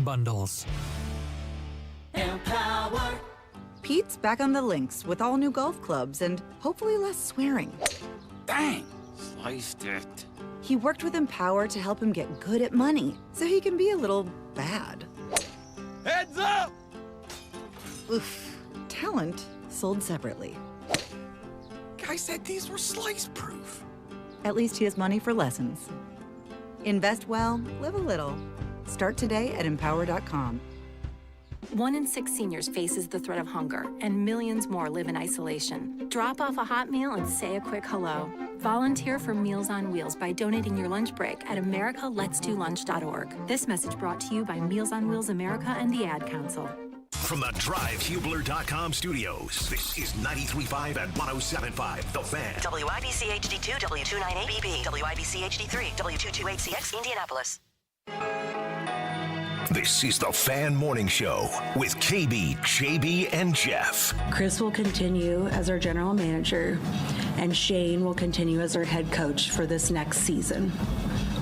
bundles. Empower. Pete's back on the links with all new golf clubs and hopefully less swearing. Dang, sliced it. He worked with Empower to help him get good at money, so he can be a little bad. Heads up! Oof. Talent sold separately. Guy said these were slice-proof. At least he has money for lessons. Invest well, live a little. Start today at empower.com. 1 in 6 seniors faces the threat of hunger, and millions more live in isolation. Drop off a hot meal and say a quick hello. Volunteer for Meals on Wheels by donating your lunch break at americaletsdolunch.org. This message brought to you by Meals on Wheels America and the Ad Council. From the DriveHubler.com studios, this is 93.5 and 107.5, The Fan. WIBC HD2, W298BP, WIBC HD3, W228CX, Indianapolis. This is The Fan Morning Show with KB, JB, and Jeff. Chris will continue as our general manager, and Shane will continue as our head coach for this next season.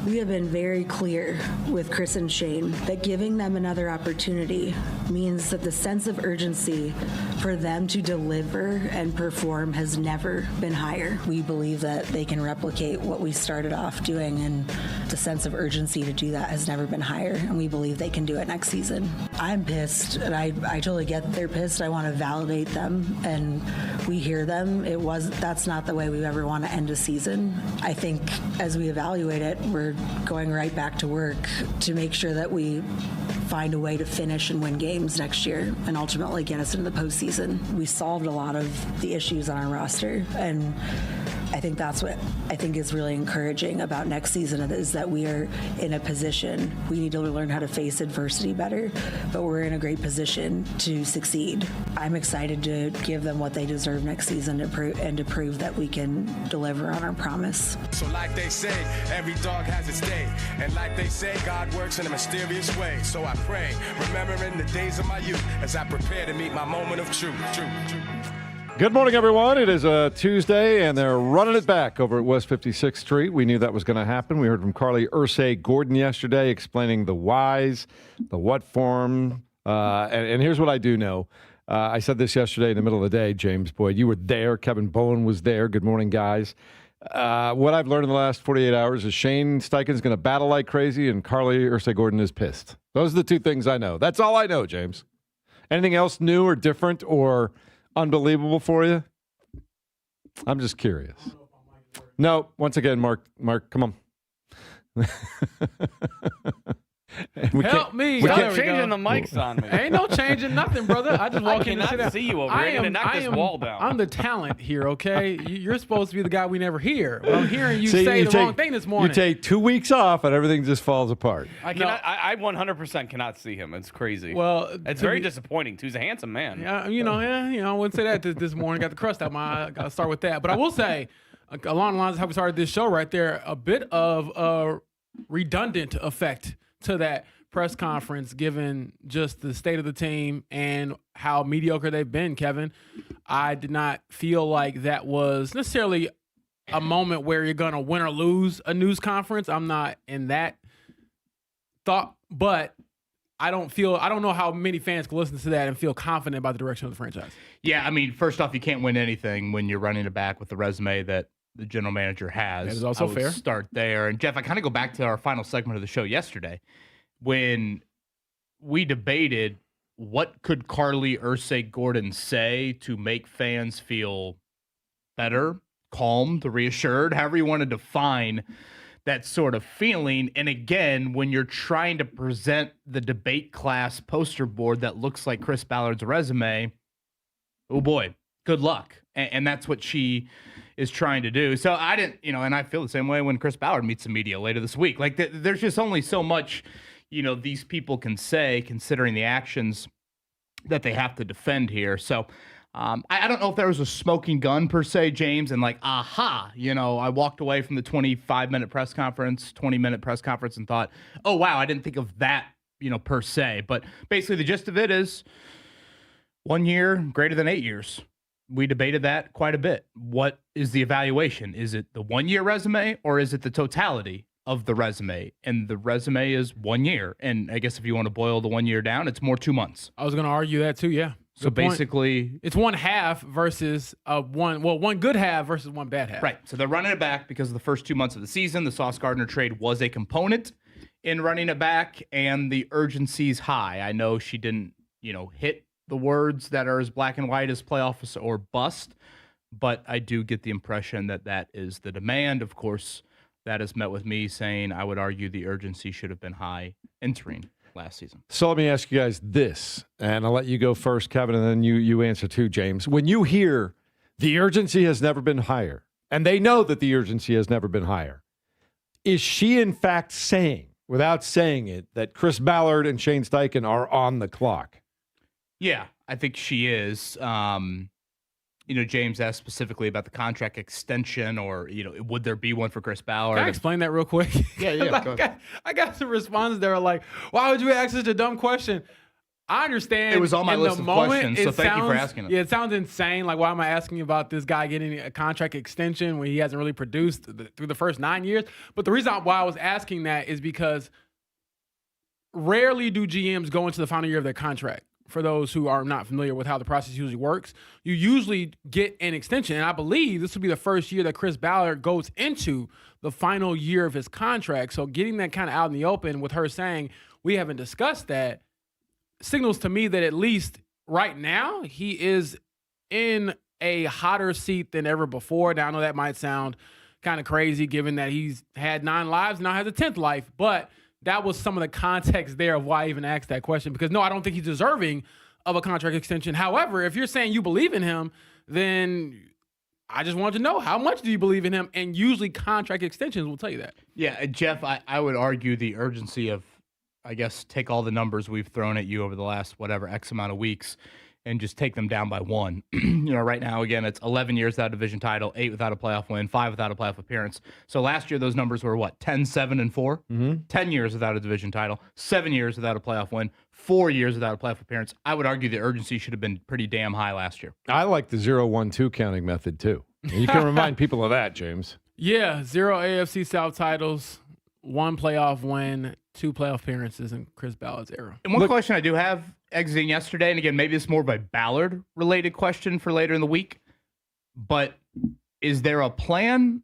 We have been very clear with Chris and Shane that giving them another opportunity means that the sense of urgency for them to deliver and perform has never been higher. We believe that they can replicate what we started off doing, and the sense of urgency to do that has never been higher, and we believe they can do it next season. I'm pissed, and I totally get that they're pissed. I want to validate them, and we hear them. That's not the way we ever want to end a season. I think as we evaluate it, we're going right back to work to make sure that we find a way to finish and win games next year and ultimately get us into the postseason. We solved a lot of the issues on our roster, and I think that's what I think is really encouraging about next season is that we are in a position. We need to learn how to face adversity better, but we're in a great position to succeed. I'm excited to give them what they deserve next season to prove that we can deliver on our promise. So like they say, every dog has its day. And like they say, God works in a mysterious way. So I pray, remembering the days of my youth as I prepare to meet my moment of truth. Good morning, everyone. It is a Tuesday, and they're running it back over at West 56th Street. We knew that was going to happen. We heard from Carlie Irsay-Gordon yesterday explaining the whys, the what form. And here's what I do know. I said this yesterday in the middle of the day, James Boyd. You were there. Kevin Bowen was there. Good morning, guys. What I've learned in the last 48 hours is Shane Steichen's going to battle like crazy, and Carlie Irsay-Gordon is pissed. Those are the two things I know. That's all I know, James. Anything else new or different or unbelievable for you? I'm just curious. No, once again, Mark, come on. Help me. Stop changing the mics on me. Ain't no changing nothing, brother. I just walk in and sit down. see you over here. I'm going to knock this wall down. I'm the talent here, okay? You're supposed to be the guy we never hear. Well, I'm hearing you say the wrong thing this morning. You take 2 weeks off and everything just falls apart. I 100% cannot see him. It's crazy. Well, it's very disappointing, too. He's a handsome man. Yeah, I wouldn't say that this morning. Got the crust out my eye. Got to start with that. But I will say, along the lines of how we started this show right there, a bit of a redundant effect to that press conference, given just the state of the team and how mediocre they've been, Kevin. I did not feel like that was necessarily a moment where you're going to win or lose a news conference. I'm not in that thought, but I don't know how many fans can listen to that and feel confident about the direction of the franchise. Yeah, I mean, first off, you can't win anything when you're running it back with the resume that the general manager has. That is also fair. Start there. And Jeff, I kind of go back to our final segment of the show yesterday when we debated what could Carlie Irsay-Gordon say to make fans feel better, calmed, reassured, however you want to define that sort of feeling. And again, when you're trying to present the debate class poster board that looks like Chris Ballard's resume, oh boy, good luck. And that's what she is trying to do. So I didn't, and I feel the same way when Chris Ballard meets the media later this week. Like there's just only so much these people can say, considering the actions that they have to defend here. So I don't know if there was a smoking gun per se, James, and I walked away from the 25-minute press conference, 20-minute press conference and thought, oh, wow, I didn't think of that, per se. But basically the gist of it is 1 year greater than 8 years. We debated that quite a bit. What is the evaluation? Is it the 1 year resume or is it the totality of the resume, and the resume is 1 year. And I guess if you want to boil the 1 year down, it's more 2 months. I was going to argue that too, yeah. So basically, it's one half versus one good half versus one bad half. Right. So they're running it back because of the first 2 months of the season. The Sauce Gardner trade was a component in running it back, and the urgency's high. I know she didn't, hit the words that are as black and white as playoffs or bust, but I do get the impression that that is the demand. Of course, that is met with me saying I would argue the urgency should have been high entering last season. So let me ask you guys this, and I'll let you go first, Kevin, and then you answer too, James. When you hear the urgency has never been higher, and they know that the urgency has never been higher, is she in fact saying, without saying it, that Chris Ballard and Shane Steichen are on the clock? Yeah, I think she is. James asked specifically about the contract extension, or would there be one for Chris Ballard? Can I explain that real quick? Yeah. I got some responses that are like, "Why would you ask such a dumb question?" I understand. It was on my list of questions, so thank you for asking it. Yeah, it sounds insane. Like, why am I asking about this guy getting a contract extension when he hasn't really produced through the first 9 years? But the reason why I was asking that is because rarely do GMs go into the final year of their contract. For those who are not familiar with how the process usually works, you usually get an extension. And I believe this will be the first year that Chris Ballard goes into the final year of his contract. So getting that kind of out in the open with her saying, we haven't discussed that, signals to me that at least right now he is in a hotter seat than ever before. Now, I know that might sound kind of crazy given that he's had 9 lives, now has a 10th life, but that was some of the context there of why I even asked that question, because no, I don't think he's deserving of a contract extension. However, if you're saying you believe in him, then I just wanted to know, how much do you believe in him? And usually contract extensions will tell you that. Yeah, Jeff, I would argue the urgency of, I guess, take all the numbers we've thrown at you over the last whatever X amount of weeks and just take them down by 1. Right now, again, it's 11 years without a division title, 8 without a playoff win, 5 without a playoff appearance. So last year, those numbers were what, 10, 7, and 4? 10 years without a division title, 7 years without a playoff win, 4 years without a playoff appearance. I would argue the urgency should have been pretty damn high last year. I like the 0-1-2 counting method, too. You can remind people of that, James. Yeah, 0 AFC South titles, 1 playoff win, 2 playoff appearances in Chris Ballard's era. And one question I do have exiting yesterday, and again, maybe it's more of a Ballard-related question for later in the week, but is there a plan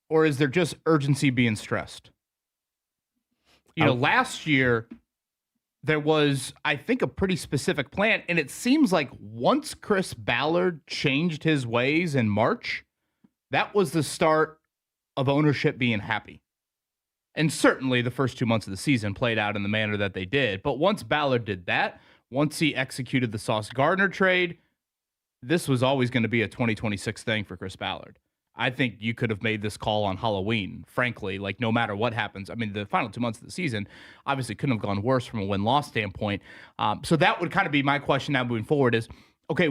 or is there just urgency being stressed? Last year, there was, I think, a pretty specific plan, and it seems like once Chris Ballard changed his ways in March, that was the start of ownership being happy. And certainly the first 2 months of the season played out in the manner that they did. But once Ballard did that, once he executed the Sauce Gardner trade, this was always going to be a 2026 thing for Chris Ballard. I think you could have made this call on Halloween, frankly, like no matter what happens. I mean, the final 2 months of the season obviously couldn't have gone worse from a win-loss standpoint. So that would kind of be my question now moving forward is, okay,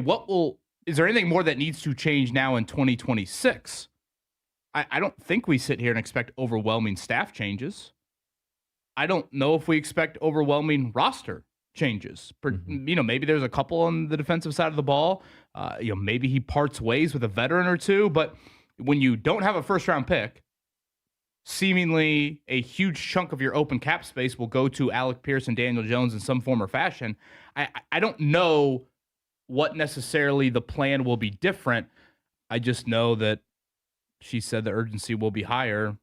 is there anything more that needs to change now in 2026? I don't think we sit here and expect overwhelming staff changes. I don't know if we expect overwhelming roster changes. Maybe there's a couple on the defensive side of the ball. Maybe he parts ways with a veteran or two. But when you don't have a first-round pick, seemingly a huge chunk of your open cap space will go to Alec Pierce and Daniel Jones in some form or fashion. I don't know what necessarily the plan will be different. I just know that she said the urgency will be higher,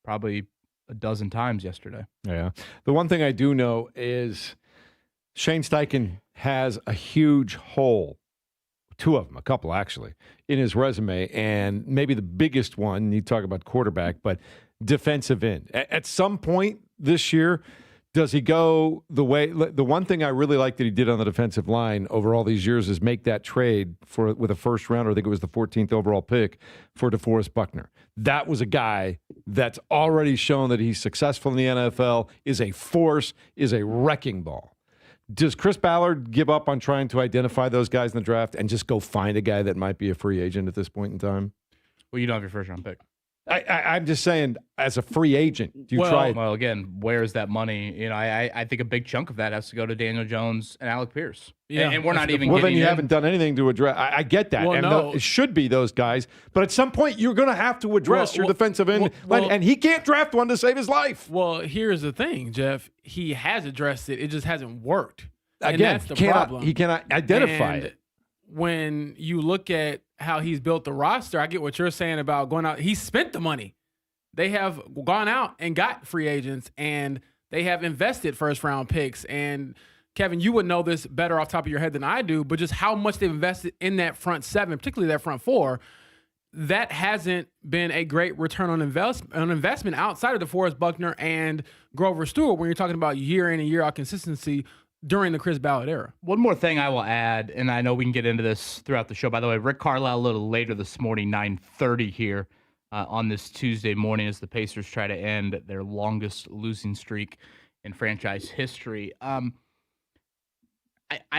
probably a dozen times yesterday. Yeah. The one thing I do know is Shane Steichen has a huge hole, 2 of them, a couple actually, in his resume. And maybe the biggest one, you talk about quarterback, but defensive end. At some point this year, does he go the one thing I really like that he did on the defensive line over all these years is make that trade with a first rounder. I think it was the 14th overall pick for DeForest Buckner. That was a guy that's already shown that he's successful in the NFL, is a force, is a wrecking ball. Does Chris Ballard give up on trying to identify those guys in the draft and just go find a guy that might be a free agent at this point in time? Well, you don't have your first round pick. I'm just saying, as a free agent, do you try it? Well, again, where is that money? You know, I think a big chunk of that has to go to Daniel Jones and Alec Pierce. Yeah, and we're not even Well, getting then you haven't done anything to address. I get that. Well, and no. it should be those guys. But at some point, you're going to have to address your defensive end. And he can't draft one to save his life. Well, here's the thing, Jeff. He has addressed it. It just hasn't worked. And Again, that's the problem. He cannot identify it. When you look at how he's built the roster, I get what you're saying about going out. He spent the money. They have gone out and got free agents, and they have invested first-round picks. And, Kevin, you would know this better off the top of your head than I do, but just how much they've invested in that front seven, particularly that front four, that hasn't been a great return on investment outside of DeForest Buckner and Grover Stewart when you're talking about year in and year out consistency during the Chris Ballard era. One more thing I will add, and I know we can get into this throughout the show. By the way, Rick Carlisle a little later this morning, 9:30 here on this Tuesday morning as the Pacers try to end their longest losing streak in franchise history. I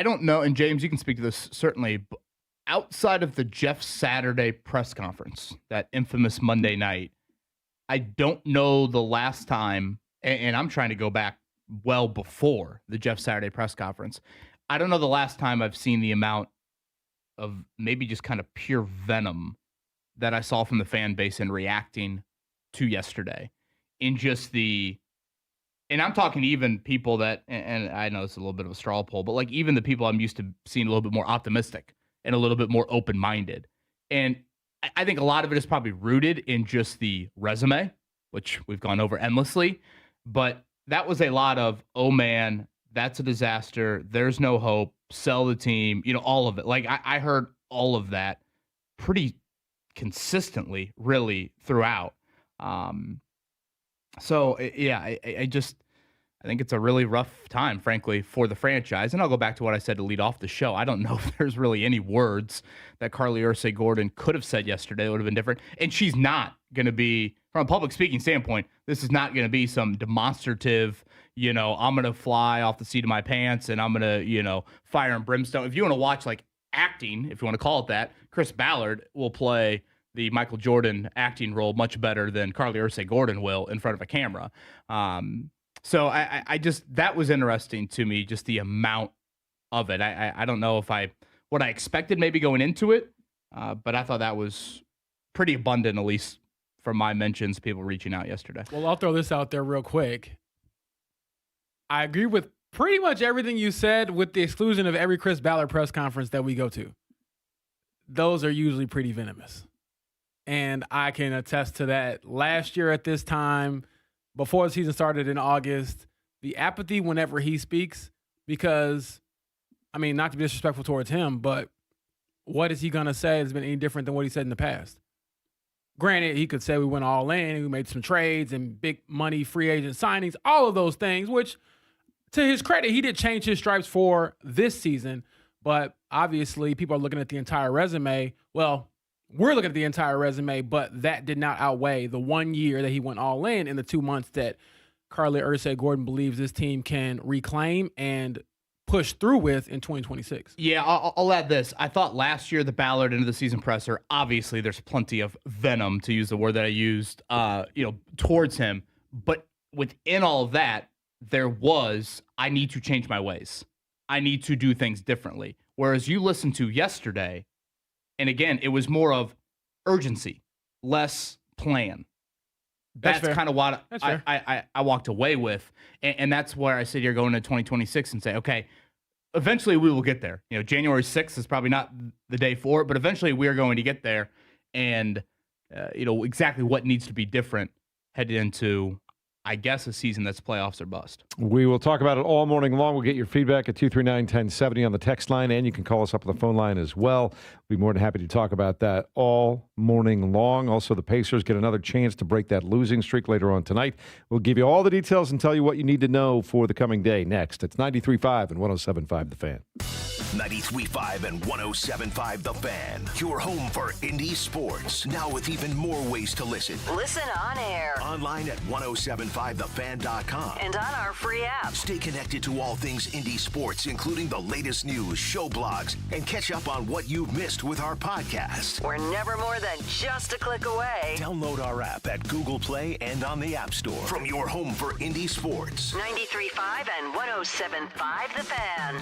don't know, and James, you can speak to this certainly, but outside of the Jeff Saturday press conference, that infamous Monday night, I don't know the last time, and I'm trying to go back well before the Jeff Saturday press conference. I don't know the last time I've seen the amount of maybe just kind of pure venom that I saw from the fan base in reacting to yesterday. In just the, and I'm talking even people that, and I know it's a little bit of a straw poll, but like even the people I'm used to seeing a little bit more optimistic and a little bit more open-minded. And I think a lot of it is probably rooted in just the resume, which we've gone over endlessly, but that was a lot of, oh man, that's a disaster. There's no hope. Sell the team. You know, all of it. Like I heard all of that pretty consistently, really throughout. So yeah, I think it's a really rough time, frankly, for the franchise. And I'll go back to what I said to lead off the show. I don't know if there's really any words that Carlie Irsay-Gordon could have said yesterday that would have been different. And she's not going to be, from a public speaking standpoint, this is not going to be some demonstrative, you know, I'm going to fly off the seat of my pants and I'm going to, you know, fire and brimstone. If you want to watch like acting, if you want to call it that, Chris Ballard will play the Michael Jordan acting role much better than Carlie Irsay-Gordon will in front of a camera. So I just, that was interesting to me, just the amount of it. I don't know if what I expected maybe going into it, but I thought that was pretty abundant, at least from my mentions, people reaching out yesterday. Well, I'll throw this out there real quick. I agree with pretty much everything you said, with the exclusion of every Chris Ballard press conference that we go to. Those are usually pretty venomous. And I can attest to that. Last year at this time, before the season started in August, the apathy whenever he speaks, because, I mean, not to be disrespectful towards him, but what is he going to say has been any different than what he said in the past? Granted, he could say we went all in and we made some trades and big money free agent signings, all of those things, which, to his credit, he did change his stripes for this season. But obviously, people are looking at the entire resume. Well, we're looking at the entire resume, but that did not outweigh the 1 year that he went all in the 2 months that Carlie Irsay-Gordon believes this team can reclaim and push through with in 2026. Yeah, I'll add this. I thought last year, the Ballard into the season presser, obviously there's plenty of venom, to use the word that I used, towards him. But within all of that, there was, I need to change my ways. I need to do things differently. Whereas you listened to yesterday, and again, it was more of urgency, less plan. That's kind of what I walked away with. And that's where I sit here going to 2026 and say, okay, eventually we will get there. You know, January 6th is probably not the day for it, but eventually we are going to get there. And, exactly what needs to be different headed into, I guess, a season that's playoffs or bust. We will talk about it all morning long. We'll get your feedback at 239-1070 on the text line, and you can call us up on the phone line as well. We'll be more than happy to talk about that all morning long. Also, the Pacers get another chance to break that losing streak later on tonight. We'll give you all the details and tell you what you need to know for the coming day next. It's 93.5 and 107.5 The Fan. 93.5 and 107.5 The Fan. Your home for Indy sports. Now with even more ways to listen. Listen on air. Online at 107.5 1075thefan.com. And on our free app. Stay connected to all things Indy sports, including the latest news, show blogs, and catch up on what you've missed with our podcast. We're never more than just a click away. Download our app at Google Play and on the App Store from your home for Indy sports. 93.5 and 107.5 The Fan.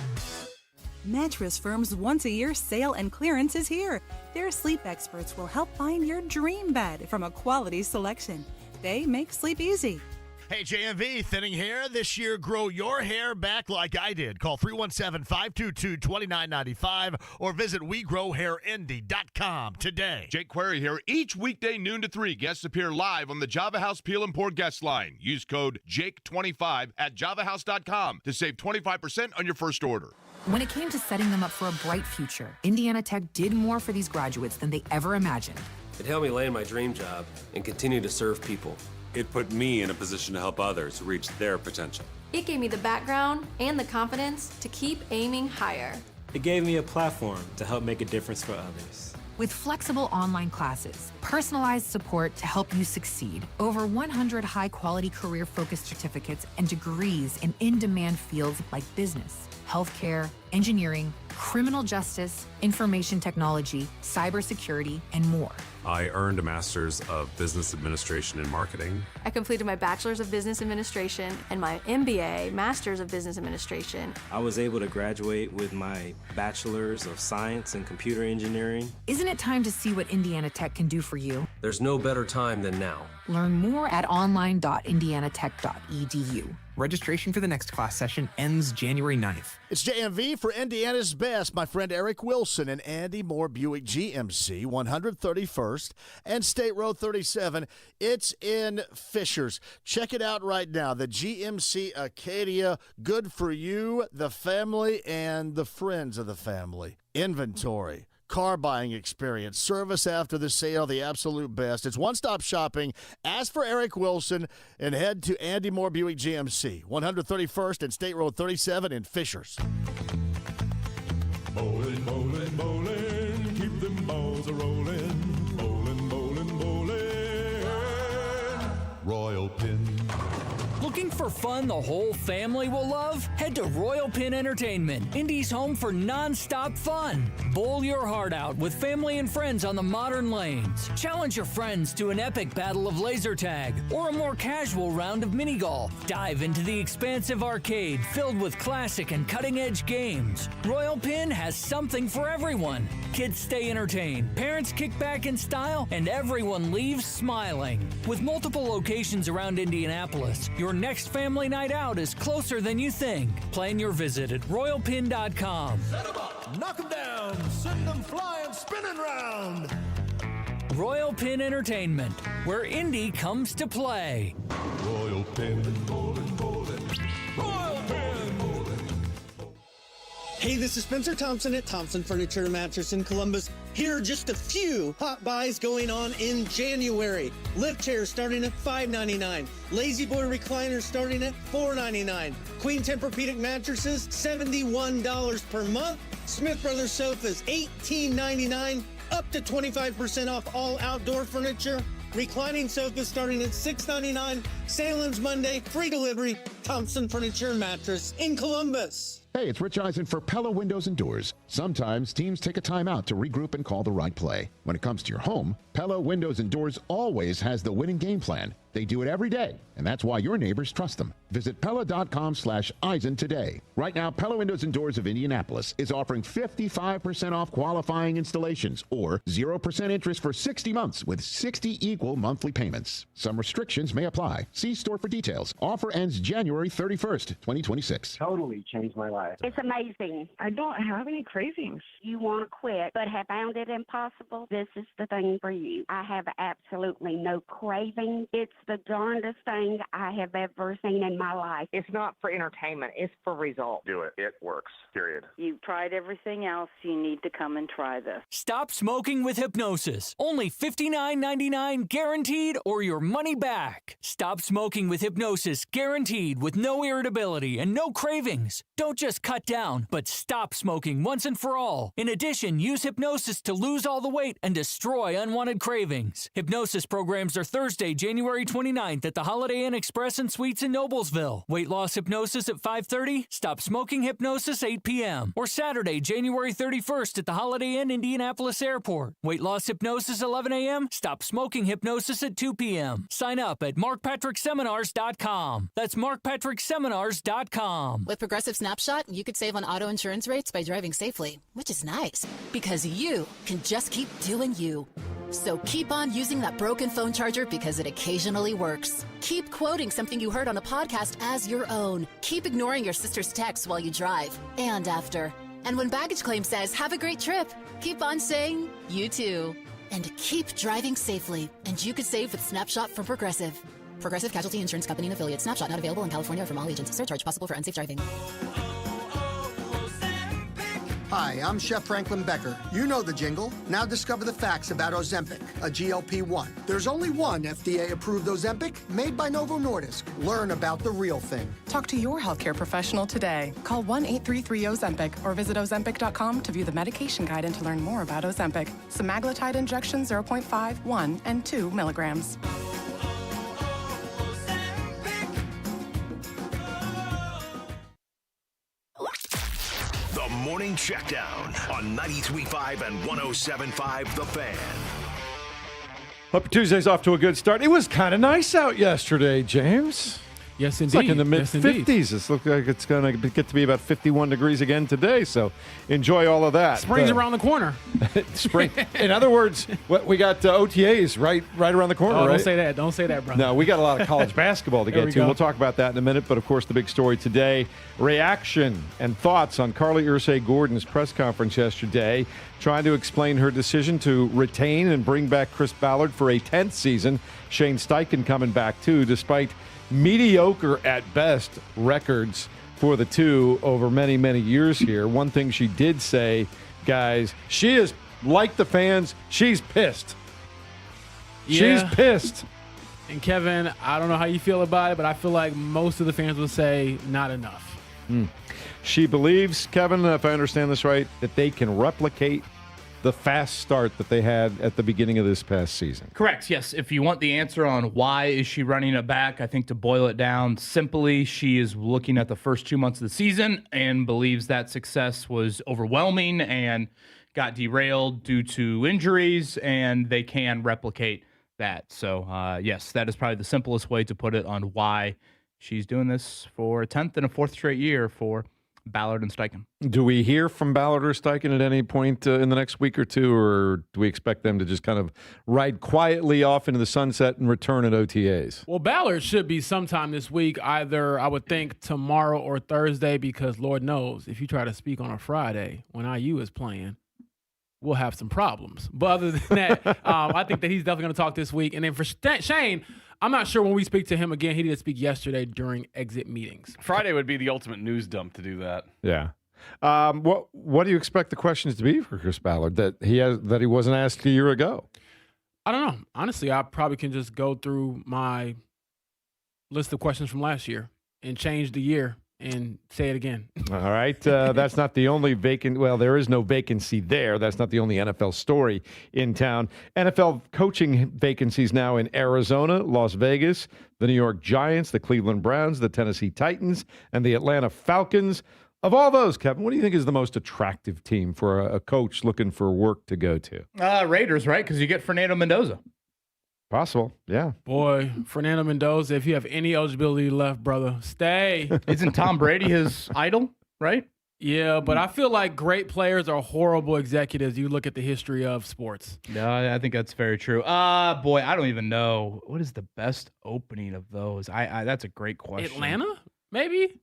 Mattress Firm's once-a-year sale and clearance is here. Their sleep experts will help find your dream bed from a quality selection. They make sleep easy. Hey, JMV, thinning hair this year. Grow your hair back like I did. Call 317-522-2995 or visit WeGrowHairIndy.com today. Jake Query here. Each weekday noon to 3, guests appear live on the Java House Peel and Pour guest line. Use code JAKE25 at javahouse.com to save 25% on your first order. When it came to setting them up for a bright future, Indiana Tech did more for these graduates than they ever imagined. It helped me land my dream job and continue to serve people. It put me in a position to help others reach their potential. It gave me the background and the confidence to keep aiming higher. It gave me a platform to help make a difference for others. With flexible online classes, personalized support to help you succeed, over 100 high-quality career-focused certificates, and degrees in in-demand fields like business, healthcare, engineering, criminal justice, information technology, cybersecurity, and more. I earned a Master's of Business Administration and Marketing. I completed my Bachelor's of Business Administration and my MBA, Master's of Business Administration. I was able to graduate with my Bachelor's of Science and Computer Engineering. Isn't it time to see what Indiana Tech can do for you? There's no better time than now. Learn more at online.indianatech.edu. Registration for the next class session ends January 9th. It's JMV for Indiana's Best. My friend Eric Wilson and Andy Moore Buick GMC, 131st and State Road 37. It's in Fishers. Check it out right now. The GMC Acadia, good for you, the family, and the friends of the family. Inventory, car buying experience, service after the sale, the absolute best. It's one-stop shopping. Ask for Eric Wilson and head to Andy Moore Buick GMC, 131st and State Road 37 in Fishers. Bowling, bowling, bowling, keep them balls a-rolling. Bowling, bowling, bowling, Royal Pin. Looking for fun the whole family will love? Head to Royal Pin Entertainment, Indy's home for non-stop fun. Bowl your heart out with family and friends on the modern lanes. Challenge your friends to an epic battle of laser tag or a more casual round of mini golf. Dive into the expansive arcade filled with classic and cutting-edge games. Royal Pin has something for everyone. Kids stay entertained, parents kick back in style, and everyone leaves smiling. With multiple locations around Indianapolis, your next family night out is closer than you think. Plan your visit at royalpin.com. Set 'em up, knock 'em down, send them flying, spinning round. Royal Pin Entertainment, where Indy comes to play. Royal Pin, bowling, bowling. Royal Pin, bowling. Hey, this is Spencer Thompson at Thompson Furniture and Mattress in Columbus. Here are just a few hot buys going on in January. Lift chairs starting at $5.99. Lazy Boy recliners starting at $4.99. Queen Tempur-Pedic mattresses, $71 per month. Smith Brothers sofas, $18.99. Up to 25% off all outdoor furniture. Reclining sofas starting at $6.99. Sale ends Monday. Free delivery. Thompson Furniture and Mattress in Columbus. Hey, it's Rich Eisen for Pella Windows and Doors. Sometimes teams take a timeout to regroup and call the right play. When it comes to your home, Pella Windows and Doors always has the winning game plan. They do it every day, and that's why your neighbors trust them. Visit Pella.com/Eisen today. Right now, Pella Windows and Doors of Indianapolis is offering 55% off qualifying installations or 0% interest for 60 months with 60 equal monthly payments. Some restrictions may apply. See store for details. Offer ends January 31st, 2026. Totally changed my life. It's amazing. I don't have any cravings. You want to quit, but have found it impossible? This is the thing for you. I have absolutely no craving. It's the darndest thing I have ever seen in my life. It's not for entertainment. It's for results. Do it. It works. Period. You've tried everything else. You need to come and try this. Stop smoking with hypnosis. Only $59.99 guaranteed or your money back. Stop smoking with hypnosis guaranteed with no irritability and no cravings. Don't just just cut down, but stop smoking once and for all. In addition, use hypnosis to lose all the weight and destroy unwanted cravings. Hypnosis programs are Thursday, January 29th at the Holiday Inn Express and Suites in Noblesville. Weight loss hypnosis at 5:30, stop smoking hypnosis 8 p.m. Or Saturday, January 31st at the Holiday Inn Indianapolis Airport. Weight loss hypnosis 11 a.m., stop smoking hypnosis at 2 p.m. Sign up at markpatrickseminars.com. That's markpatrickseminars.com. With Progressive Snapshot, you could save on auto insurance rates by driving safely, which is nice because you can just keep doing you. So keep on using that broken phone charger because it occasionally works. Keep quoting something you heard on a podcast as your own. Keep ignoring your sister's texts while you drive and after. And when baggage claim says, have a great trip, keep on saying, you too. And keep driving safely. And you could save with Snapshot from Progressive. Progressive Casualty Insurance Company and Affiliates. Snapshot not available in California or from all agents. Surcharge possible for unsafe driving. Hi, I'm Chef Franklin Becker. You know the jingle. Now discover the facts about Ozempic, a GLP-1. There's only one FDA-approved Ozempic made by Novo Nordisk. Learn about the real thing. Talk to your healthcare professional today. Call 1-833-OZEMPIC or visit Ozempic.com to view the medication guide and to learn more about Ozempic. Semaglutide injection 0.5, 1, and 2 milligrams. The Morning Checkdown on 93.5 and 107.5 The Fan. Hope your Tuesday's off to a good start. It was kind of nice out yesterday, James. Yes, indeed. It's like in the mid-50s. Yes, it looks like it's going to get to be about 51 degrees again today, so enjoy all of that. Spring's around the corner. Spring. In other words, we got OTAs right around the corner, right? Don't say that. Don't say that, brother. No, we got a lot of college basketball to get to. We'll talk about that in a minute, but of course the big story today, reaction and thoughts on Carlie Irsay-Gordon's press conference yesterday, trying to explain her decision to retain and bring back Chris Ballard for a 10th season. Shane Steichen coming back too, despite mediocre at best records for the two over many, many years here. One thing she did say, guys, she is like the fans. She's pissed. Yeah. She's pissed. And Kevin, I don't know how you feel about it, but I feel like most of the fans would say not enough. She believes, Kevin, if I understand this right, that they can replicate the fast start that they had at the beginning of this past season. Correct, yes. If you want the answer on why is she running it back, I think to boil it down simply, she is looking at the first 2 months of the season and believes that success was overwhelming and got derailed due to injuries, and they can replicate that. So, yes, that is probably the simplest way to put it on why she's doing this for a 10th and a 4th straight year for Ballard and Steichen. Do we hear from Ballard or Steichen at any point in the next week or two, or do we expect them to just kind of ride quietly off into the sunset and return at OTAs? Well, Ballard should be sometime this week, either I would think tomorrow or Thursday, because Lord knows if you try to speak on a Friday when IU is playing, we'll have some problems. But other than that, I think that he's definitely going to talk this week. And then for Shane, I'm not sure when we speak to him again. He did speak yesterday during exit meetings. Friday would be the ultimate news dump to do that. Yeah. What do you expect the questions to be for Chris Ballard that he wasn't asked a year ago? I don't know. Honestly, I probably can just go through my list of questions from last year and change the year and say it again. All right. That's not the only there is no vacancy there. That's not the only NFL story in town. NFL coaching vacancies now in Arizona, Las Vegas, the New York Giants, the Cleveland Browns, the Tennessee Titans, and the Atlanta Falcons. Of all those, Kevin, what do you think is the most attractive team for a coach looking for work to go to? Raiders, right? Because you get Fernando Mendoza. Possible, yeah. Boy, Fernando Mendoza, if you have any eligibility left, brother, stay. Isn't Tom Brady his idol, right? Yeah, but I feel like great players are horrible executives. You look at the history of sports. No, I think that's very true. Boy, I don't even know. What is the best opening of those? That's a great question. Atlanta, maybe?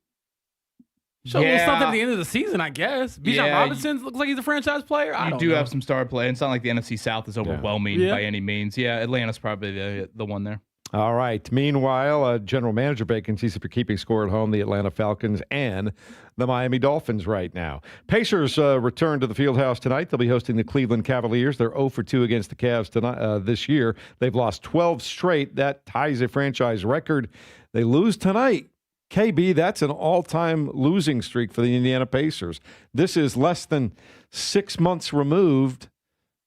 Show a little something at the end of the season, I guess. Bijan Robinson looks like he's a franchise player. I don't know. Have some star play. It's not like the NFC South is overwhelming by any means. Yeah, Atlanta's probably the one there. All right. Meanwhile, general manager vacancies, if you're keeping score at home, the Atlanta Falcons and the Miami Dolphins right now. Pacers return to the Fieldhouse tonight. They'll be hosting the Cleveland Cavaliers. They're 0-2 against the Cavs tonight, this year. They've lost 12 straight. That ties a franchise record. They lose tonight KB, that's an all-time losing streak for the Indiana Pacers. This is less than 6 months removed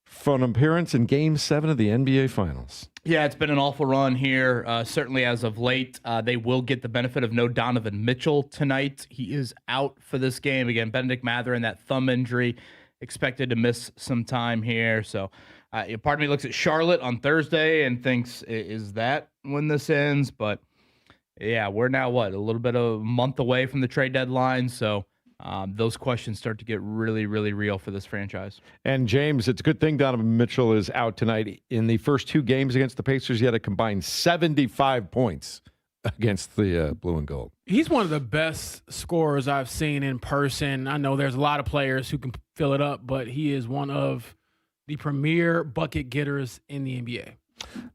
from an appearance in Game 7 of the NBA Finals. Yeah, it's been an awful run here, certainly as of late. They will get the benefit of no Donovan Mitchell tonight. He is out for this game. Again, Benedict Mathurin, that thumb injury, expected to miss some time here. So part of me looks at Charlotte on Thursday and thinks, is that when this ends? But yeah, we're now, a little bit of a month away from the trade deadline. So those questions start to get really, really real for this franchise. And James, it's a good thing Donovan Mitchell is out tonight. In the first 2 games against the Pacers, he had a combined 75 points against the blue and gold. He's one of the best scorers I've seen in person. I know there's a lot of players who can fill it up, but he is one of the premier bucket getters in the NBA.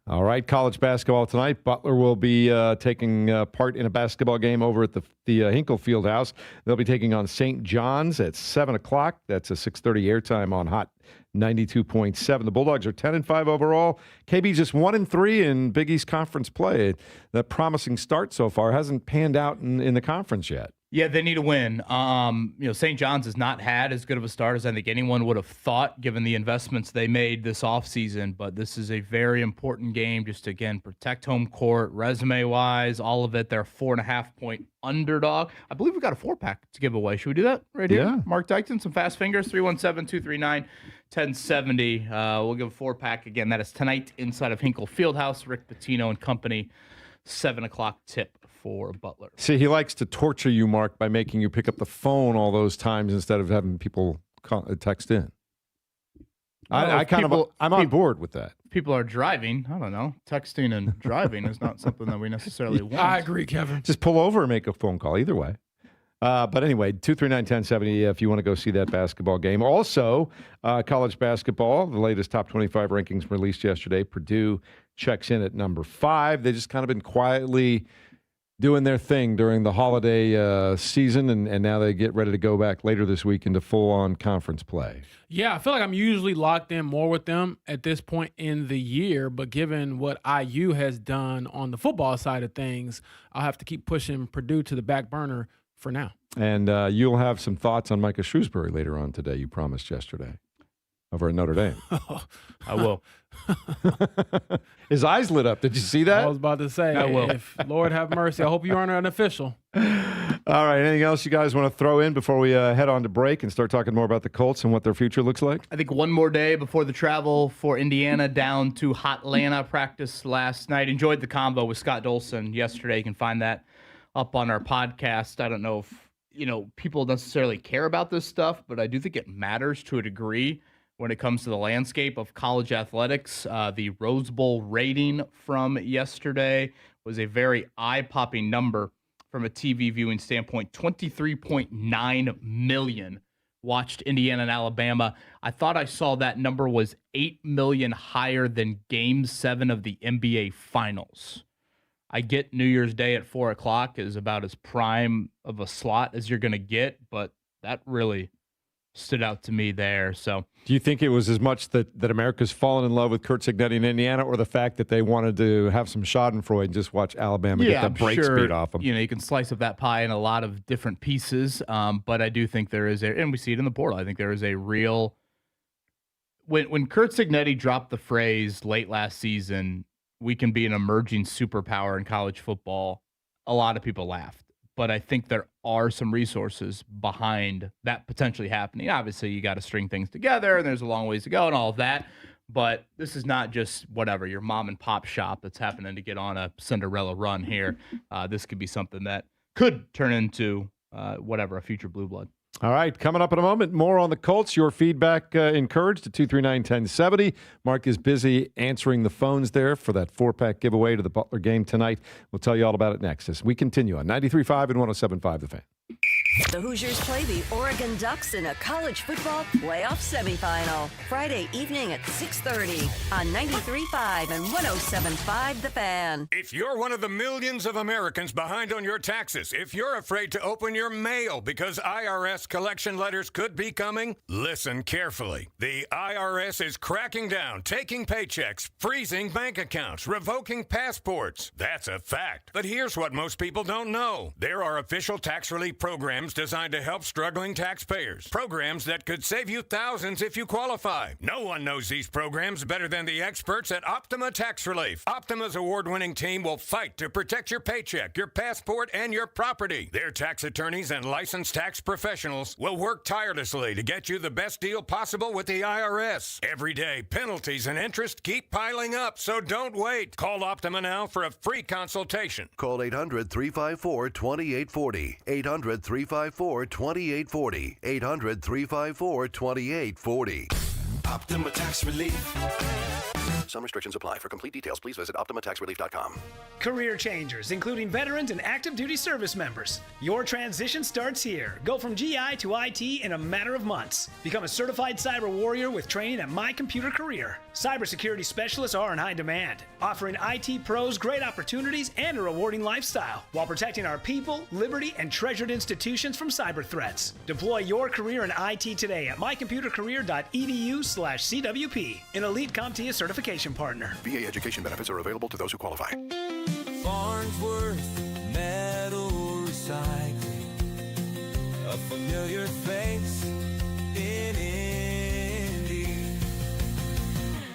All right, college basketball tonight. Butler will be taking part in a basketball game over at the Hinkle Fieldhouse. They'll be taking on St. John's at 7 o'clock. That's a 6:30 airtime on Hot 92.7. The Bulldogs are 10-5 overall. KB just 1-3 in Big East Conference play. The promising start so far hasn't panned out in the conference yet. Yeah, they need a win. St. John's has not had as good of a start as I think anyone would have thought, given the investments they made this offseason. But this is a very important game just to, again, protect home court, resume-wise, all of it. They're a 4.5-point underdog. I believe we've got a 4-pack to give away. Should we do that right here? Yeah. Mark Dykton, some fast fingers, 317-239-1070. We'll give a 4-pack again. That is tonight inside of Hinkle Fieldhouse. Rick Pitino and company, 7 o'clock tip for Butler. See, he likes to torture you, Mark, by making you pick up the phone all those times instead of having people text in. I'm on board with that. People are driving. I don't know. Texting and driving is not something that we necessarily want. I agree, Kevin. Just pull over and make a phone call. Either way. But anyway, 239-1070 if you want to go see that basketball game. Also, college basketball, the latest top 25 rankings released yesterday. Purdue checks in at number 5. They just kind of been quietly doing their thing during the holiday season, and now they get ready to go back later this week into full-on conference play. Yeah, I feel like I'm usually locked in more with them at this point in the year, but given what IU has done on the football side of things, I'll have to keep pushing Purdue to the back burner for now. And you'll have some thoughts on Micah Shrewsbury later on today, you promised yesterday, over at Notre Dame. I will. His eyes lit up. Did you see that? I was about to say, I will. If Lord have mercy, I hope you aren't an official. All right. Anything else you guys want to throw in before we head on to break and start talking more about the Colts and what their future looks like? I think one more day before the travel for Indiana down to Hotlanta practice last night. Enjoyed the combo with Scott Dolson yesterday. You can find that up on our podcast. I don't know if people necessarily care about this stuff, but I do think it matters to a degree when it comes to the landscape of college athletics. The Rose Bowl rating from yesterday was a very eye-popping number from a TV viewing standpoint. 23.9 million watched Indiana and Alabama. I thought I saw that number was 8 million higher than Game 7 of the NBA Finals. I get New Year's Day at 4 o'clock is about as prime of a slot as you're going to get, but that really stood out to me there. So, do you think it was as much that America's fallen in love with Curt Cignetti in Indiana, or the fact that they wanted to have some Schadenfreude and just watch Alabama get the brakes beat off them? You can slice up that pie in a lot of different pieces, but I do think there is and we see it in the portal, I think there is a real when Curt Cignetti dropped the phrase late last season, we can be an emerging superpower in college football, a lot of people laughed. But I think there are some resources behind that potentially happening. Obviously, you got to string things together, and there's a long ways to go and all of that. But this is not just your mom and pop shop that's happening to get on a Cinderella run here. This could be something that could turn into a future blue blood. All right, coming up in a moment, more on the Colts. Your feedback encouraged at 239-1070. Mark is busy answering the phones there for that 4-pack giveaway to the Butler game tonight. We'll tell you all about it next as we continue on 93.5 and 107.5 The Fan. The Hoosiers play the Oregon Ducks in a college football playoff semifinal. Friday evening at 6:30 on 93.5 and 107.5 The Fan. If you're one of the millions of Americans behind on your taxes, if you're afraid to open your mail because IRS collection letters could be coming, listen carefully. The IRS is cracking down, taking paychecks, freezing bank accounts, revoking passports. That's a fact. But here's what most people don't know. There are official tax relief programs designed to help struggling taxpayers. Programs that could save you thousands if you qualify. No one knows these programs better than the experts at Optima Tax Relief. Optima's award-winning team will fight to protect your paycheck, your passport, and your property. Their tax attorneys and licensed tax professionals will work tirelessly to get you the best deal possible with the IRS. Every day, penalties and interest keep piling up, so don't wait. Call Optima now for a free consultation. Call 800-354-2840. 800-354-2840. 800-354-2840. Optima Tax Relief. Some restrictions apply. For complete details, please visit OptimaTaxRelief.com. Career changers, including veterans and active duty service members. Your transition starts here. Go from GI to IT in a matter of months. Become a certified cyber warrior with training at My Computer Career. Cybersecurity specialists are in high demand, offering IT pros great opportunities and a rewarding lifestyle while protecting our people, liberty, and treasured institutions from cyber threats. Deploy your career in IT today at mycomputercareer.edu/CWP, an elite CompTIA certification partner. VA education benefits are available to those who qualify. Farnsworth Metal Recycling, a familiar face in Indy.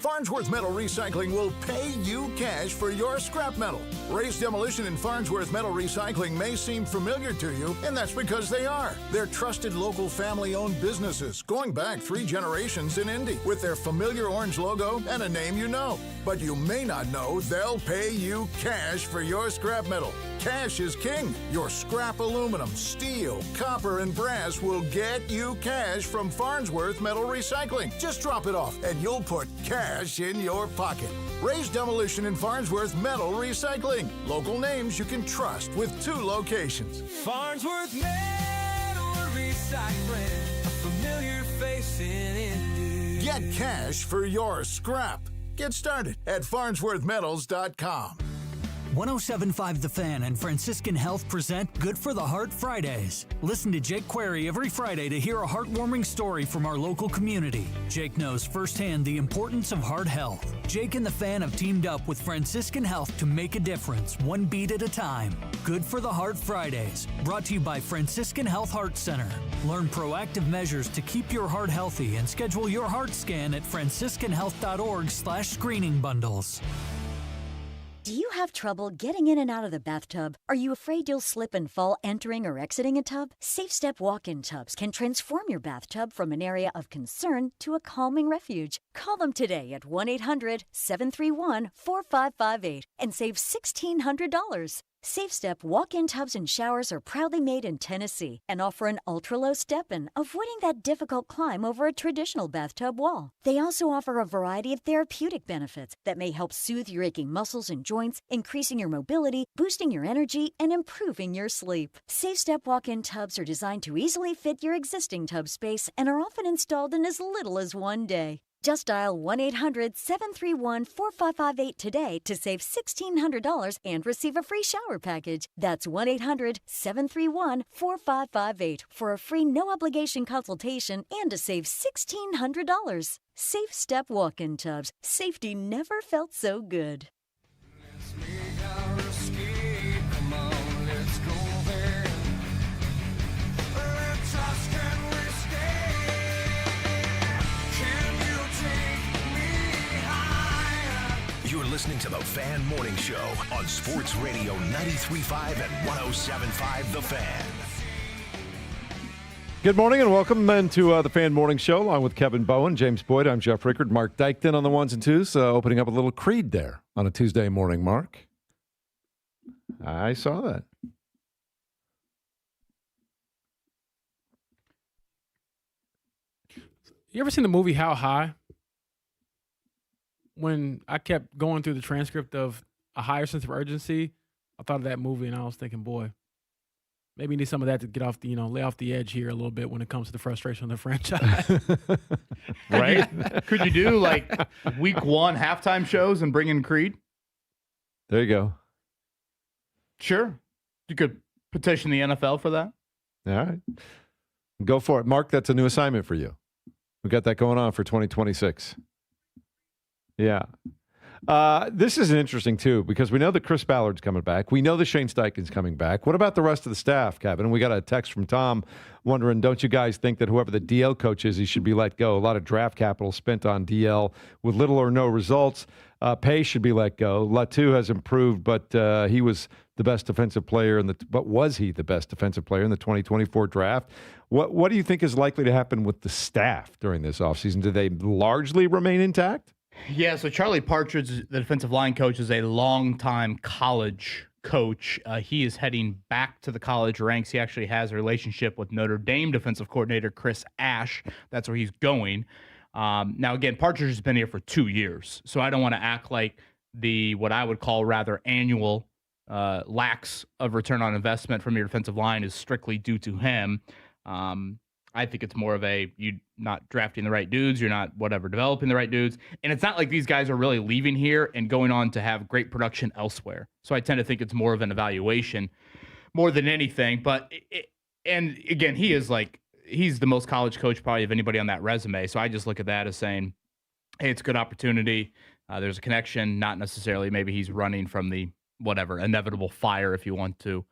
Farnsworth Metal Recycling will pay you cash for your scrap metal. Race Demolition and Farnsworth Metal Recycling may seem familiar to you, and that's because they are. They're trusted local family-owned businesses going back 3 generations in Indy with their familiar orange logo and a name you know. But you may not know they'll pay you cash for your scrap metal. Cash is king. Your scrap aluminum, steel, copper, and brass will get you cash from Farnsworth Metal Recycling. Just drop it off and you'll put cash in your pocket. Raise Demolition and Farnsworth Metal Recycling. Local names you can trust with 2 locations. Farnsworth Metal Recycling, a familiar face in Indy. Get cash for your scrap. Get started at farnsworthmetals.com. 107.5 The Fan and Franciscan Health present Good for the Heart Fridays. Listen to Jake Query every Friday to hear a heartwarming story from our local community. Jake knows firsthand the importance of heart health. Jake and The Fan have teamed up with Franciscan Health to make a difference, one beat at a time. Good for the Heart Fridays, brought to you by Franciscan Health Heart Center. Learn proactive measures to keep your heart healthy and schedule your heart scan at franciscanhealth.org/screening bundles. Do you have trouble getting in and out of the bathtub? Are you afraid you'll slip and fall entering or exiting a tub? SafeStep walk-in tubs can transform your bathtub from an area of concern to a calming refuge. Call them today at 1-800-731-4558 and save $1,600. SafeStep walk-in tubs and showers are proudly made in Tennessee and offer an ultra-low step-in, avoiding that difficult climb over a traditional bathtub wall. They also offer a variety of therapeutic benefits that may help soothe your aching muscles and joints, increasing your mobility, boosting your energy, and improving your sleep. SafeStep walk-in tubs are designed to easily fit your existing tub space and are often installed in as little as 1 day. Just dial 1-800-731-4558 today to save $1,600 and receive a free shower package. That's 1-800-731-4558 for a free no-obligation consultation and to save $1,600. Safe Step walk-in tubs. Safety never felt so good. You're listening to The Fan Morning Show on Sports Radio 93.5 and 107.5 The Fan. Good morning and welcome into the Fan Morning Show along with Kevin Bowen, James Boyd. I'm Jeff Rickard, Mark Dykton on the ones and twos, opening up a little Creed there on a Tuesday morning, Mark. I saw that. You ever seen the movie How High? When I kept going through the transcript of A Higher Sense of Urgency, I thought of that movie and I was thinking, boy, Maybe need some of that to get off the, lay off the edge here a little bit when it comes to the frustration of the franchise. Right? Could you do like week 1 halftime shows and bring in Creed? There you go. Sure. You could petition the NFL for that. All right. Go for it. Mark, that's a new assignment for you. We got that going on for 2026. Yeah. This is interesting, too, because we know that Chris Ballard's coming back. We know that Shane Steichen's coming back. What about the rest of the staff, Kevin? We got a text from Tom wondering, don't you guys think that whoever the DL coach is, he should be let go? A lot of draft capital spent on DL with little or no results. Pace should be let go. Latu has improved, but he was the best defensive player but was he the best defensive player in the 2024 draft? What do you think is likely to happen with the staff during this offseason? Do they largely remain intact? Yeah, so Charlie Partridge, the defensive line coach, is a longtime college coach. He is heading back to the college ranks. He actually has a relationship with Notre Dame defensive coordinator Chris Ash. That's where he's going. Now, again, Partridge has been here for 2 years, so I don't want to act like what I would call rather annual lacks of return on investment from your defensive line is strictly due to him. I think it's more of you not drafting the right dudes, you're not developing the right dudes. And it's not like these guys are really leaving here and going on to have great production elsewhere. So I tend to think it's more of an evaluation more than anything. But, and again, he's the most college coach probably of anybody on that resume. So I just look at that as saying, hey, it's a good opportunity. There's a connection, not necessarily maybe he's running from the inevitable fire if you want to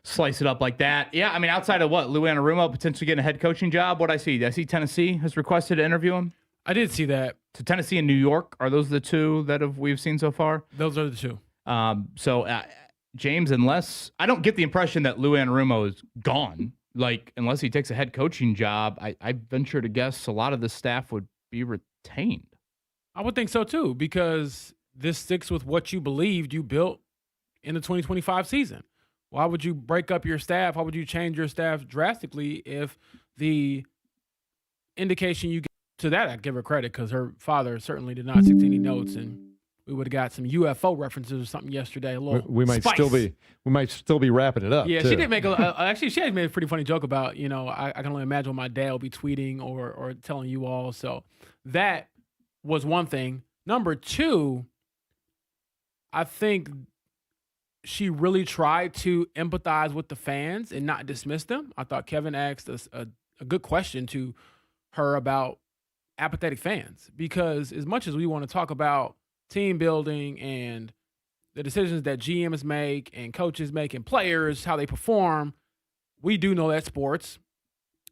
slice it up like that. Yeah, I mean, outside of Lou Anarumo potentially getting a head coaching job, I see Tennessee has requested to interview him. I did see that. So Tennessee and New York, are those the two that we've seen so far? Those are the two. James, unless I don't get the impression that Lou Anarumo is gone, unless he takes a head coaching job, I venture to guess a lot of the staff would be retained. I would think so too, because this sticks with what you believed you built in the 2025 season. Why would you break up your staff? Why would you change your staff drastically if the indication you get to that, I give her credit because her father certainly did not stick to any notes, and we would have got some UFO references or something yesterday. A little we might still be wrapping it up. Yeah, too. She did make actually she had made a pretty funny joke about I can only imagine what my dad will be tweeting or telling you all. So that was one thing. Number two, I think she really tried to empathize with the fans and not dismiss them. I thought Kevin asked us a good question to her about apathetic fans, because as much as we want to talk about team building and the decisions that GMs make and coaches make and players, how they perform, we do know that sports,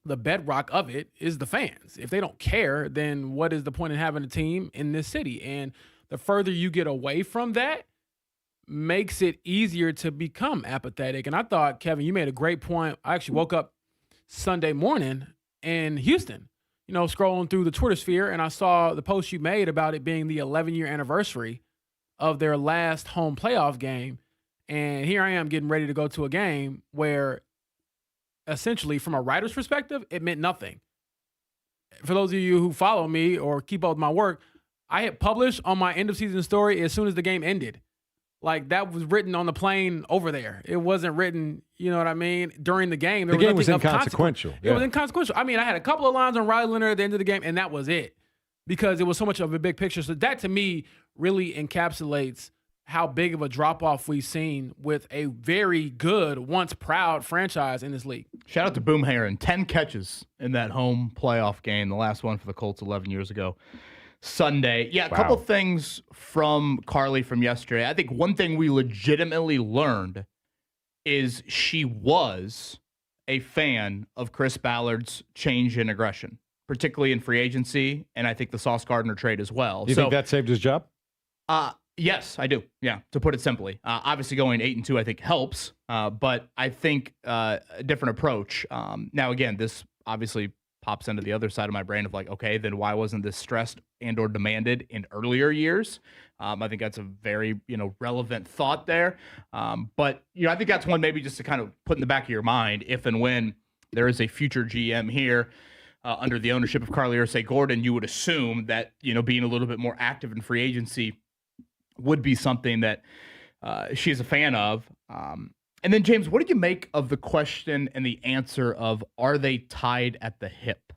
the bedrock of it is the fans. If they don't care, then what is the point in having a team in this city? And the further you get away from that, makes it easier to become apathetic. And I thought, Kevin, you made a great point. I actually woke up Sunday morning in Houston, scrolling through the Twitter sphere, and I saw the post you made about it being the 11-year anniversary of their last home playoff game. And here I am getting ready to go to a game where essentially, from a writer's perspective, it meant nothing. For those of you who follow me or keep up with my work, I hit publish on my end of season story as soon as the game ended. That was written on the plane over there. It wasn't written, you know what I mean, during the game. The game was inconsequential. It was inconsequential. I mean, I had a couple of lines on Riley Leonard at the end of the game, and that was it, because it was so much of a big picture. So that, to me, really encapsulates how big of a drop-off we've seen with a very good, once proud franchise in this league. Shout out to Boom Heron. 10 catches in that home playoff game, the last one for the Colts 11 years ago. Sunday. Yeah, a couple things from Carlie from yesterday. I think one thing we legitimately learned is she was a fan of Chris Ballard's change in aggression, particularly in free agency, and I think the Sauce Gardner trade as well. You think that saved his job? Yes, I do. Yeah, to put it simply. Obviously going 8-2 I think helps, but I think a different approach. Now, again, this obviously pops into the other side of my brain of okay, then why wasn't this stressed and or demanded in earlier years? I think that's a very, relevant thought there. But, I think that's one maybe just to kind of put in the back of your mind if and when there is a future GM here under the ownership of Carlie Irsay-Gordon, you would assume that, being a little bit more active in free agency would be something that she's a fan of. And then, James, what did you make of the question and the answer of, are they tied at the hip?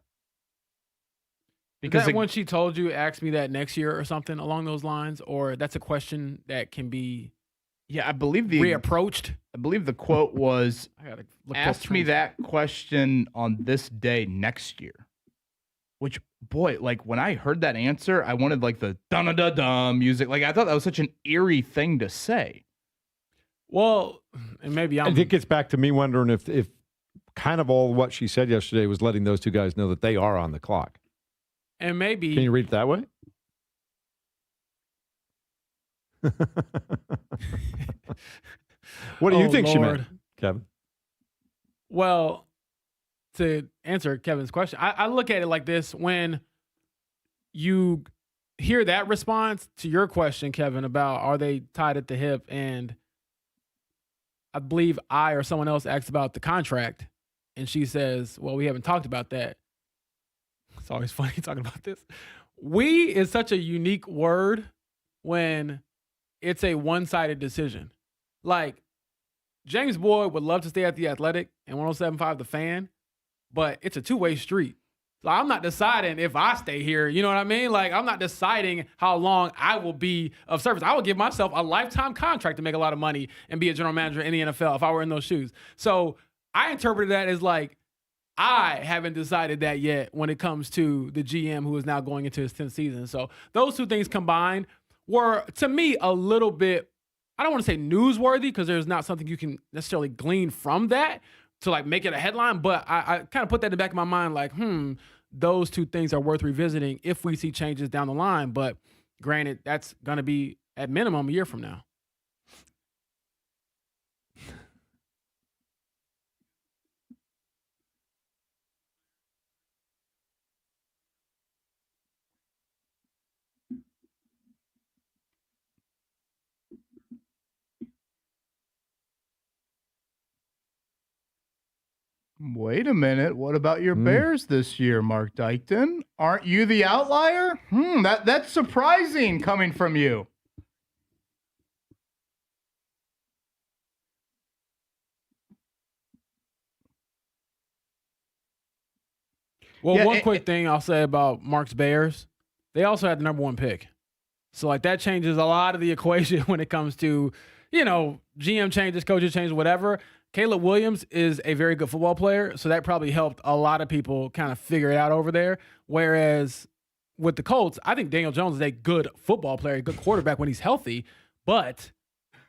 Because when she told you, ask me that next year or something along those lines, or that's a question that can be I believe reapproached? I believe the quote was, ask me that question on this day next year. Which, boy, like when I heard that answer, I wanted like the dun-dun-dun-dun music. Like I thought that was such an eerie thing to say. Well, and maybe I think it gets back to me wondering if kind of all what she said yesterday was letting those two guys know that they are on the clock. And maybe... Can you read it that way? What do you think she meant, Kevin? Well, to answer Kevin's question, I look at it like this. When you hear that response to your question, Kevin, about are they tied at the hip, and I believe I or someone else asked about the contract, and she says, well, we haven't talked about that. It's always funny talking about this. We is such a unique word when it's a one-sided decision. Like, James Boyd would love to stay at the Athletic and 107.5 The Fan, but it's a two-way street. So I'm not deciding if I stay here. You know what I mean? Like, I'm not deciding how long I will be of service. I would give myself a lifetime contract to make a lot of money and be a general manager in the NFL if I were in those shoes. So I interpreted that as like, I haven't decided that yet when it comes to the GM who is now going into his 10th season. So those two things combined were, to me, a little bit, I don't want to say newsworthy because there's not something you can necessarily glean from that to like make it a headline, but I kind of put that in the back of my mind like, those two things are worth revisiting if we see changes down the line. But granted, that's going to be at minimum a year from now. Wait a minute. What about your Bears this year, Mark Dykton? Aren't you the outlier? That's surprising coming from you. Well, one quick thing I'll say about Mark's Bears, they also had the number 1 pick. So, like, that changes a lot of the equation when it comes to, GM changes, coaches changes, whatever. Caleb Williams is a very good football player, so that probably helped a lot of people kind of figure it out over there. Whereas with the Colts, I think Daniel Jones is a good football player, a good quarterback when he's healthy, but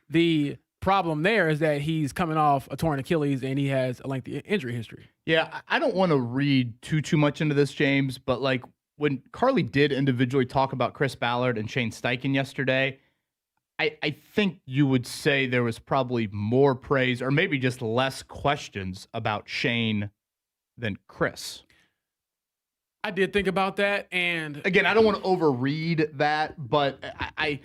the problem there is that he's coming off a torn Achilles and he has a lengthy injury history. Yeah, I don't want to read too much into this, James, but like when Carlie did individually talk about Chris Ballard and Shane Steichen yesterday, I think you would say there was probably more praise or maybe just less questions about Shane than Chris. I did think about that, and again, I don't want to overread that, but I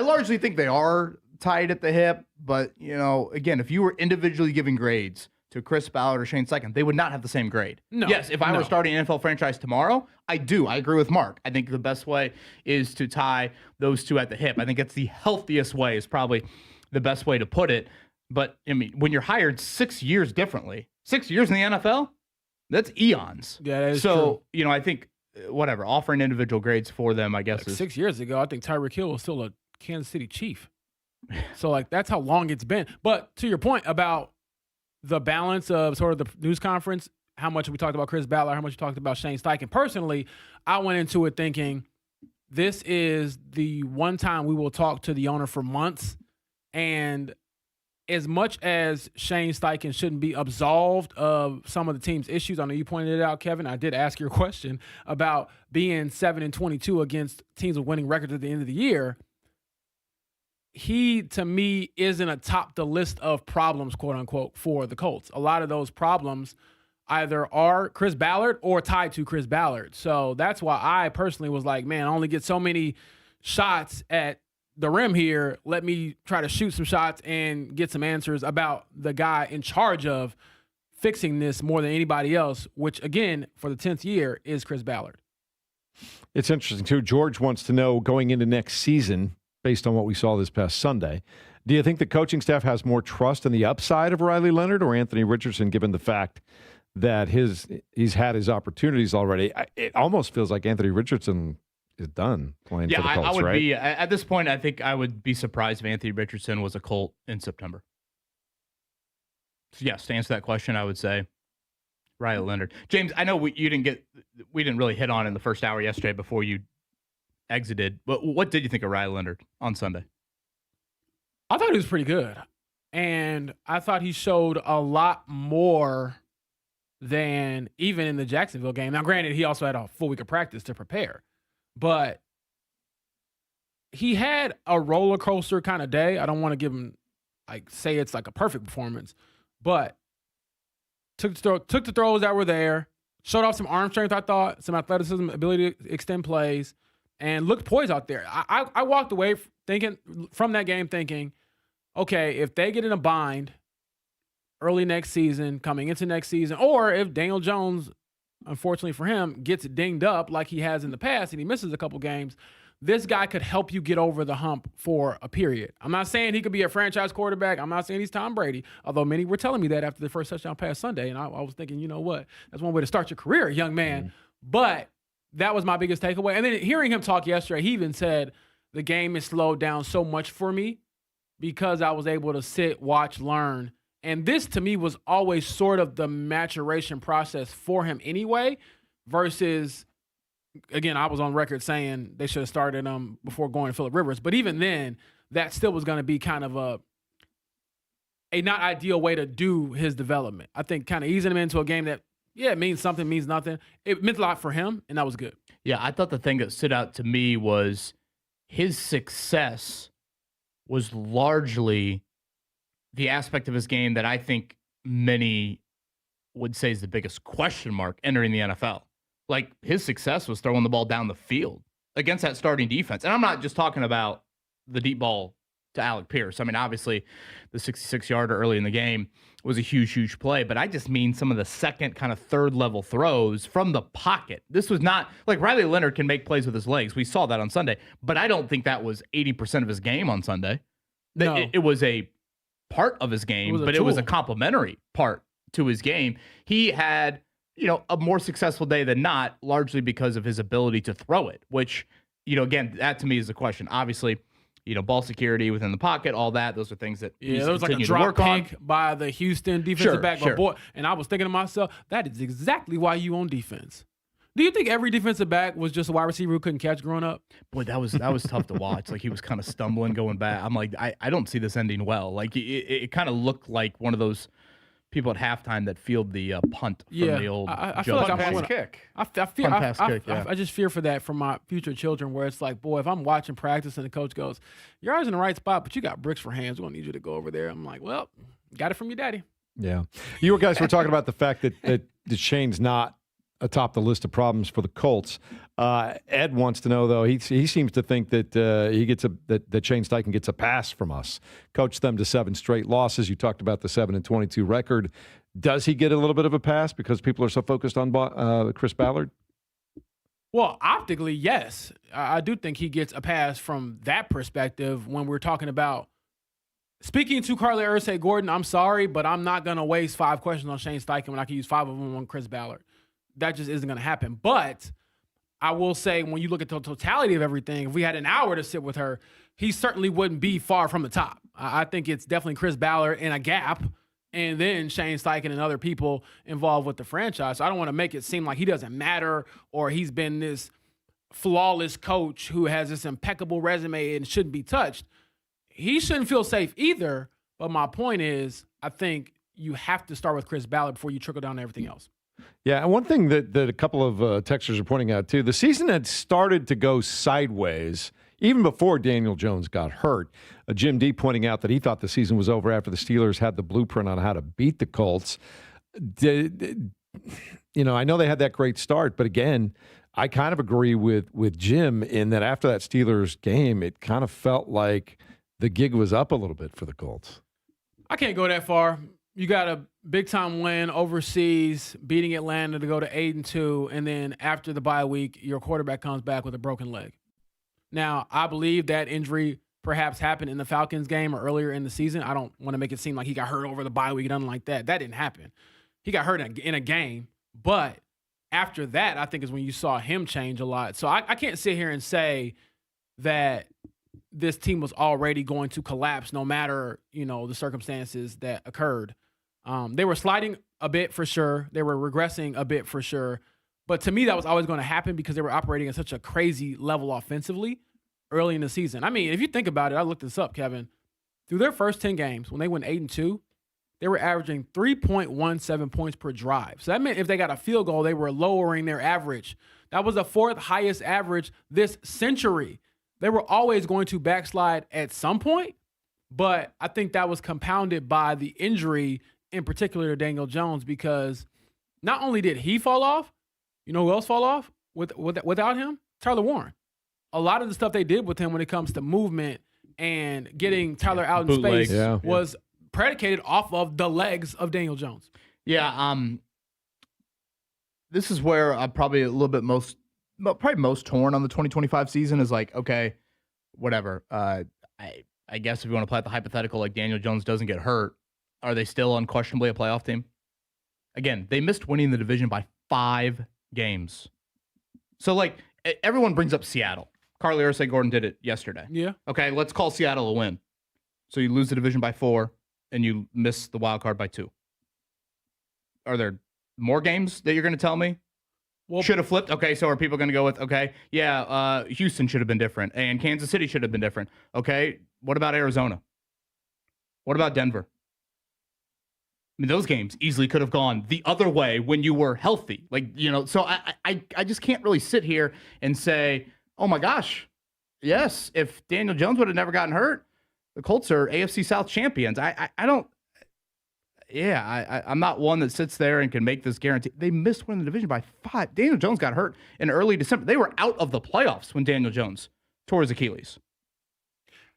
largely think they are tied at the hip. But again, if you were individually giving grades to Chris Ballard or Shane Steichen, they would not have the same grade. No. Yes, if I were starting an NFL franchise tomorrow, I agree with Mark. I think the best way is to tie those two at the hip. I think it's the healthiest way is probably the best way to put it. But, I mean, when you're hired 6 years differently, 6 years in the NFL, that's eons. Yeah, that is true. I think, whatever, offering individual grades for them, I guess. Like 6 years ago, I think Tyreek Hill was still a Kansas City Chief. So, like, that's how long it's been. But to your point about the balance of sort of the news conference, how much we talked about Chris Ballard, how much we talked about Shane Steichen. Personally, I went into it thinking this is the one time we will talk to the owner for months. And as much as Shane Steichen shouldn't be absolved of some of the team's issues, I know you pointed it out, Kevin. I did ask your question about being 7-22 against teams with winning records at the end of the year. He, to me, isn't atop the list of problems, quote unquote, for the Colts. A lot of those problems either are Chris Ballard or tied to Chris Ballard. So that's why I personally was like, man, I only get so many shots at the rim here. Let me try to shoot some shots and get some answers about the guy in charge of fixing this more than anybody else, which, again, for the 10th year is Chris Ballard. It's interesting, too. George wants to know, going into next season, based on what we saw this past Sunday, Do you think the coaching staff has more trust in the upside of Riley Leonard or Anthony Richardson, given the fact that he's had his opportunities already? It almost feels like Anthony Richardson is done playing for the Colts, I would right? be at this point. I think I would be surprised if Anthony Richardson was a Colt in September. So yes, to answer that question, I would say Riley Leonard. James, I know we didn't really hit on in the first hour yesterday before you exited. But what did you think of Riley Leonard on Sunday? I thought he was pretty good. And I thought he showed a lot more than even in the Jacksonville game. Now, granted, he also had a full week of practice to prepare. But he had a roller coaster kind of day. I don't want to give him, say it's like a perfect performance. But took the throws that were there, showed off some arm strength, I thought, some athleticism, ability to extend plays, and looked poised out there. I walked away from that game thinking, okay, if they get in a bind early next season, coming into next season, or if Daniel Jones, unfortunately for him, gets dinged up like he has in the past and he misses a couple games, this guy could help you get over the hump for a period. I'm not saying he could be a franchise quarterback. I'm not saying he's Tom Brady, although many were telling me that after the first touchdown pass Sunday, and I was thinking, you know what? That's one way to start your career, young man. Mm-hmm. But that was my biggest takeaway. And then hearing him talk yesterday, he even said, the game has slowed down so much for me because I was able to sit, watch, learn. And this, to me, was always sort of the maturation process for him anyway, versus, again, I was on record saying they should have started him before going to Phillip Rivers. But even then, that still was going to be kind of a not ideal way to do his development. I think kind of easing him into a game that, it means something, means nothing. It meant a lot for him, and that was good. Yeah, I thought the thing that stood out to me was his success was largely the aspect of his game that I think many would say is the biggest question mark entering the NFL. Like, his success was throwing the ball down the field against that starting defense. And I'm not just talking about the deep ball to Alec Pierce. I mean, obviously, the 66-yarder early in the game was a huge, huge play. But I just mean some of the second, kind of third-level throws from the pocket. This was not – like, Riley Leonard can make plays with his legs. We saw that on Sunday. But I don't think that was 80% of his game on Sunday. No. It was a part of his game, but it was a complementary part to his game. He had – a more successful day than not, largely because of his ability to throw it, which, again, that to me is the question. Obviously, ball security within the pocket, all that, those are things that he's there was like a drop pick by the Houston defensive back. Sure. Boy, and I was thinking to myself, that is exactly why you on defense. Do you think every defensive back was just a wide receiver who couldn't catch growing up? Boy, that was tough to watch. Like, he was kind of stumbling going back. I'm like, I don't see this ending well. Like, it kind of looked like one of those people at halftime that field the punt from the old I feel like pass kick. I just fear for that from my future children, where it's like, boy, if I'm watching practice and the coach goes, your eyes in the right spot, but you got bricks for hands, we're going to need you to go over there. I'm like, well, got it from your daddy. Yeah. You guys were talking about the fact that Shane's not atop the list of problems for the Colts. Ed wants to know, though, he seems to think that that Shane Steichen gets a pass from us. Coached them to 7 straight losses. You talked about the 7-22 record. Does he get a little bit of a pass because people are so focused on Chris Ballard? Well, optically, yes. I do think he gets a pass from that perspective when we're talking about speaking to Carlie Irsay-Gordon. I'm sorry, but I'm not going to waste 5 questions on Shane Steichen when I can use 5 of them on Chris Ballard. That just isn't going to happen. But I will say, when you look at the totality of everything, if we had an hour to sit with her, he certainly wouldn't be far from the top. I think it's definitely Chris Ballard in a gap, and then Shane Steichen and other people involved with the franchise. So I don't want to make it seem like he doesn't matter or he's been this flawless coach who has this impeccable resume and shouldn't be touched. He shouldn't feel safe either. But my point is, I think you have to start with Chris Ballard before you trickle down to everything else. Yeah, and one thing that a couple of texters are pointing out, too, the season had started to go sideways even before Daniel Jones got hurt. Jim D pointing out that he thought the season was over after the Steelers had the blueprint on how to beat the Colts. I know they had that great start, but again, I kind of agree with Jim in that after that Steelers game, it kind of felt like the gig was up a little bit for the Colts. I can't go that far. You got a big-time win overseas, beating Atlanta to go to 8-2, and then after the bye week, your quarterback comes back with a broken leg. Now, I believe that injury perhaps happened in the Falcons game or earlier in the season. I don't want to make it seem like he got hurt over the bye week or nothing like that. That didn't happen. He got hurt in a game, but after that, I think is when you saw him change a lot. So I can't sit here and say that this team was already going to collapse no matter, the circumstances that occurred. They were sliding a bit for sure. They were regressing a bit for sure. But to me, that was always going to happen because they were operating at such a crazy level offensively early in the season. I mean, if you think about it, I looked this up, Kevin. Through their first 10 games, when they went 8-2, they were averaging 3.17 points per drive. So that meant if they got a field goal, they were lowering their average. That was the fourth highest average this century. They were always going to backslide at some point, but I think that was compounded by the injury, in particular to Daniel Jones, because not only did he fall off, you know who else fall off without him? Tyler Warren. A lot of the stuff they did with him when it comes to movement and getting Tyler out in space was predicated off of the legs of Daniel Jones. Yeah, this is where I'm probably a little bit most torn on the 2025 season is like, okay, whatever. I guess if you want to play at the hypothetical, like Daniel Jones doesn't get hurt, are they still unquestionably a playoff team? Again, they missed winning the division by 5 games. So, like, everyone brings up Seattle. Carlie Irsay-Gordon did it yesterday. Yeah. Okay, let's call Seattle a win. So you lose the division by 4, and you miss the wild card by 2. Are there more games that you're going to tell me? Well, should have flipped. Okay, so are people going to go with, okay, yeah, Houston should have been different, and Kansas City should have been different. Okay, what about Arizona? What about Denver? I mean, those games easily could have gone the other way when you were healthy. Like, so I just can't really sit here and say, oh my gosh, yes, if Daniel Jones would have never gotten hurt, the Colts are AFC South champions. I'm not one that sits there and can make this guarantee. They missed winning the division by 5. Daniel Jones got hurt in early December. They were out of the playoffs when Daniel Jones tore his Achilles.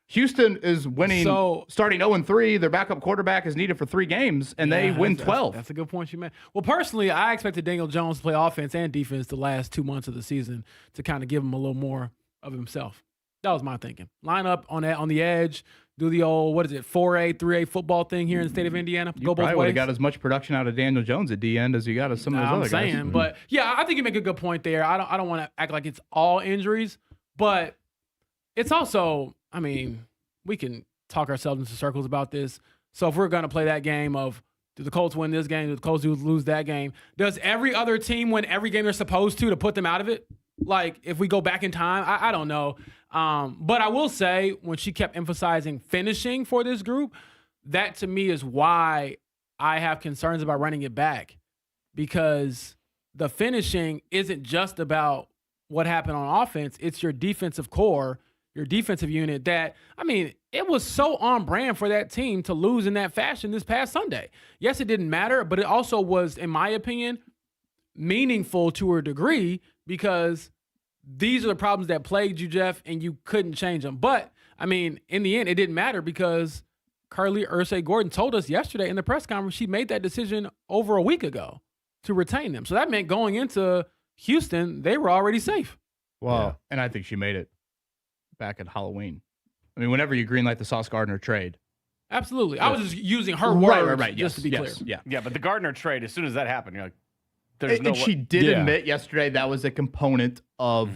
Houston is winning, starting 0-3. Their backup quarterback is needed for 3 games, and they win 12. That's a good point you made. Well, personally, I expected Daniel Jones to play offense and defense the last 2 months of the season to kind of give him a little more of himself. That was my thinking. Line up on the edge, do the old, 4A, 3A football thing here in the state of Indiana. You probably would have got as much production out of Daniel Jones at the end as you got of some of those other guys. I'm saying, but yeah, I think you make a good point there. I don't want to act like it's all injuries, but it's also, I mean, we can talk ourselves into circles about this. So if we're going to play that game of, do the Colts win this game? Do the Colts lose that game? Does every other team win every game they're supposed to put them out of it? Like, if we go back in time, I don't know. But I will say, when she kept emphasizing finishing for this group, that to me is why I have concerns about running it back. Because the finishing isn't just about what happened on offense. It's your defensive core, your defensive unit that, I mean, it was so on brand for that team to lose in that fashion this past Sunday. Yes, it didn't matter, but it also was, in my opinion, meaningful to a degree because these are the problems that plagued you, Jeff, and you couldn't change them. But, I mean, in the end, it didn't matter because Carlie Irsay-Gordon told us yesterday in the press conference she made that decision over a week ago to retain them. So that meant going into Houston, they were already safe. Well, and I think she made it back at Halloween. I mean, whenever you greenlight the Sauce Gardner trade. Absolutely. I was just using her words just to be clear. Yeah, but the Gardner trade, as soon as that happened, you're like, there's no way. She did admit yesterday that was a component of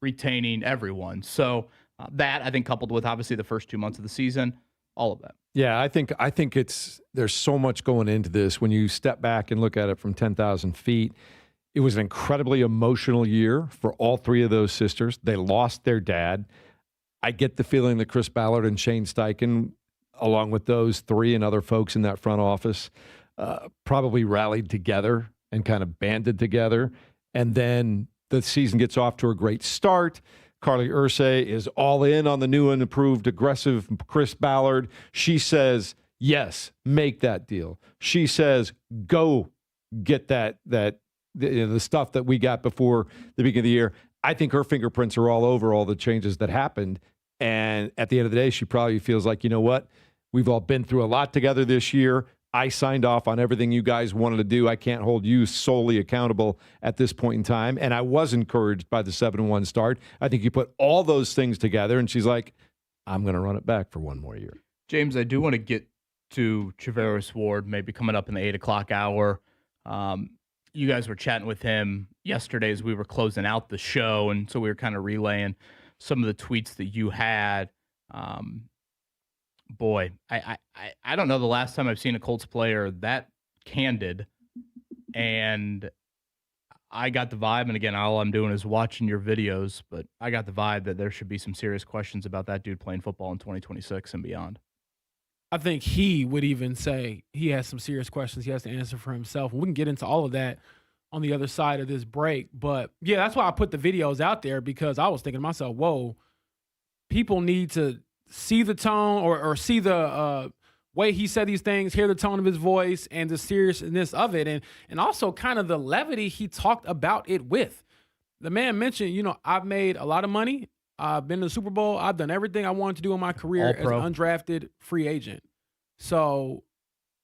retaining everyone. So that, I think, coupled with obviously the first 2 months of the season, all of that. Yeah, I think there's so much going into this. When you step back and look at it from 10,000 feet, it was an incredibly emotional year for all 3 of those sisters. They lost their dad. I get the feeling that Chris Ballard and Shane Steichen, along with those 3 and other folks in that front office, probably rallied together and kind of banded together. And then the season gets off to a great start. Carlie Irsay is all in on the new and improved aggressive Chris Ballard. She says, yes, make that deal. She says, go get the stuff that we got before the beginning of the year. I think her fingerprints are all over all the changes that happened. And at the end of the day, she probably feels like, you know what? We've all been through a lot together this year. I signed off on everything you guys wanted to do. I can't hold you solely accountable at this point in time. And I was encouraged by the 7-1 start. I think you put all those things together, and she's like, I'm going to run it back for one more year. James, I do want to get to Travaris Ward, maybe coming up in the 8 o'clock hour. You guys were chatting with him yesterday as we were closing out the show, and so we were kind of relaying some of the tweets that you had. Boy, I don't know the last time I've seen a Colts player that candid, and I got the vibe, and again, all I'm doing is watching your videos, but I got the vibe that there should be some serious questions about that dude playing football in 2026 and beyond. I think he would even say he has some serious questions he has to answer for himself. We can get into all of that on the other side of this break. But, yeah, that's why I put the videos out there, because I was thinking to myself, whoa, people need to see the tone or see the way he said these things, hear the tone of his voice and the seriousness of it, and also kind of the levity he talked about it with. The man mentioned, I've made a lot of money. I've been to the Super Bowl. I've done everything I wanted to do in my career as an undrafted free agent. So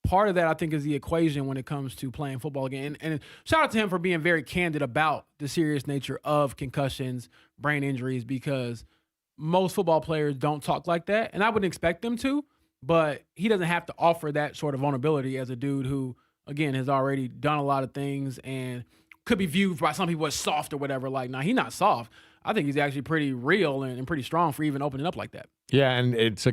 part of that, I think, is the equation when it comes to playing football again. And shout out to him for being very candid about the serious nature of concussions, brain injuries, because most football players don't talk like that. And I wouldn't expect them to. But he doesn't have to offer that sort of vulnerability as a dude who, again, has already done a lot of things and could be viewed by some people as soft or whatever. Like, nah, he's not soft. I think he's actually pretty real and pretty strong for even opening up like that. Yeah, and it's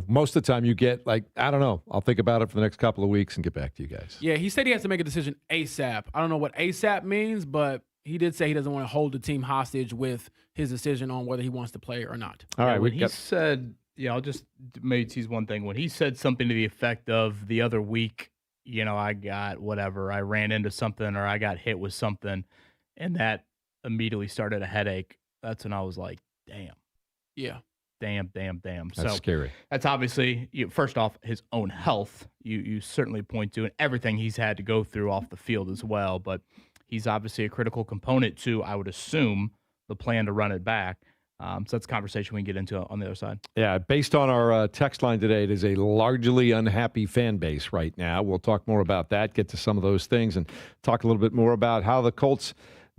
most of the time you get like, I don't know, I'll think about it for the next couple of weeks and get back to you guys. Yeah, he said he has to make a decision ASAP. I don't know what ASAP means, but he did say he doesn't want to hold the team hostage with his decision on whether he wants to play or not. All right, when he said, I'll just maybe tease one thing. When he said something to the effect of the other week, I got whatever, I ran into something or I got hit with something, and that immediately started a headache. That's when I was like, damn. Yeah. Damn. That's scary. That's obviously, first off, his own health. You certainly point to, and everything he's had to go through off the field as well. But he's obviously a critical component to, I would assume, the plan to run it back. So that's a conversation we can get into on the other side. Yeah, based on our text line today, it is a largely unhappy fan base right now. We'll talk more about that, get to some of those things, and talk a little bit more about how the Colts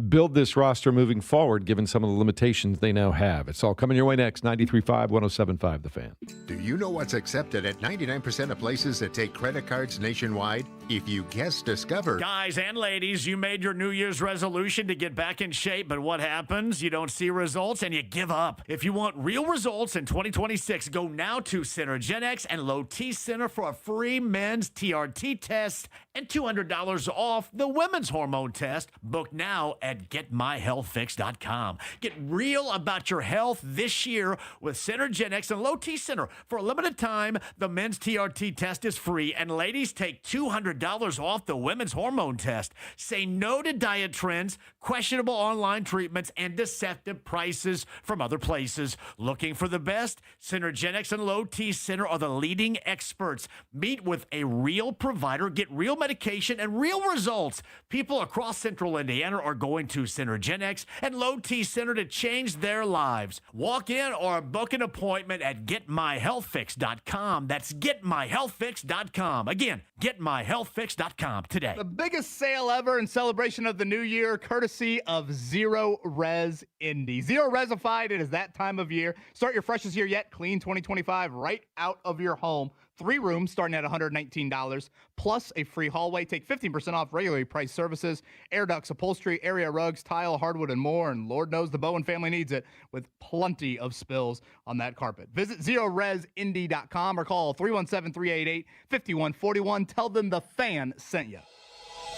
build this roster moving forward, given some of the limitations they now have. It's all coming your way next. 93.5, 107.5 The Fan. Do you know what's accepted at 99% of places that take credit cards nationwide? If you guess Discover. Guys and ladies, you made your New Year's resolution to get back in shape, but what happens? You don't see results and you give up. If you want real results in 2026, go now to Synergenex and Low T Center for a free men's TRT test and $200 off the women's hormone test. Book now at GetMyHealthFix.com. Get real about your health this year with Synergenex and Low T Center. For a limited time, the men's TRT test is free, and ladies take $200 off the women's hormone test. Say no to diet trends, questionable online treatments, and deceptive prices from other places. Looking for the best? Synergenex and Low T Center are the leading experts. Meet with a real provider, get real medication, and real results. People across central Indiana are going to Synergenex and Low T Center to change their lives. Walk in or book an appointment at GetMyHealthFix.com. That's GetMyHealthFix.com. Again, GetMyHealthFix.com today. The biggest sale ever in celebration of the new year, courtesy of Zero Res Indy. Zero Resified, it is that time of year. Start your freshest year yet, clean 2025, right out of your home. 3 rooms starting at $119, plus a free hallway. Take 15% off regularly priced services, air ducts, upholstery, area rugs, tile, hardwood, and more. And Lord knows the Bowen family needs it, with plenty of spills on that carpet. Visit ZeroResIndy.com or call 317-388-5141. Tell them the fan sent you.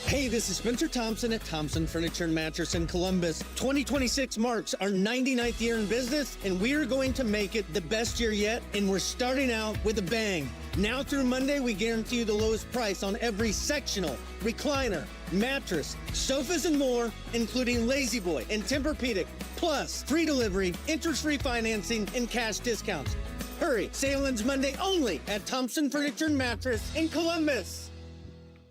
Hey, this is Spencer Thompson at Thompson Furniture and Mattress in Columbus. 2026 marks our 99th year in business, and we are going to make it the best year yet, and we're starting out with a bang. Now through Monday, we guarantee you the lowest price on every sectional, recliner, mattress, sofas, and more, including Lazy Boy and Tempur-Pedic, plus free delivery, interest-free financing, and cash discounts. Hurry, sale ends Monday only at Thompson Furniture and Mattress in Columbus.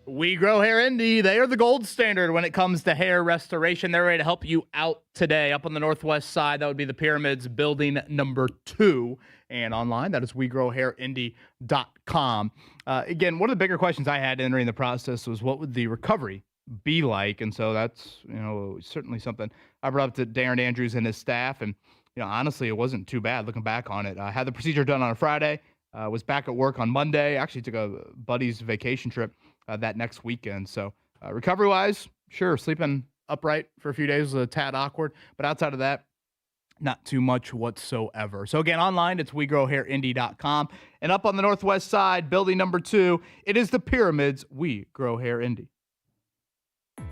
We Grow Hair Indy. They are the gold standard when it comes to hair restoration. They're ready to help you out today. Up on the northwest side, that would be the Pyramids building number 2. And online, that is WeGrowHairIndy.com. Again, one of the bigger questions I had entering the process was, what would the recovery be like? And so that's, certainly something I brought up to Darren Andrews and his staff. And honestly, it wasn't too bad looking back on it. I had the procedure done on a Friday, was back at work on Monday, actually took a buddy's vacation trip that next weekend. So recovery-wise, sure, sleeping upright for a few days was a tad awkward, but outside of that, not too much whatsoever. So again, online, it's WeGrowHairIndy.com. And up on the northwest side, building number 2, it is the Pyramids We Grow Hair Indy.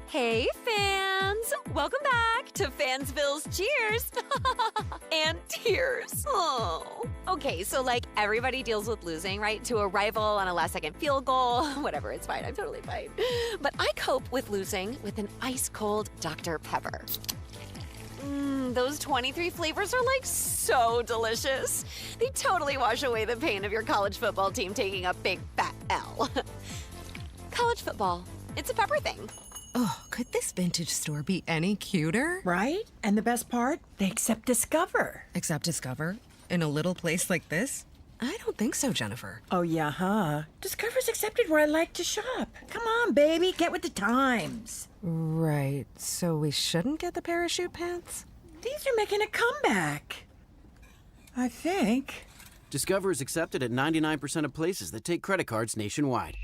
Hey, fans! Welcome back to Fansville's Cheers and Tears. Oh. Okay, so like everybody deals with losing, right? To a rival on a last-second field goal. Whatever, it's fine. I'm totally fine. But I cope with losing with an ice-cold Dr. Pepper. Those 23 flavors are like so delicious. They totally wash away the pain of your college football team taking a big fat L. College football, it's a pepper thing. Oh, could this vintage store be any cuter? Right? And the best part? They accept Discover. Accept Discover? In a little place like this? I don't think so, Jennifer. Oh, yeah, huh? Discover's accepted where I like to shop. Come on, baby, get with the times. Right, so we shouldn't get the parachute pants? These are making a comeback. I think. Discover is accepted at 99% of places that take credit cards nationwide.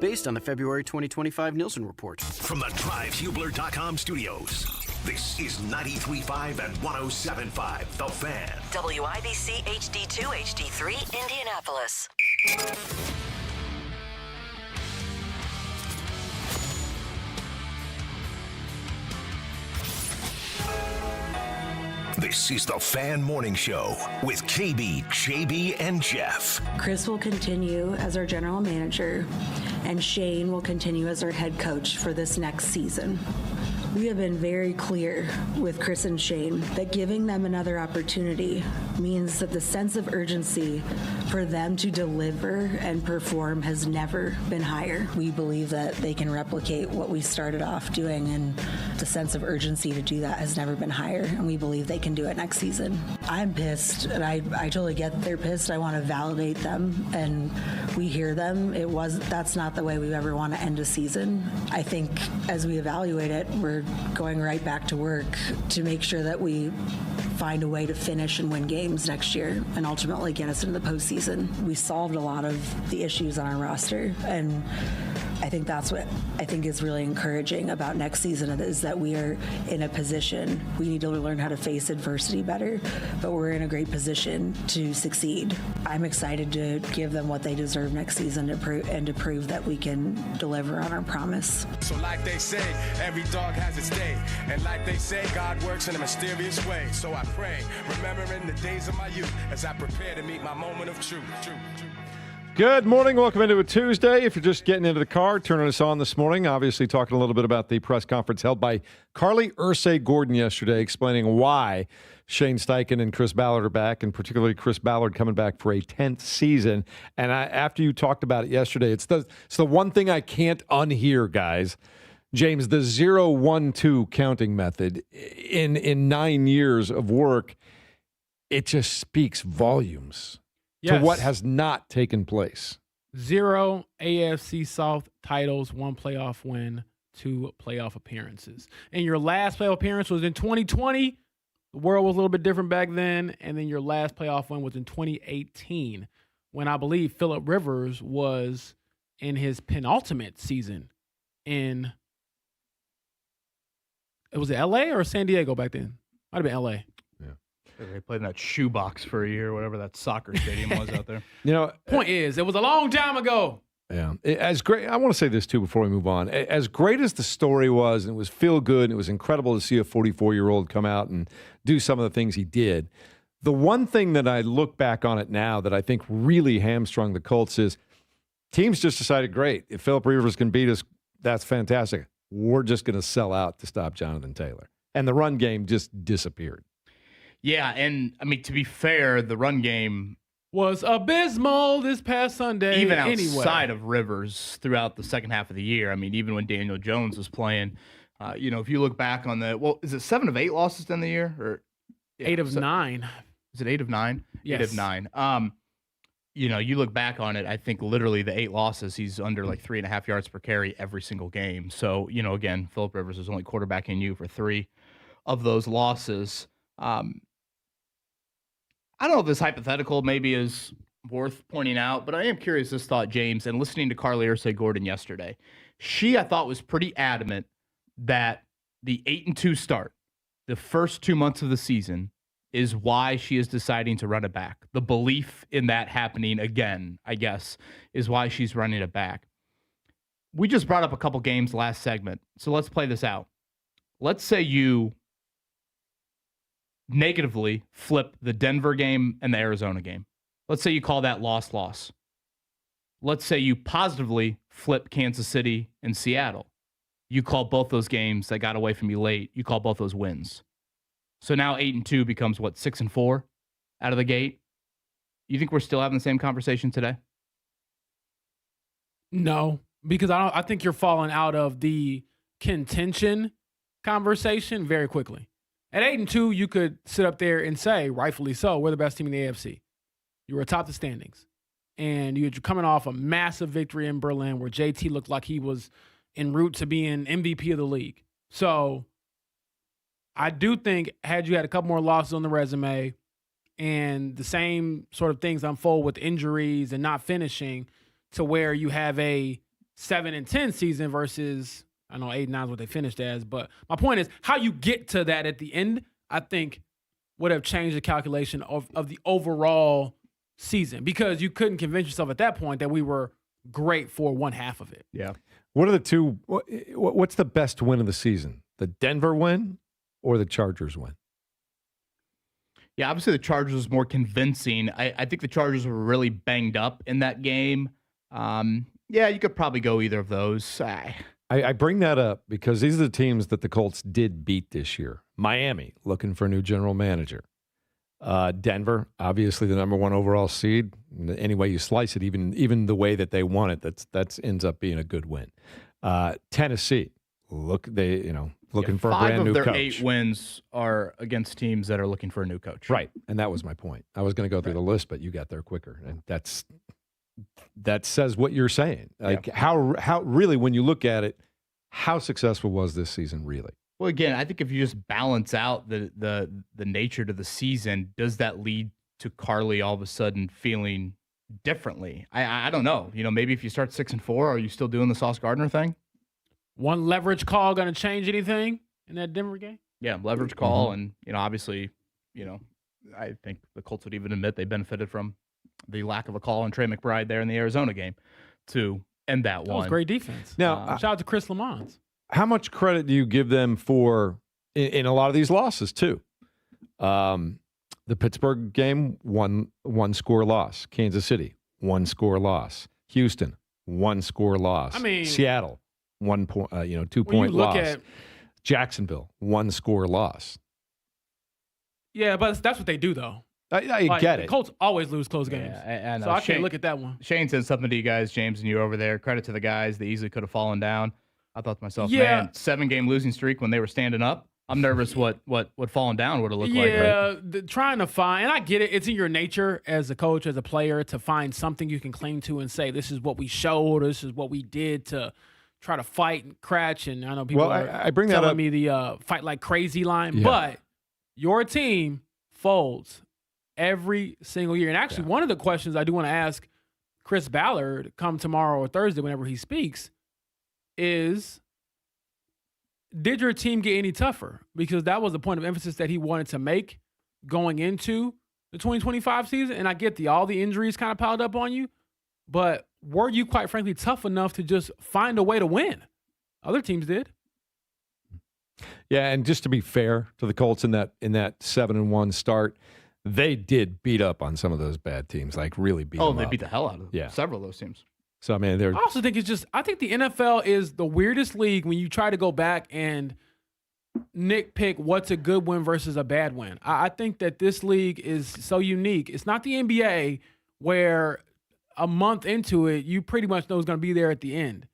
Based on the February 2025 Nielsen report. From the DriveHubler.com studios, this is 93.5 and 107.5 The Fan. WIBC HD2, HD3, Indianapolis. This is the Fan Morning Show with KB, JB, and Jeff. Chris will continue as our general manager, and Shane will continue as our head coach for this next season. We have been very clear with Chris and Shane that giving them another opportunity means that the sense of urgency for them to deliver and perform has never been higher. We believe that they can replicate what we started off doing, and the sense of urgency to do that has never been higher, and we believe they can do it next season. I'm pissed, and I totally get that they're pissed. I want to validate them, and we hear them. That's not the way we ever want to end a season. I think as we evaluate it, we're going right back to work to make sure that we find a way to finish and win games next year and ultimately get us into the postseason. We solved a lot of the issues on our roster, and I think that's what I think is really encouraging about next season is that we are in a position. We need to learn how to face adversity better, but we're in a great position to succeed. I'm excited to give them what they deserve next season to prove that we can deliver on our promise. So like they say, every dog has its day. And like they say, God works in a mysterious way. So I pray, remembering the days of my youth as I prepare to meet my moment of truth. Good morning. Welcome into a Tuesday. If you're just getting into the car, turning us on this morning, obviously talking a little bit about the press conference held by Carlie Irsay-Gordon yesterday, explaining why Shane Steichen and Chris Ballard are back, and particularly Chris Ballard coming back for a 10th season. And after you talked about it yesterday, it's the one thing I can't unhear, guys. James, the 0-1-2 counting method in 9 years of work, it just speaks volumes. Yes. To what has not taken place. 0 AFC South titles, 1 playoff win, 2 playoff appearances. And your last playoff appearance was in 2020. The world was a little bit different back then. And then your last playoff win was in 2018, when I believe Phillip Rivers was in his penultimate season in, was it LA or San Diego back then? Might have been LA. They played in that shoebox for a year, whatever that soccer stadium was out there. You know, point is, it was a long time ago. Yeah. As great, I want to say this too before we move on. As great as the story was, and it was feel good, and it was incredible to see a 44-year-old come out and do some of the things he did. The one thing that I look back on it now that I think really hamstrung the Colts is teams just decided, great, if Phillip Rivers can beat us, that's fantastic. We're just going to sell out to stop Jonathan Taylor. And the run game just disappeared. Yeah, and I mean, to be fair, the run game was abysmal this past Sunday. Even outside of Rivers throughout the second half of the year. I mean, even when Daniel Jones was playing, if you look back on is it 7 of 8 losses in the year? Or 8 of 9. Is it 8 of 9? Yes. 8 of 9. You look back on it, I think literally the 8 losses, he's under like 3.5 yards per carry every single game. So, again, Phillip Rivers was only quarterbacking you for 3 of those losses. I don't know if this hypothetical maybe is worth pointing out, but I am curious this thought, James, and listening to Carlie Irsay-Gordon yesterday. She, I thought, was pretty adamant that the 8-2 start, the first 2 months of the season, is why she is deciding to run it back. The belief in that happening again, I guess, is why she's running it back. We just brought up a couple games last segment, so let's play this out. Let's say you negatively flip the Denver game and the Arizona game. Let's say you call that loss. Let's say you positively flip Kansas City and Seattle. You call both those games that got away from you late. You call both those wins. So now 8-2 becomes what, 6-4 out of the gate? You think we're still having the same conversation today? No, because I think you're falling out of the contention conversation very quickly. At 8-2, you could sit up there and say, rightfully so, we're the best team in the AFC. You were atop the standings. And you're coming off a massive victory in Berlin where JT looked like he was en route to being MVP of the league. So I do think had you had a couple more losses on the resume and the same sort of things unfold with injuries and not finishing to where you have a 7-10 season versus, I know 8-9 is what they finished as, but my point is how you get to that at the end, I think would have changed the calculation of the overall season, because you couldn't convince yourself at that point that we were great for one half of it. Yeah. What are the two? What's the best win of the season? The Denver win or the Chargers win? Yeah, obviously the Chargers was more convincing. I think the Chargers were really banged up in that game. Yeah, you could probably go either of those. I bring that up because these are the teams that the Colts did beat this year. Miami, looking for a new general manager. Denver, obviously the number one overall seed. Any way you slice it, even the way that they won it, that ends up being a good win. Tennessee, looking for a brand new coach. 5 of their 8 wins are against teams that are looking for a new coach. Right, and that was my point. I was going to go through the list, but you got there quicker, and that says what you're saying. Like how really, when you look at it, how successful was this season really? Well, again, I think if you just balance out the nature to the season, does that lead to Carlie all of a sudden feeling differently? I don't know. Maybe if you start 6-4, are you still doing the Sauce Gardner thing? One leverage call going to change anything in that Denver game? Yeah, leverage call, and obviously, I think the Colts would even admit they benefited from the lack of a call on Trey McBride there in the Arizona game to end that one. That was great defense. Now, shout out to Chris Lamont. How much credit do you give them for in a lot of these losses too? The Pittsburgh game, one score loss. Kansas City, 1 score loss. Houston, 1 score loss. I mean, Seattle, 1 point, 2 point loss. Jacksonville, 1 score loss. Yeah, but that's what they do though. I get it. The Colts always lose close games. Yeah, so I can't look at that one. Shane said something to you guys, James, and you were over there. Credit to the guys. They easily could have fallen down. I thought to myself, man, 7-game losing streak when they were standing up. I'm nervous what falling down would have looked like. Yeah, trying to find, and I get it. It's in your nature as a coach, as a player, to find something you can cling to and say, this is what we showed, this is what we did to try to fight and cratch. And I know people I bring that telling up. me the fight like crazy line, Yeah. but your team folds every single year. And actually, one of the questions I do want to ask Chris Ballard come tomorrow or Thursday whenever he speaks is, did your team get any tougher? Because that was the point of emphasis that he wanted to make going into the 2025 season. And I get all the injuries kind of piled up on you, but were you quite frankly tough enough to just find a way to win? Other teams did. Yeah, and just to be fair to the Colts in that 7-1 start, they did beat up on some of those bad teams, like really beat them up. They beat the hell out of several of those teams. So, I mean, I also think I think the NFL is the weirdest league when you try to go back and nitpick what's a good win versus a bad win. I think that this league is so unique. It's not the NBA where a month into it, you pretty much know who's going to be there at the end.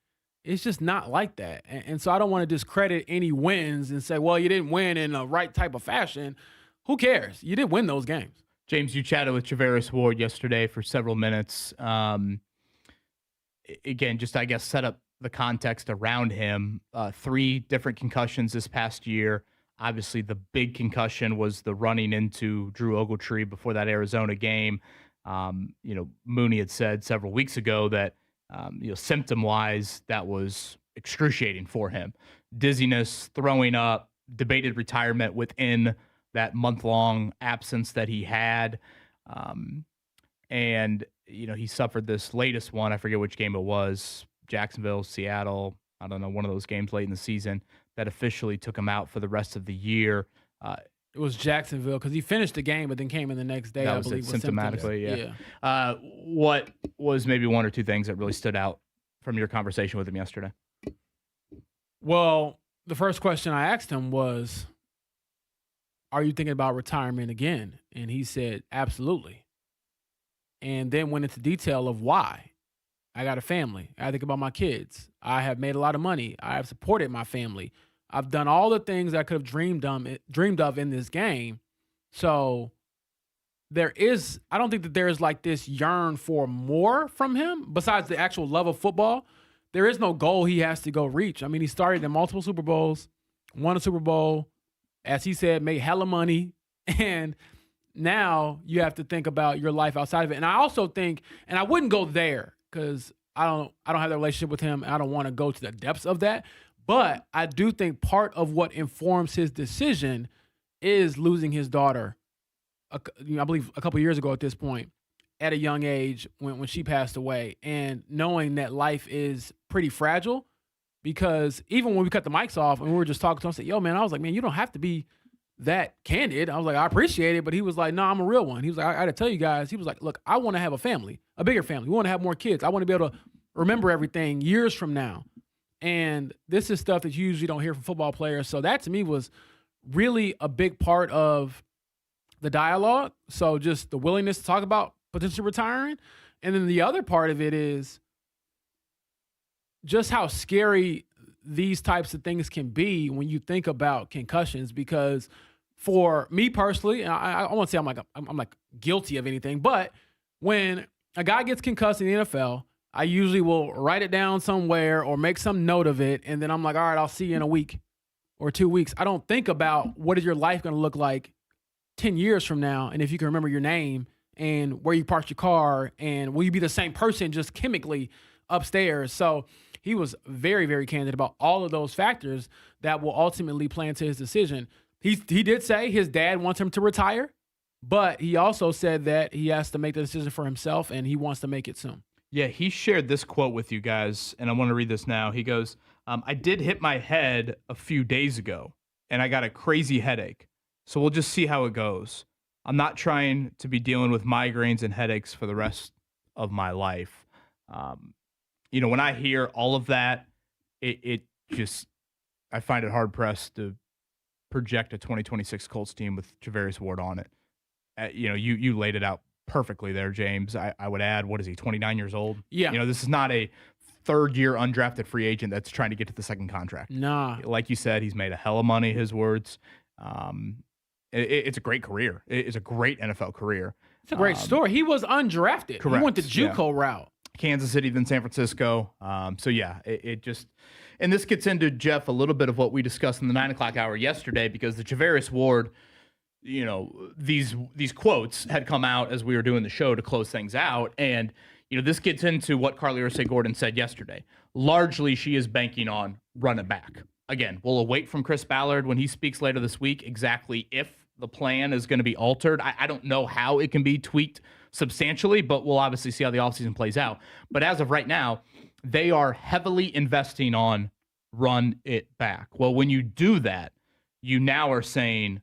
It's just not like that. And so I don't want to discredit any wins and say, well, you didn't win in the right type of fashion. Who cares? You did win those games. James, you chatted with Travaris Ward yesterday for several minutes. Again, just I guess set up the context around him. 3 different concussions this past year. Obviously, the big concussion was the running into Drew Ogletree before that Arizona game. Mooney had said several weeks ago that, symptom-wise, that was excruciating for him. Dizziness, throwing up, debated retirement within that month-long absence that he had. He suffered this latest one. I forget which game it was. Jacksonville, Seattle. I don't know, one of those games late in the season that officially took him out for the rest of the year. It was Jacksonville because he finished the game, but then came in the next day. I believe symptomatically. Yeah. What was maybe one or two things that really stood out from your conversation with him yesterday? Well, the first question I asked him was, "Are you thinking about retirement again?" And he said, "Absolutely." And then went into detail of why. I got a family. I think about my kids. I have made a lot of money. I have supported my family. I've done all the things I could have dreamed of in this game. So I don't think that there's like this yearn for more from him besides the actual love of football. There is no goal he has to go reach. I mean, he started in multiple Super Bowls, won a Super Bowl, as he said, made hella money. And now you have to think about your life outside of it. And I also think, and I wouldn't go there because I don't have the relationship with him. I don't want to go to the depths of that. But I do think part of what informs his decision is losing his daughter, I believe a couple years ago at this point, at a young age when she passed away, and knowing that life is pretty fragile. Because even when we cut the mics off and we were just talking to him, I said, "Yo, man," I was like, "Man, you don't have to be that candid." I was like, "I appreciate it," but he was like, "No, I'm a real one." He was like, "I got to tell you guys," he was like, "Look, I want to have a family, a bigger family. We want to have more kids. I want to be able to remember everything years from now." And this is stuff that you usually don't hear from football players. So that to me was really a big part of the dialogue. So just the willingness to talk about potentially retiring. And then the other part of it is just how scary these types of things can be when you think about concussions. Because for me personally, and I won't say I'm like guilty of anything, but when a guy gets concussed in the NFL, I usually will write it down somewhere or make some note of it. And then I'm like, all right, I'll see you in a week or 2 weeks. I don't think about what is your life going to look like 10 years from now. And if you can remember your name and where you parked your car, and will you be the same person just chemically upstairs? So he was very, very candid about all of those factors that will ultimately play into his decision. He did say his dad wants him to retire, but he also said that he has to make the decision for himself and he wants to make it soon. Yeah, he shared this quote with you guys, and I want to read this now. He goes, "I did hit my head a few days ago, and I got a crazy headache. So we'll just see how it goes. I'm not trying to be dealing with migraines and headaches for the rest of my life." When I hear all of that, it just, I find it hard-pressed to project a 2026 Colts team with Javarius Ward on it. You laid it out perfectly there, James. I would add, what is he, 29 years old? Yeah. This is not a third-year undrafted free agent that's trying to get to the second contract. Nah. Like you said, he's made a hell of money, his words. It's a great career. It's a great NFL career. It's a great story. He was undrafted. Correct. He went the JUCO route. Kansas City, then San Francisco. It just, and this gets into, Jeff, a little bit of what we discussed in the 9 o'clock hour yesterday, because the Javarius Ward, these quotes had come out as we were doing the show to close things out. And, this gets into what Carlie Irsay-Gordon said yesterday. Largely, she is banking on run it back. Again, we'll await from Chris Ballard when he speaks later this week exactly if the plan is going to be altered. I don't know how it can be tweaked substantially, but we'll obviously see how the offseason plays out. But as of right now, they are heavily investing on run it back. Well, when you do that, you now are saying,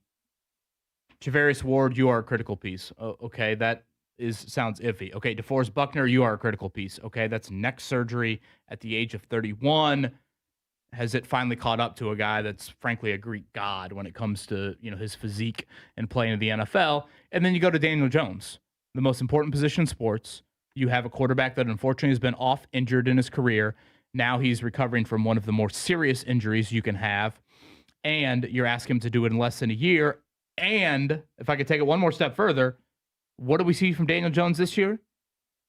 Javarius Ward, you are a critical piece. Okay, that sounds iffy. Okay, DeForest Buckner, you are a critical piece. Okay, that's neck surgery at the age of 31. Has it finally caught up to a guy that's frankly a Greek god when it comes to his physique and playing in the NFL? And then you go to Daniel Jones, the most important position in sports. You have a quarterback that unfortunately has been off injured in his career. Now he's recovering from one of the more serious injuries you can have, and you're asking him to do it in less than a year. And if I could take it one more step further, what do we see from Daniel Jones this year?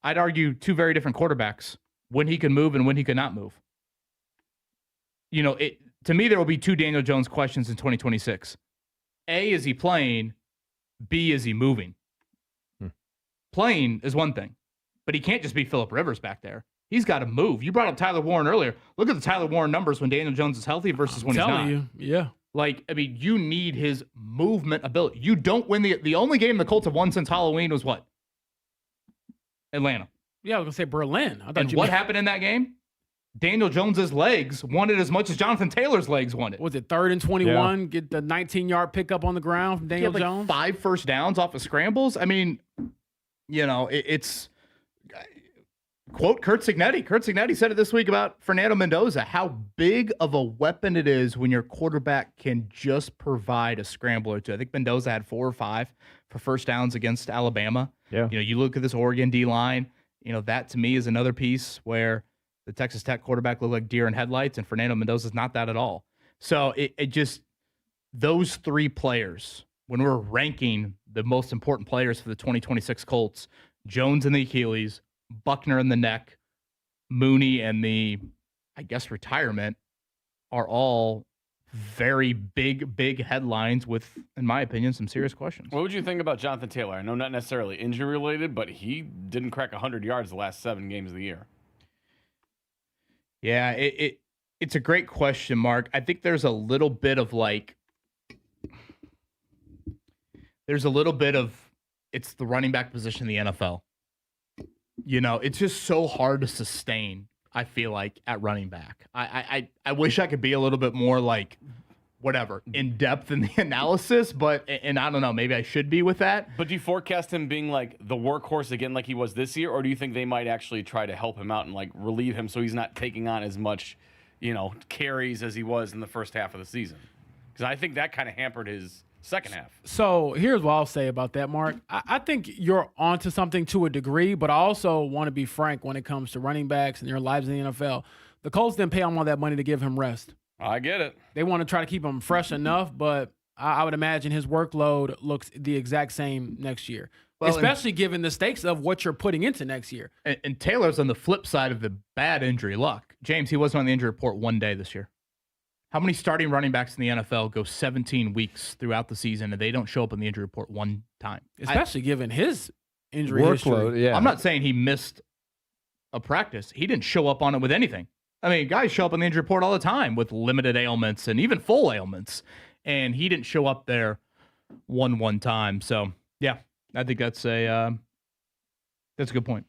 I'd argue two very different quarterbacks, when he can move and when he could not move. to me, there will be two Daniel Jones questions in 2026. A, is he playing? B, is he moving? Playing is one thing, but he can't just be Phillip Rivers back there. He's got to move. You brought up Tyler Warren earlier. Look at the Tyler Warren numbers when Daniel Jones is healthy versus when he's not. Telling you, yeah. You need his movement ability. You don't win the only game the Colts have won since Halloween was what? Atlanta. Yeah, I was going to say Berlin. And what happened in that game? Daniel Jones's legs won it as much as Jonathan Taylor's legs won it. Was it 3rd and 21? Yeah. Get the 19-yard pickup on the ground from Daniel Jones? 5 first downs off of scrambles. I mean, it's quote Curt Cignetti. Curt Cignetti said it this week about Fernando Mendoza, how big of a weapon it is when your quarterback can just provide a scramble or two. I think Mendoza had 4 or 5 for first downs against Alabama. Yeah. You look at this Oregon D-line, that to me is another piece where the Texas Tech quarterback looked like deer in headlights, and Fernando Mendoza's not that at all. So it just, those 3 players, when we're ranking the most important players for the 2026 Colts, Jones in the Achilles, Buckner in the neck, Mooney and the, I guess, retirement, are all very big headlines with, in my opinion, some serious questions. What would you think about Jonathan Taylor? I know not necessarily injury related, but he didn't crack 100 yards the last 7 games of the year. Yeah, it's a great question, Mark. I think there's a little bit of it's the running back position in the NFL. It's just so hard to sustain, I feel like, at running back. I wish I could be a little bit more in depth in the analysis, and I don't know, maybe I should be with that. But do you forecast him being the workhorse again like he was this year, or do you think they might actually try to help him out and relieve him so he's not taking on as much, carries as he was in the first half of the season? Because I think that kind of hampered his second half. So here's what I'll say about that, Mark. I think you're onto something to a degree, but I also want to be frank when it comes to running backs and their lives in the NFL. The Colts didn't pay him all that money to give him rest. I get it. They want to try to keep him fresh enough, but I would imagine his workload looks the exact same next year, especially given the stakes of what you're putting into next year. And Taylor's on the flip side of the bad injury luck. James, he wasn't on the injury report one day this year. How many starting running backs in the NFL go 17 weeks throughout the season and they don't show up in the injury report one time? Especially given his injury workload, history. Yeah. I'm not saying he missed a practice. He didn't show up on it with anything. I mean, guys show up in the injury report all the time with limited ailments and even full ailments, and he didn't show up there one time. So, yeah, I think that's a good point.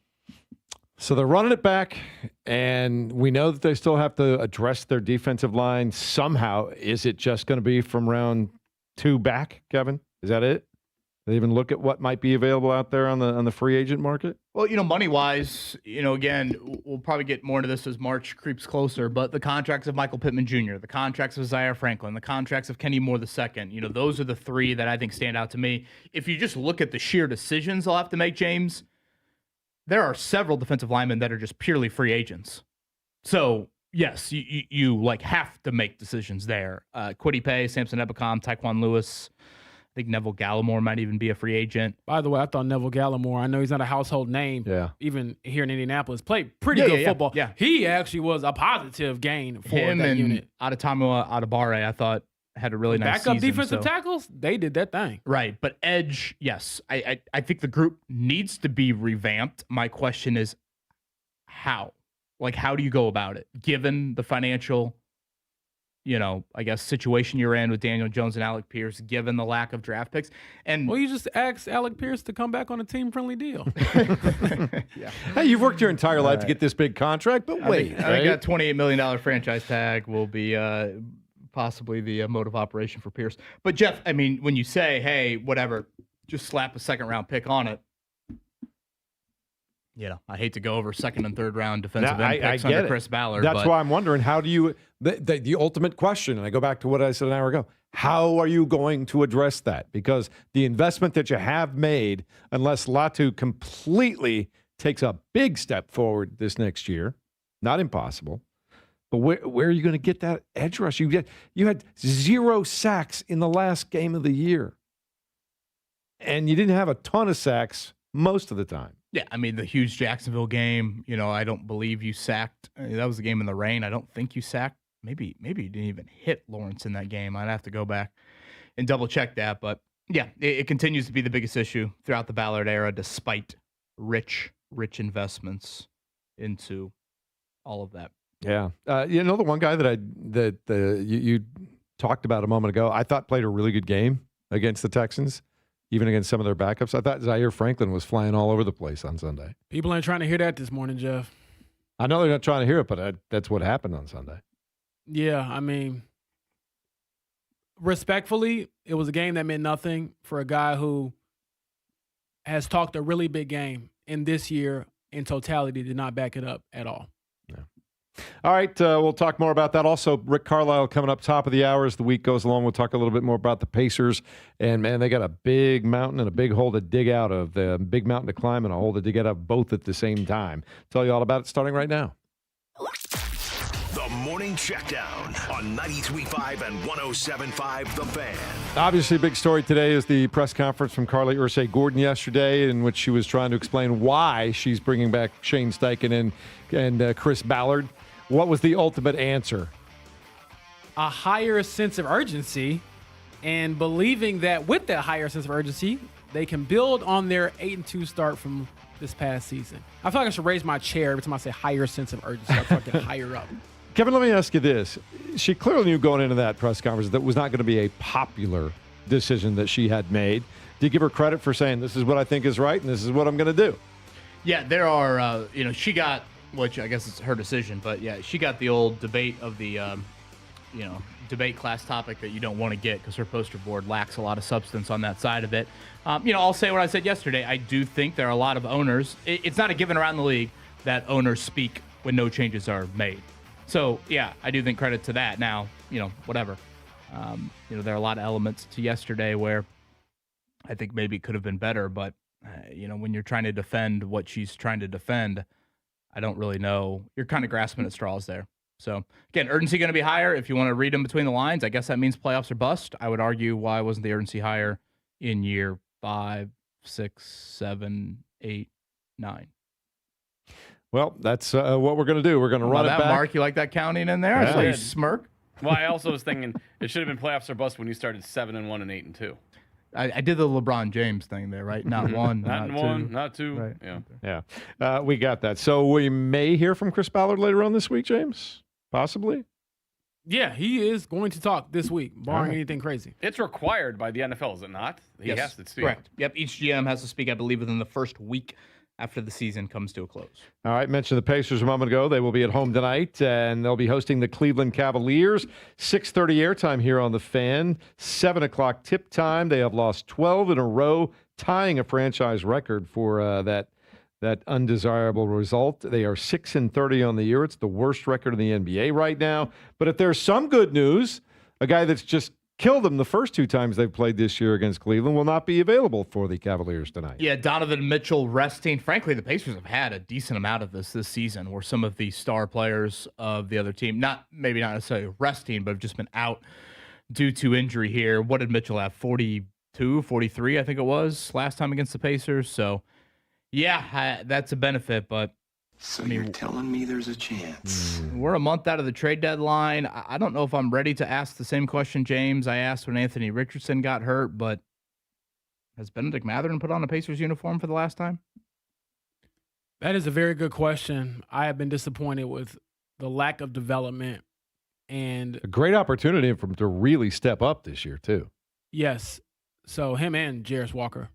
So they're running it back, and we know that they still have to address their defensive line somehow. Is it just going to be from round 2 back, Kevin? Is that it? They even look at what might be available out there on the free agent market? Well, money-wise, again, we'll probably get more into this as March creeps closer, but the contracts of Michael Pittman Jr., the contracts of Zaire Franklin, the contracts of Kenny Moore II, those are the 3 that I think stand out to me. If you just look at the sheer decisions they'll have to make, James, there are several defensive linemen that are just purely free agents. So, yes, you have to make decisions there. Kwity Paye, Samson Ebukam, Tyquan Lewis. I think Neville Gallimore might even be a free agent. By the way, I thought Neville Gallimore, I know he's not a household name, even here in Indianapolis, played pretty good football. Yeah. He actually was a positive gain for him that and unit. Adetomiwa Adebawore, I thought, had a really nice backup season. Defensive tackles, they did that thing. Right, but edge, yes. I think the group needs to be revamped. My question is how? How do you go about it? Given the financial I guess situation you're in with Daniel Jones and Alec Pierce, given the lack of draft picks. And well, you just asked Alec Pierce to come back on a team-friendly deal. Yeah. Hey, you've worked your entire life to get this big contract, but wait. I think that $28 million franchise tag will be possibly the mode of operation for Pierce. But, Jeff, I mean, when you say, hey, whatever, just slap a second-round pick on it, I hate to go over second and third round defensive end picks under Chris Ballard. That's why I'm wondering, how do you the ultimate question, and I go back to what I said an hour ago, how are you going to address that? Because the investment that you have made, unless Latu completely takes a big step forward this next year, not impossible, but where are you going to get that edge rush? You had 0 sacks in the last game of the year, and you didn't have a ton of sacks most of the time. Yeah, I mean, the huge Jacksonville game, I don't believe you sacked. That was the game in the rain. I don't think you sacked maybe he didn't even hit Lawrence in that game. I'd have to go back and double check that. But yeah, it continues to be the biggest issue throughout the Ballard era, despite rich investments into all of that. Yeah. The one guy that you talked about a moment ago, I thought played a really good game against the Texans, even against some of their backups. I thought Zaire Franklin was flying all over the place on Sunday. People ain't trying to hear that this morning, Jeff. I know they're not trying to hear it, but that's what happened on Sunday. Yeah, I mean, respectfully, it was a game that meant nothing for a guy who has talked a really big game, and this year in totality did not back it up at all. All right, we'll talk more about that. Also, Rick Carlisle coming up top of the hour as the week goes along. We'll talk a little bit more about the Pacers. And, man, they got a big mountain and a big hole to dig out of. The big mountain to climb and a hole to dig out of both at the same time. Tell you all about it starting right now. The Morning Checkdown on 93.5 and 107.5 The Fan. Obviously, big story today is the press conference from Carlie Irsay-Gordon yesterday, in which she was trying to explain why she's bringing back Shane Steichen and Chris Ballard. What was the ultimate answer? A higher sense of urgency, and believing that with that higher sense of urgency, they can build on their 8-2 start from this past season. I feel like I should raise my chair every time I say higher sense of urgency. I feel like I get higher up. Kevin, let me ask you this. She clearly knew going into that press conference that was not going to be a popular decision that she had made. Do you give her credit for saying, this is what I think is right and this is what I'm going to do? Yeah, there are, she got, which I guess is her decision, but yeah, she got the old debate of the, debate class topic that you don't want to get because her poster board lacks a lot of substance on that side of it. I'll say what I said yesterday. I do think there are a lot of owners. It's not a given around the league that owners speak when no changes are made. So, yeah, I do think credit to that. Now, whatever. There are a lot of elements to yesterday where I think maybe it could have been better, but, when you're trying to defend what she's trying to defend, I don't really know. You're kind of grasping at straws there. So, again, urgency going to be higher. If you want to read them between the lines, I guess that means playoffs are bust. I would argue why wasn't the urgency higher in year 5, 6, 7, 8, 9? Well, that's what we're going to do. We're going to run it back. Mark, you like that counting in there? Yeah. I saw you smirk. Well, I also was thinking it should have been playoffs or bust when you started 7-1 and 8-2. I did the LeBron James thing there, right? Not one, not one, not two. Right. Yeah. We got that. So we may hear from Chris Ballard later on this week, James? Possibly? Yeah, he is going to talk this week, barring anything crazy. It's required by the NFL, is it not? He has to speak. Correct. Yep, each GM has to speak, I believe, within the first week after the season comes to a close. All right, mentioned the Pacers a moment ago. They will be at home tonight, and they'll be hosting the Cleveland Cavaliers. 6:30 airtime here on The Fan. 7 o'clock tip time. They have lost 12 in a row, tying a franchise record for that undesirable result. They are 6-30 on the year. It's the worst record in the NBA right now. But if there's some good news, a guy that's just killed them the first 2 times they've played this year against Cleveland will not be available for the Cavaliers tonight. Yeah, Donovan Mitchell resting. Frankly, the Pacers have had a decent amount of this season where some of the star players of the other team, maybe not necessarily resting, but have just been out due to injury here. What did Mitchell have? 42, 43, I think it was, last time against the Pacers. So, yeah, that's a benefit, but So you're telling me there's a chance? We're a month out of the trade deadline. I don't know if I'm ready to ask the same question, James, I asked when Anthony Richardson got hurt, but has Benedict Mathurin put on a Pacers uniform for the last time? That is a very good question. I have been disappointed with the lack of development. And a great opportunity for him to really step up this year, too. Yes. So him and Jarris Walker.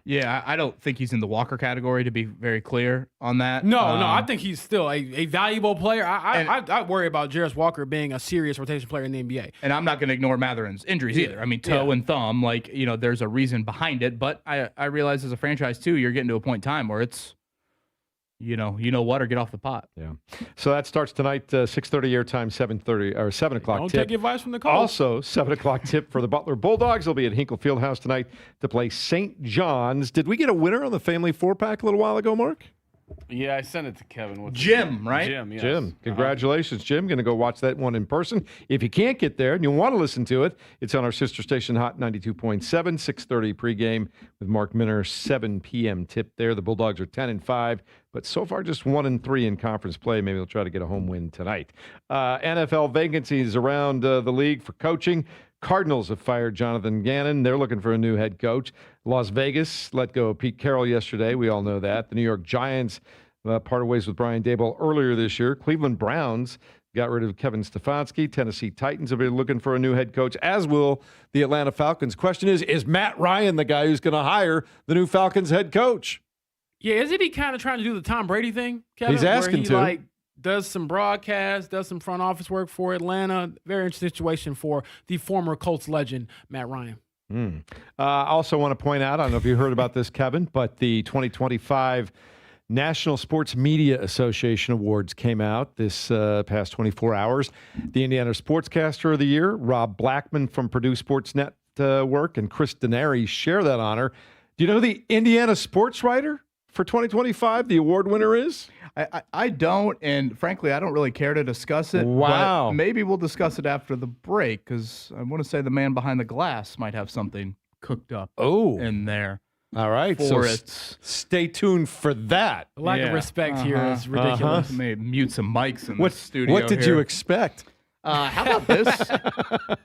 Yeah, I don't think he's in the Walker category, to be very clear on that. No, I think he's still a valuable player. I worry about Jarris Walker being a serious rotation player in the NBA. And I'm not going to ignore Mathurin's injuries either. I mean, toe and thumb, there's a reason behind it. But I realize as a franchise, too, you're getting to a point in time where it's, you know what, or get off the pot. Yeah. So that starts tonight, 6:30 airtime, 7:30 or 7 o'clock Don't tip. take advice from the coach. Also, 7 o'clock tip for the Butler Bulldogs. They'll be at Hinkle Fieldhouse tonight to play St. John's. Did we get a winner on the family 4-pack a little while ago, Mark? Yeah, I sent it to Kevin. With Jim, right? Jim, yes. Jim, congratulations, Jim. Going to go watch that one in person. If you can't get there and you want to listen to it, it's on our sister station, Hot 92.7, 6:30 pregame with Mark Minner, 7 p.m. tip there. The Bulldogs are 10-5, but so far just 1-3 in conference play. Maybe they'll try to get a home win tonight. NFL vacancies around the league for coaching. Cardinals have fired Jonathan Gannon. They're looking for a new head coach. Las Vegas let go of Pete Carroll yesterday. We all know that. The New York Giants parted ways with Brian Daboll earlier this year. Cleveland Browns got rid of Kevin Stefanski. Tennessee Titans have been looking for a new head coach, as will the Atlanta Falcons. Question is Matt Ryan the guy who's going to hire the new Falcons head coach? Yeah, isn't he kind of trying to do the Tom Brady thing, Kevin? He's asking where he, does some broadcasts, does some front office work for Atlanta. Very interesting situation for the former Colts legend, Matt Ryan. I also want to point out, I don't know if you heard about this, Kevin, but the 2025 National Sports Media Association Awards came out this past 24 hours. The Indiana Sportscaster of the Year, Rob Blackman from Purdue Sports Network, and Chris Denari share that honor. Do you know who the Indiana sports writer for 2025, the award winner, is? I don't, and frankly, I don't really care to discuss it. Wow. But maybe we'll discuss it after the break, because I want to say the man behind the glass might have something cooked up in there. All right, so stay tuned for that. The lack of respect here is ridiculous. Let me mute some mics in the studio. What did you expect? How about this?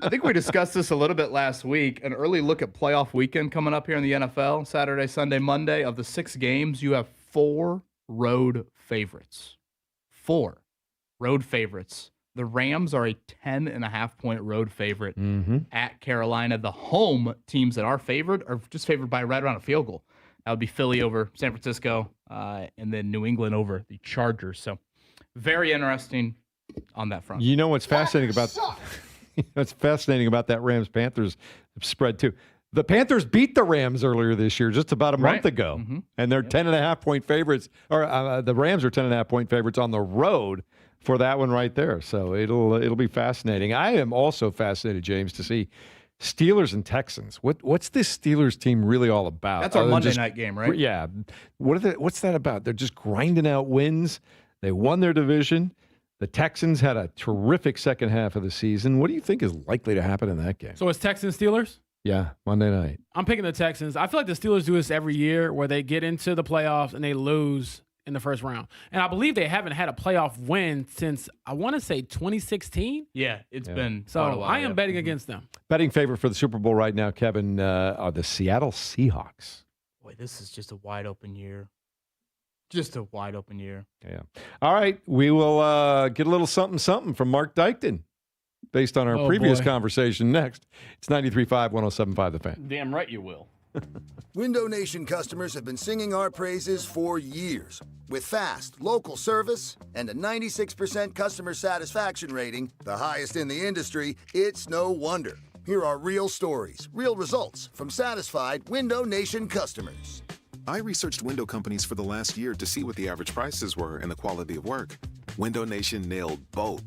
I think we discussed this a little bit last week. An early look at playoff weekend coming up here in the NFL. Saturday, Sunday, Monday. Of the 6 games, you have 4 road favorites. 4 road favorites. The Rams are a 10.5-point road favorite at Carolina. The home teams that are favored are just favored by right around a field goal. That would be Philly over San Francisco, and then New England over the Chargers. So very interesting on that front. You know what's fascinating about that Rams-Panthers spread too? The Panthers beat the Rams earlier this year, just about a month ago, and they're 10.5-point favorites. Or the Rams are 10.5-point favorites on the road for that one right there. So it'll be fascinating. I am also fascinated, James, to see Steelers and Texans. What's this Steelers team really all about? That's our Monday night game, right? Yeah. What's that about? They're just grinding out wins. They won their division. The Texans had a terrific second half of the season. What do you think is likely to happen in that game? So it's Texans-Steelers? Yeah, Monday night. I'm picking the Texans. I feel like the Steelers do this every year where they get into the playoffs and they lose in the first round. And I believe they haven't had a playoff win since, I want to say, 2016. Yeah, it's been so quite a while, I am betting against them. Betting favorite for the Super Bowl right now, Kevin, are the Seattle Seahawks. Boy, this is just a wide open year. Just a wide open year. Yeah. All right, we will get a little something from Mark Dykton based on our previous conversation next. It's 93.5, 107.5 The Fan. Damn right you will. Window Nation customers have been singing our praises for years. With fast, local service and a 96% customer satisfaction rating, the highest in the industry, it's no wonder. Here are real stories, real results from satisfied Window Nation customers. I researched window companies for the last year to see what the average prices were and the quality of work. Window Nation nailed both.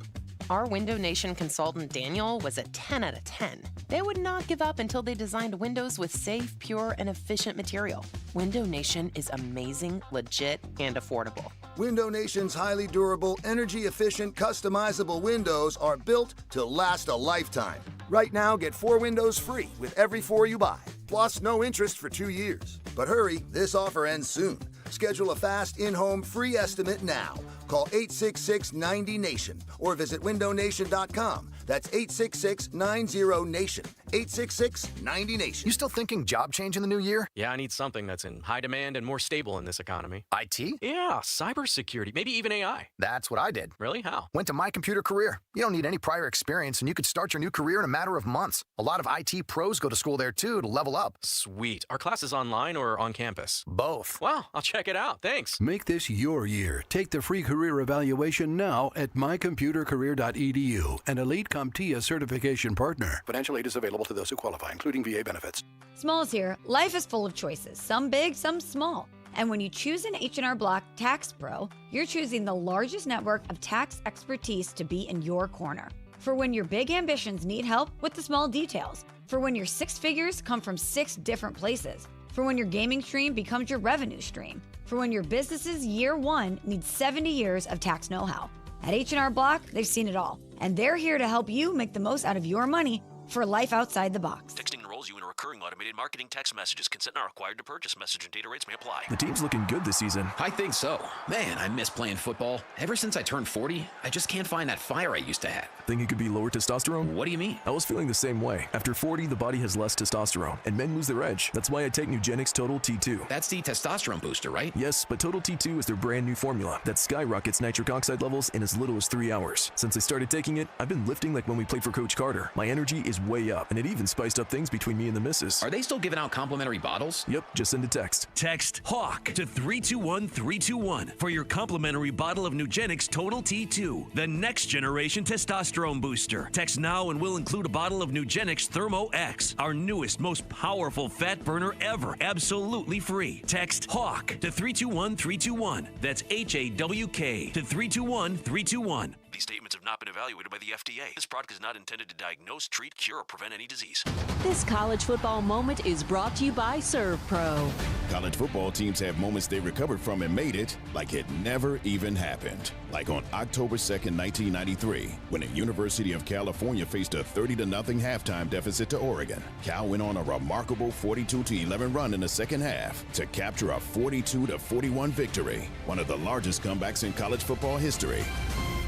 Our Window Nation consultant, Daniel, was a 10 out of 10. They would not give up until they designed windows with safe, pure, and efficient material. Window Nation is amazing, legit, and affordable. Window Nation's highly durable, energy-efficient, customizable windows are built to last a lifetime. Right now, get 4 windows free with every 4 you buy, plus no interest for 2 years. But hurry, this offer ends soon. Schedule a fast in-home free estimate now. Call 866-90-NATION or visit windownation.com. That's 866-90-NATION. 866-90-NATION. You still thinking job change in the new year? Yeah, I need something that's in high demand and more stable in this economy. IT? Yeah, cybersecurity, maybe even AI. That's what I did. Really? How? Went to My Computer Career. You don't need any prior experience, and you could start your new career in a matter of months. A lot of IT pros go to school there, too, to level up. Sweet. Are classes online or on campus? Both. Wow, I'll check it out. Thanks. Make this your year. Take the free career evaluation now at mycomputercareer.edu, an Elite CompTIA certification partner. Financial aid is available to those who qualify, including VA benefits. Smalls here. Life is full of choices, some big, some small. And when you choose an H&R Block Tax Pro, you're choosing the largest network of tax expertise to be in your corner. For when your big ambitions need help with the small details. For when your 6 figures come from 6 different places. For when your gaming stream becomes your revenue stream. for when your business's year one needs 70 years of tax know-how. At H&R Block, they've seen it all, and they're here to help you make the most out of your money for life outside the box. Texting enrolls you in a recurring automated marketing text messages. Consent not required to purchase. Message and data rates may apply. The team's looking good this season. I think so. Man, I miss playing football. Ever since I turned 40, I just can't find that fire I used to have. Think it could be lower testosterone? What do you mean? I was feeling the same way. After 40, the body has less testosterone, and men lose their edge. That's why I take Nugenix Total T2. That's the testosterone booster, right? Yes, but Total T2 is their brand new formula that skyrockets nitric oxide levels in as little as 3 hours. Since I started taking it, I've been lifting like when we played for Coach Carter. My energy is way up, and it even spiced up things between me and the missus. Are they still giving out complimentary bottles? Yep, just send a text. Text HAWK to 321-321 for your complimentary bottle of Nugenix Total T2, the next generation testosterone booster. Text now and we'll include a bottle of Nugenix Thermo X, our newest, most powerful fat burner ever, absolutely free. Text HAWK to 321-321. That's HAWK to 321-321. These statements have not been evaluated by the FDA. This product is not intended to diagnose, treat, cure, or prevent any disease. This college football moment is brought to you by ServPro. College football teams have moments they recovered from and made it like it never even happened. Like on October 2nd, 1993, when the University of California faced a 30-0 halftime deficit to Oregon. Cal went on a remarkable 42-11 run in the second half to capture a 42-41 victory, one of the largest comebacks in college football history.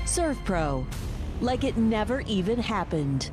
ServPro, like it never even happened.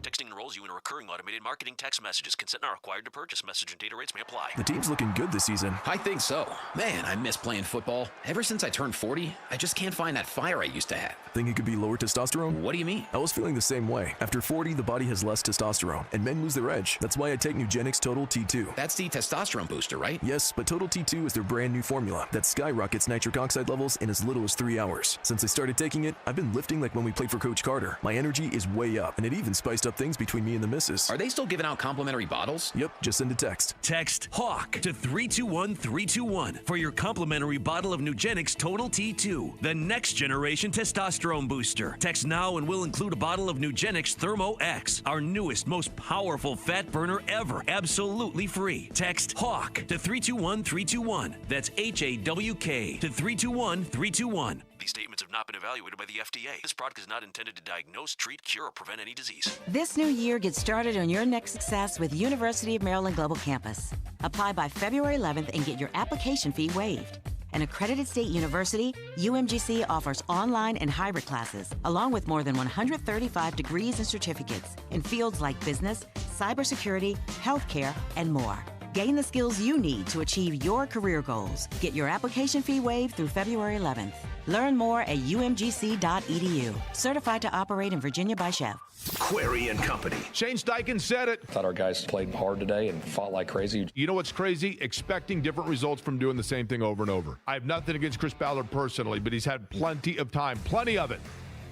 Texting enrolls you in a recurring automated marketing text messages. Consent not required to purchase. Message and data rates may apply. The team's looking good this season. I think so. Man, I miss playing football. Ever since I turned 40, I just can't find that fire I used to have. Think it could be lower testosterone? What do you mean? I was feeling the same way. After 40, the body has less testosterone, and men lose their edge. That's why I take Nugenix Total T2. That's the testosterone booster, right? Yes, but Total T2 is their brand new formula that skyrockets nitric oxide levels in as little as 3 hours. Since I started taking it, I've been lifting like when we played for Coach Carter. My energy is way up, and it even spiced up things between me and the missus. Are they still giving out complimentary bottles? Yep, just send a text. Text HAWK to 321-321 for your complimentary bottle of Nugenix Total T2, the next generation testosterone booster. Text now and we'll include a bottle of Nugenix Thermo X, our newest, most powerful fat burner ever, absolutely free. Text HAWK to 321-321. That's HAWK to 321-321. These statements have not been evaluated by the FDA. This product is not intended to diagnose, treat, cure, or prevent any disease. This new year, get started on your next success with University of Maryland Global Campus. Apply by February 11th and get your application fee waived. An accredited state university, UMGC offers online and hybrid classes, along with more than 135 degrees and certificates in fields like business, cybersecurity, healthcare, and more. Gain the skills you need to achieve your career goals. Get your application fee waived through February 11th. Learn more at umgc.edu. Certified to operate in Virginia by Chef. Query and Company. Shane Steichen said it. Thought our guys played hard today and fought like crazy. You know what's crazy? Expecting different results from doing the same thing over and over. I have nothing against Chris Ballard personally, but he's had plenty of time, plenty of it.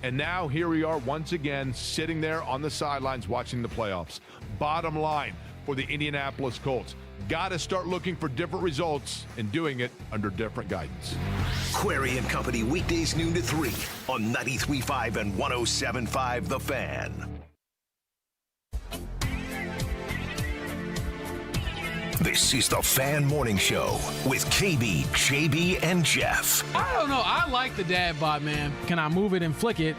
And now here we are once again sitting there on the sidelines watching the playoffs. Bottom line for the Indianapolis Colts. Got to start looking for different results and doing it under different guidance. Query and Company, weekdays noon to 3 on 93.5 and 107.5 The Fan. This is the Fan Morning Show with KB, JB, and Jeff. I don't know. I like the dad bod, man. Can I move it and flick it?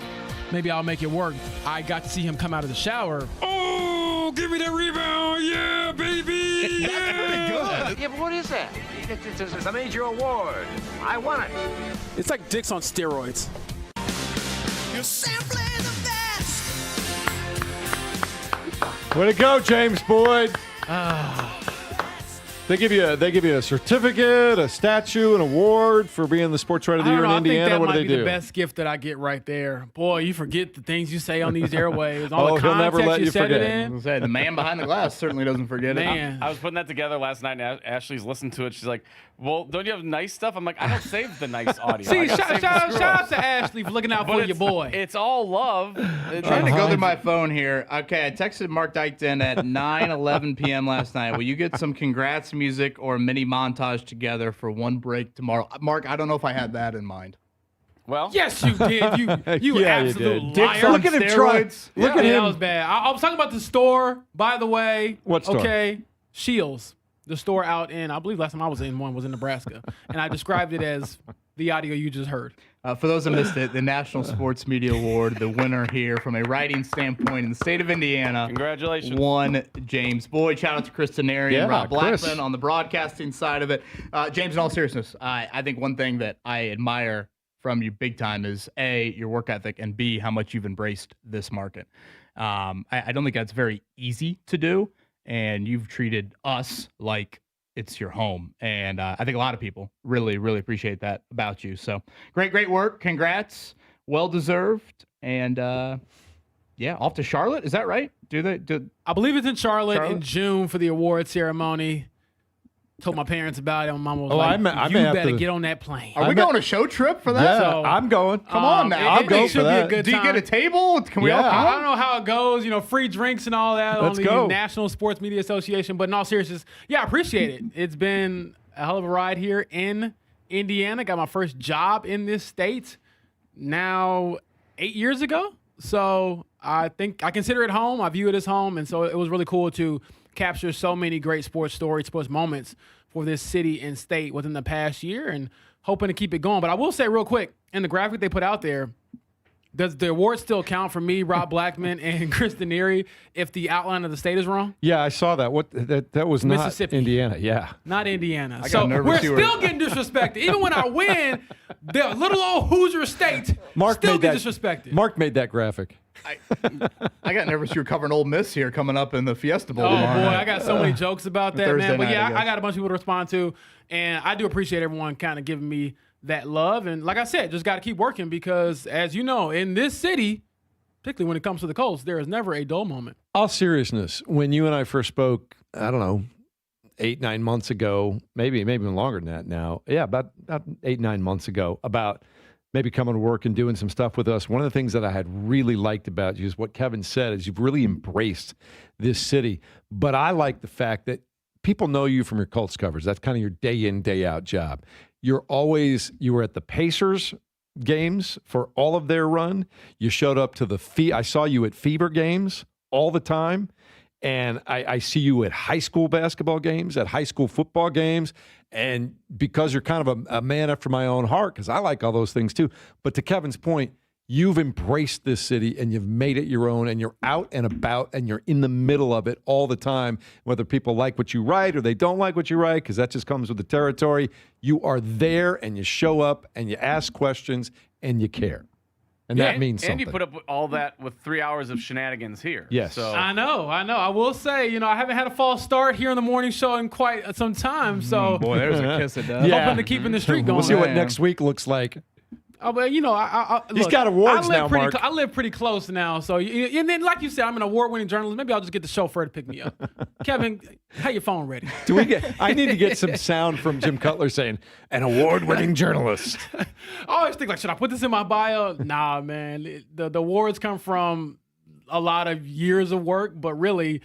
Maybe I'll make it work. I got to see him come out of the shower. Oh, give me that rebound. Yeah, baby. Yeah. That's pretty good. Yeah, but what is that? It's a major award. I won it. It's like dicks on steroids. You're simply the best. Way to go, James Boyd. They give you a certificate, a statue, an award for being the sports writer of the year in Indiana. What do they do? I think that might be the best gift that I get right there. Boy, you forget the things you say on these airwaves. All the he'll never let you said forget. It in. Say, the man behind the glass certainly doesn't forget it. I was putting that together last night, and Ashley's listened to it. She's like, well, don't you have nice stuff? I'm like, I don't save the nice audio. See, shout out to Ashley for looking out for your boy. It's all love. I'm trying to go through my phone here. Okay, I texted Mark Dykton at 9:11 p.m. last night. Will you get some congrats music or a mini montage together for one break tomorrow? Mark, I don't know if I had that in mind. Well, yes, you did. You yeah, absolute you did. liar. Look at him try. Look at him. That was bad. I was talking about the store, by the way. What store? Okay, Shields. the store out in, I believe last time I was in one was in Nebraska, and I described it as the audio you just heard. For those that missed it, the National Sports Media Award, the winner here from a writing standpoint in the state of Indiana. Congratulations. One James Boyd. Shout out to Chris Tenary and Rob Chris. Blackman on the broadcasting side of it. James, in all seriousness, I think one thing that I admire from you big time is A, your work ethic, and B, how much you've embraced this market. I don't think that's very easy to do, and you've treated us like it's your home. And I think a lot of people really, really appreciate that about you. So great work. Congrats. Well-deserved. And off to Charlotte. Is that right? I believe it's in Charlotte in June for the award ceremony. Told my parents about it. My mom was like, you better get on that plane. Are we going a show trip for that? Yeah, So, I'm going. Come on now. I'll go for that. Be a good Do you time. get a table? Can we all come? I don't know how it goes, free drinks and all that Let's on go. the National Sports Media Association. But in all seriousness, I appreciate it. It's been a hell of a ride here in Indiana. Got my first job in this state now 8 years ago. So I think I consider it home. I view it as home. And so it was really cool to capture so many great sports stories, sports moments for this city and state within the past year, and hoping to keep it going. But I will say real quick, in the graphic they put out there, does the award still count for me, Rob Blackman, and Chris Dennery if the outline of the state is wrong? Yeah, I saw that. That was not Mississippi. Indiana. Yeah. Not Indiana. got So nervous we're you were- still getting disrespected. Even when I win, the little old Hoosier state still get disrespected. Mark made that graphic. I got nervous you were covering Ole Miss here coming up in the Fiesta Bowl Oh, tomorrow boy, night. I got so many jokes about that, Thursday man. But night, yeah, I guess. I got a bunch of people to respond to, and I do appreciate everyone kind of giving me that love. And like I said, just got to keep working because, as you know, in this city, particularly when it comes to the Colts, there is never a dull moment. All seriousness, when you and I first spoke, I don't know, 8-9 months ago, maybe even longer than that now. Yeah, about 8-9 months ago, about maybe coming to work and doing some stuff with us. One of the things that I had really liked about you is what Kevin said, is you've really embraced this city. But I like the fact that people know you from your Colts coverage. That's kind of your day in, day out job. You were at the Pacers games for all of their run. You showed up to I saw you at Fever games all the time. And I see you at high school basketball games, at high school football games. And because you're kind of a man after my own heart, because I like all those things too. But to Kevin's point, you've embraced this city and you've made it your own, and you're out and about and you're in the middle of it all the time, whether people like what you write or they don't like what you write, because that just comes with the territory. You are there and you show up and you ask questions and you care. And that means something. And you put up with all that with 3 hours of shenanigans here. Yes. So I know. I will say, I haven't had a false start here in the morning show in quite some time. So Boy, there's a kiss of death. hoping to keep in the streak going. We'll see what Man. next week looks like. Oh, but He's look, got awards now, Mark. I live pretty close now, so and then like you said, I'm an award-winning journalist. Maybe I'll just get the chauffeur to pick me up. Kevin, have your phone ready. I need to get some sound from Jim Cutler saying, an award-winning journalist. I always think, should I put this in my bio? Nah, man. The awards come from a lot of years of work, but really,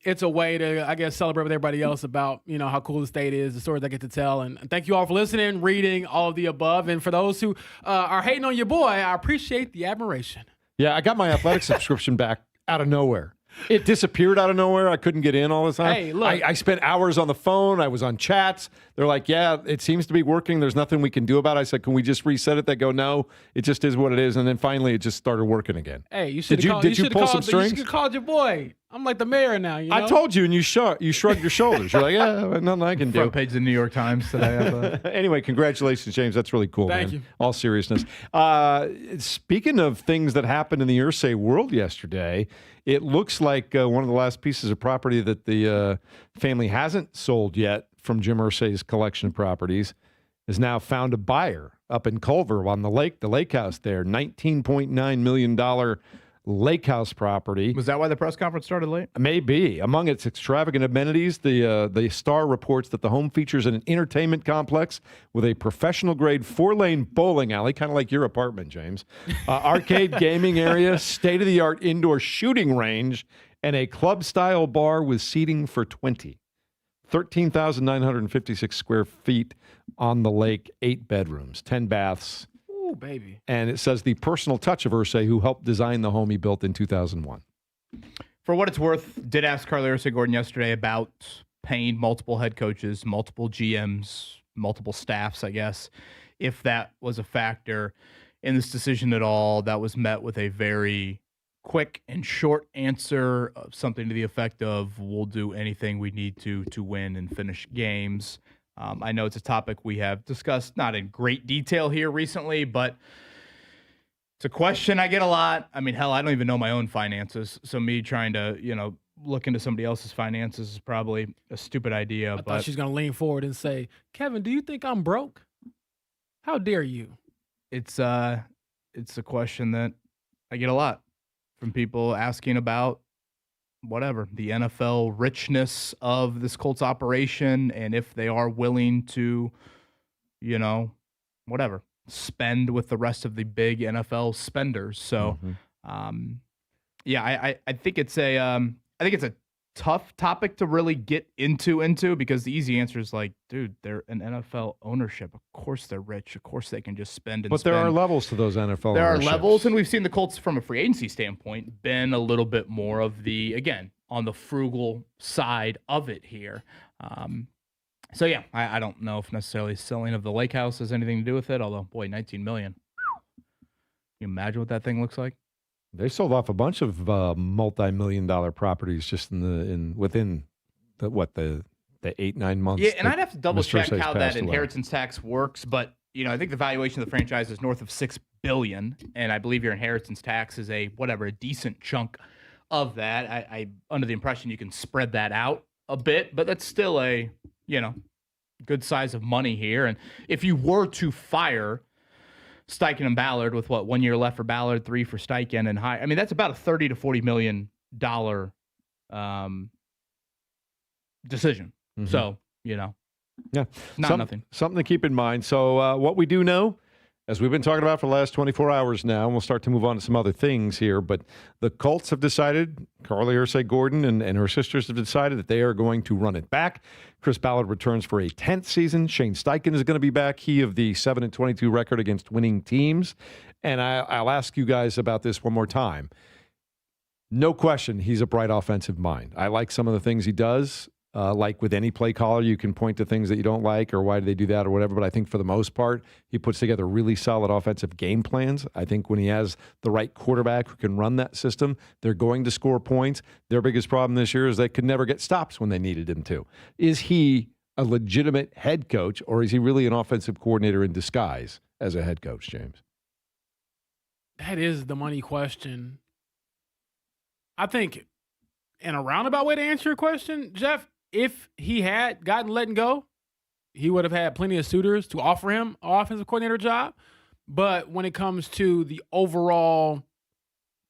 it's a way to, I guess, celebrate with everybody else about, how cool the state is, the stories I get to tell. And thank you all for listening, reading, all of the above. And for those who are hating on your boy, I appreciate the admiration. Yeah, I got my athletic subscription back out of nowhere. It disappeared out of nowhere. I couldn't get in all the time. Hey, look. I spent hours on the phone. I was on chats. They're like, yeah, it seems to be working. There's nothing we can do about it. I said, can we just reset it? They go, no, it just is what it is. And then finally, it just started working again. Hey, you should have Did you pull some strings? You should have called your boy. I'm like the mayor now, I told you, and you shrugged your shoulders. You're like, yeah, nothing I can do. Front page of the New York Times today. Anyway, congratulations, James. That's really cool, Thank man. you. All seriousness. Speaking of things that happened in the Irsay world yesterday, it looks like one of the last pieces of property that the family hasn't sold yet from Jim Irsay's collection of properties has now found a buyer up in Culver on the lake house there, $19.9 million lake house property. Was that why the press conference started late? Maybe. Among its extravagant amenities, the Star reports that the home features an entertainment complex with a professional-grade 4-lane bowling alley, kind of like your apartment, James, arcade gaming area, state-of-the-art indoor shooting range, and a club-style bar with seating for 20. 13,956 square feet on the lake, 8 bedrooms, 10 baths. Ooh, baby. And it says the personal touch of Irsay, who helped design the home he built in 2001. For what it's worth, did ask Carlie Irsay-Gordon yesterday about paying multiple head coaches, multiple GMs, multiple staffs, I guess, if that was a factor in this decision at all. That was met with a very quick and short answer of something to the effect of, we'll do anything we need to win and finish games. I know it's a topic we have discussed, not in great detail here recently, but it's a question I get a lot. I mean, hell, I don't even know my own finances. So me trying to, look into somebody else's finances is probably a stupid idea. I thought she's going to lean forward and say, Kevin, do you think I'm broke? How dare you? It's a question that I get a lot from people asking about whatever, the NFL richness of this Colts operation, and if they are willing to, whatever, spend with the rest of the big NFL spenders. So, I think it's a tough topic to really get into because the easy answer is like, dude, they're an NFL ownership. Of course they're rich. Of course they can just spend and spend. But there are levels to those NFL There ownerships. are levels, and we've seen the Colts from a free agency standpoint been a little bit more of the, again, on the frugal side of it here. So, yeah, I don't know if necessarily selling of the lake house has anything to do with it, although, boy, $19 million. Can you imagine what that thing looks like? They sold off a bunch of multi-million-dollar properties just within the 8-9 months. Yeah, and I'd have to double check Irsay how that passed away. inheritance tax works, but I think the valuation of the franchise is north of $6 billion, and I believe your inheritance tax is a decent chunk of that. I under the impression you can spread that out a bit, but that's still a good size of money here. And if you were to fire Steichen and Ballard with 1 year left for Ballard, 3 for Steichen, and high. I mean, that's about a $30 to $40 million decision. Mm-hmm. So, yeah, nothing. Something to keep in mind. So what we do know, as we've been talking about for the last 24 hours now, and we'll start to move on to some other things here, but the Colts have decided, Carlie Irsay-Gordon and her sisters have decided that they are going to run it back. Chris Ballard returns for a 10th season. Shane Steichen is going to be back. He of the 7-22 record against winning teams. And I'll ask you guys about this one more time. No question, he's a bright offensive mind. I like some of the things he does. Like with any play caller, you can point to things that you don't like or why do they do that or whatever. But I think for the most part, he puts together really solid offensive game plans. I think when he has the right quarterback who can run that system, they're going to score points. Their biggest problem this year is they could never get stops when they needed him to. Is he a legitimate head coach, or is he really an offensive coordinator in disguise as a head coach, James? That is the money question. I think in a roundabout way to answer your question, Jeff, if he had gotten let go, he would have had plenty of suitors to offer him an offensive coordinator job. But when it comes to the overall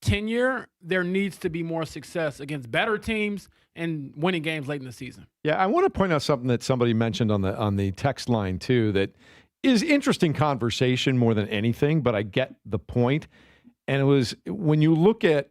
tenure, there needs to be more success against better teams and winning games late in the season. Yeah, I want to point out something that somebody mentioned on the text line too that is interesting conversation more than anything, but I get the point. And it was when you look at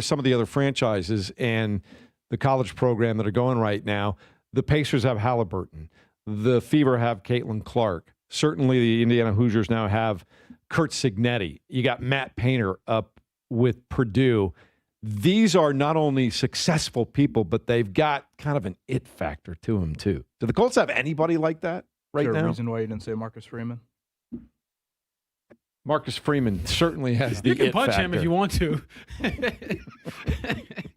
some of the other franchises and the college program that are going right now, the Pacers have Halliburton. The Fever have Caitlin Clark. Certainly the Indiana Hoosiers now have Kurt Signetti. You got Matt Painter up with Purdue. These are not only successful people, but they've got kind of an it factor to them too. Do the Colts have anybody like that right now? Is there a reason why you didn't say Marcus Freeman? Marcus Freeman certainly has the You can it punch factor. him if you want to.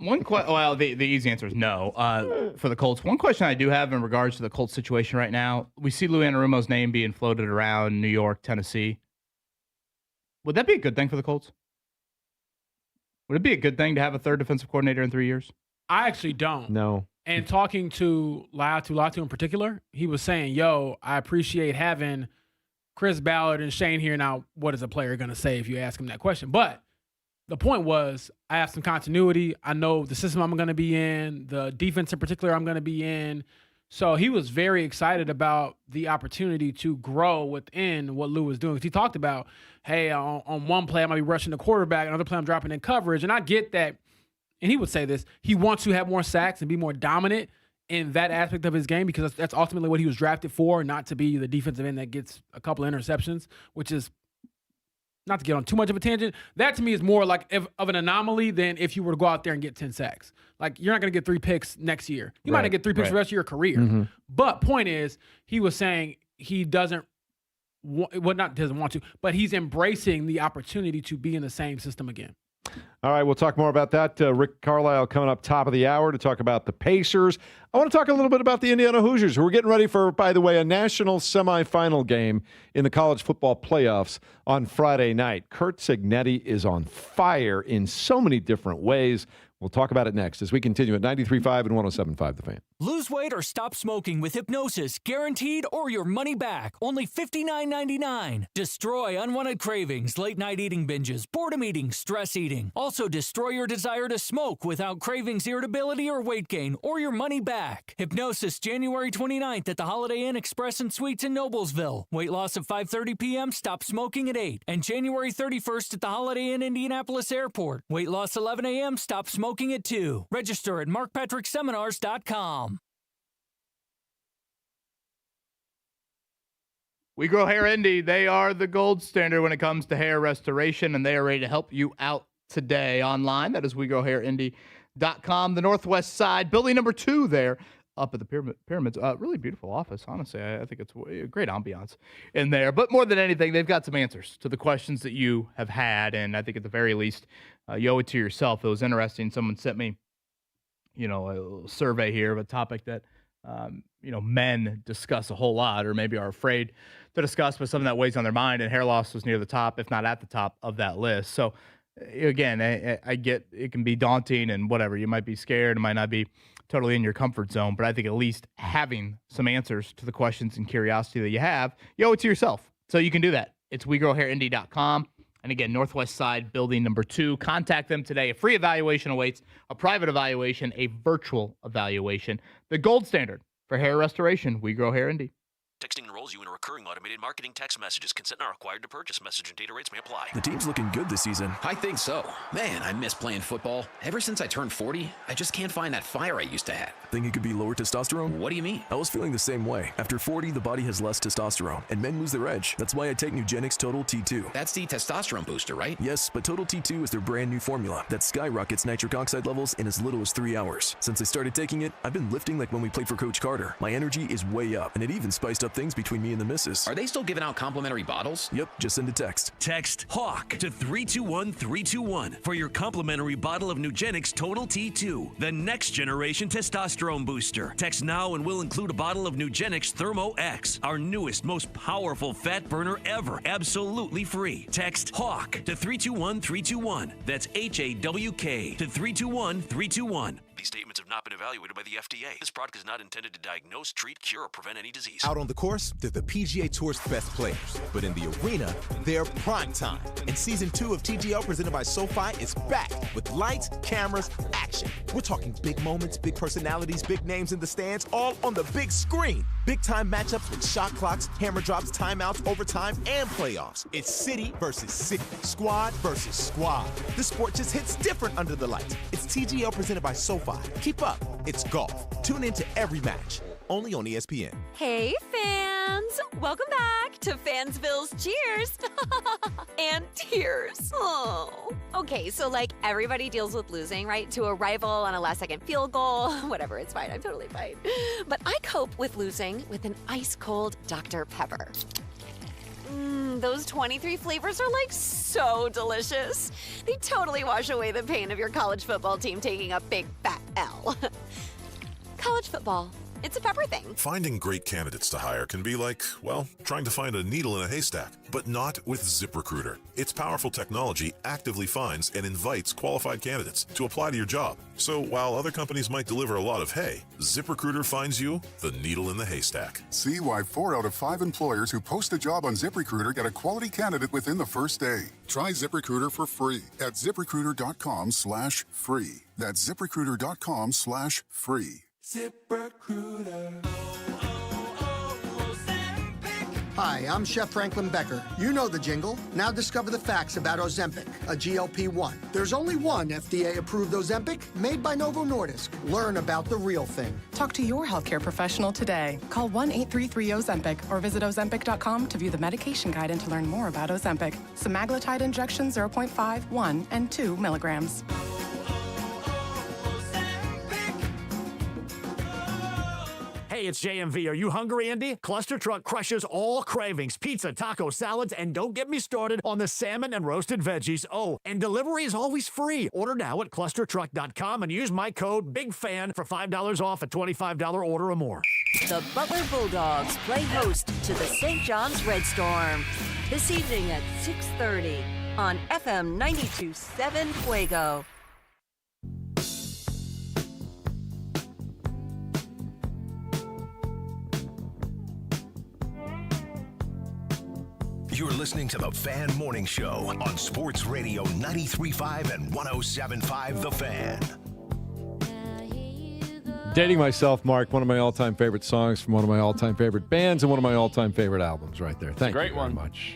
The easy answer is no for the Colts. One question I do have in regards to the Colts situation right now, we see Lou Anarumo's name being floated around New York, Tennessee. Would that be a good thing for the Colts? Would it be a good thing to have a third defensive coordinator in 3 years? I actually don't. No. And talking to Latu in particular, he was saying, I appreciate having Chris Ballard and Shane here. Now, what is a player going to say if you ask him that question? But the point was, I have some continuity. I know the system I'm going to be in, the defense in particular I'm going to be in. So he was very excited about the opportunity to grow within what Lou was doing. Because he talked about, hey, on one play I might be rushing the quarterback, another play I'm dropping in coverage. And I get that. And he would say this, he wants to have more sacks and be more dominant in that aspect of his game because that's ultimately what he was drafted for, not to be the defensive end that gets a couple of interceptions, which is not to get on too much of a tangent, that to me is more like of an anomaly than if you were to go out there and get 10 sacks. Like, you're not going to get 3 picks next year. You might not get 3 picks the rest of your career. Mm-hmm. But point is, he was saying he doesn't want to, but he's embracing the opportunity to be in the same system again. All right, we'll talk more about that. Rick Carlisle coming up top of the hour to talk about the Pacers. I want to talk a little bit about the Indiana Hoosiers, who are getting ready for, by the way, a national semifinal game in the college football playoffs on Friday night. Curt Cignetti is on fire in so many different ways. We'll talk about it next as we continue at 93.5 and 107.5 The Fan. Lose weight or stop smoking with hypnosis, guaranteed or your money back. Only $59.99. Destroy unwanted cravings, late night eating binges, boredom eating, stress eating. Also destroy your desire to smoke without cravings, irritability, or weight gain, or your money back. Hypnosis January 29th at the Holiday Inn Express and Suites in Noblesville. Weight loss of 5:30 p.m., stop smoking at 8. And January 31st at the Holiday Inn Indianapolis Airport. Weight loss 11 a.m., stop smoking at 2. Register at markpatrickseminars.com. We Grow Hair Indy, they are the gold standard when it comes to hair restoration, and they are ready to help you out today online. That is WeGrowHairIndy.com. The Northwest Side, building number 2 there, up at the Pyramids. Really beautiful office, honestly. I think it's a great ambiance in there. But more than anything, they've got some answers to the questions that you have had, and I think at the very least, you owe it to yourself. It was interesting. Someone sent me, a little survey here of a topic that, men discuss a whole lot or maybe are afraid to discuss, but something that weighs on their mind, and hair loss was near the top, if not at the top of that list. So, again, I get it can be daunting and whatever. You might be scared. It might not be totally in your comfort zone, but I think at least having some answers to the questions and curiosity that you have, you owe it to yourself. So you can do that. It's WeGrowHairIndy.com. And again, Northwest Side, building number 2. Contact them today. A free evaluation awaits, a private evaluation, a virtual evaluation. The gold standard for hair restoration, We Grow Hair Indy. Texting enrolls you in a recurring automated marketing text messages. Consent not required to purchase. Message and data rates may apply. The team's looking good this season. I think so. Man, I miss playing football. Ever since I turned 40, I just can't find that fire I used to have. Think it could be lower testosterone? What do you mean? I was feeling the same way. After 40, the body has less testosterone, and men lose their edge. That's why I take Nugenix Total T2. That's the testosterone booster, right? Yes, but Total T2 is their brand new formula that skyrockets nitric oxide levels in as little as 3 hours. Since I started taking it, I've been lifting like when we played for Coach Carter. My energy is way up, and it even spiced up things between me and the missus. Are they still giving out complimentary bottles? Yep, just send a text. Text HAWK to 321-321 for your complimentary bottle of Nugenix Total T2, the next generation testosterone booster. Text now and we'll include a bottle of Nugenix Thermo X, our newest, most powerful fat burner ever, absolutely free. Text HAWK to 321-321. That's HAWK to 321-321. These statements have not been evaluated by the FDA. This product is not intended to diagnose, treat, cure, or prevent any disease. Out on the course, they're the PGA Tour's best players. But in the arena, they're prime time. And Season 2 of TGL presented by SoFi is back with lights, cameras, action. We're talking big moments, big personalities, big names in the stands, all on the big screen. Big time matchups with shot clocks, hammer drops, timeouts, overtime, and playoffs. It's city versus city, squad versus squad. The sport just hits different under the lights. It's TGL presented by SoFi. Keep up. It's golf. Tune into every match. Only on ESPN. Hey, fans. Welcome back to Fansville's Cheers and Tears. Oh. Okay, so like everybody deals with losing, right? To a rival on a last-second field goal. Whatever, it's fine. I'm totally fine. But I cope with losing with an ice-cold Dr. Pepper. Those 23 flavors are like so delicious. They totally wash away the pain of your college football team taking a big fat L. College football. It's a pepper thing. Finding great candidates to hire can be like, well, trying to find a needle in a haystack, but not with ZipRecruiter. Its powerful technology actively finds and invites qualified candidates to apply to your job. So while other companies might deliver a lot of hay, ZipRecruiter finds you the needle in the haystack. See why 4 out of 5 employers who post a job on ZipRecruiter get a quality candidate within the first day. Try ZipRecruiter for free at ZipRecruiter.com/free. That's ZipRecruiter.com/free. ZipRecruiter. Hi, Hi, I'm Chef Franklin Becker. You know the jingle. Now discover the facts about Ozempic, a GLP-1. There's only one FDA-approved Ozempic made by Novo Nordisk. Learn about the real thing. Talk to your healthcare professional today. Call 1-833-OZEMPIC or visit Ozempic.com to view the medication guide and to learn more about Ozempic. Semaglutide injection 0.5, 1, and 2 milligrams. Hey, it's JMV. Are you hungry, Indy? Cluster Truck crushes all cravings. Pizza, taco, salads, and don't get me started on the salmon and roasted veggies. Oh, and delivery is always free. Order now at clustertruck.com and use my code BIGFAN for $5 off a $25 order or more. The Butler Bulldogs play host to the St. John's Red Storm this evening at 6:30 on FM 92.7 Fuego. You're listening to the Fan Morning Show on Sports Radio 93.5 and 107.5 The Fan. Dating Myself, Mark, one of my all-time favorite songs from one of my all-time favorite bands and one of my all-time favorite albums right there. Thank you very much.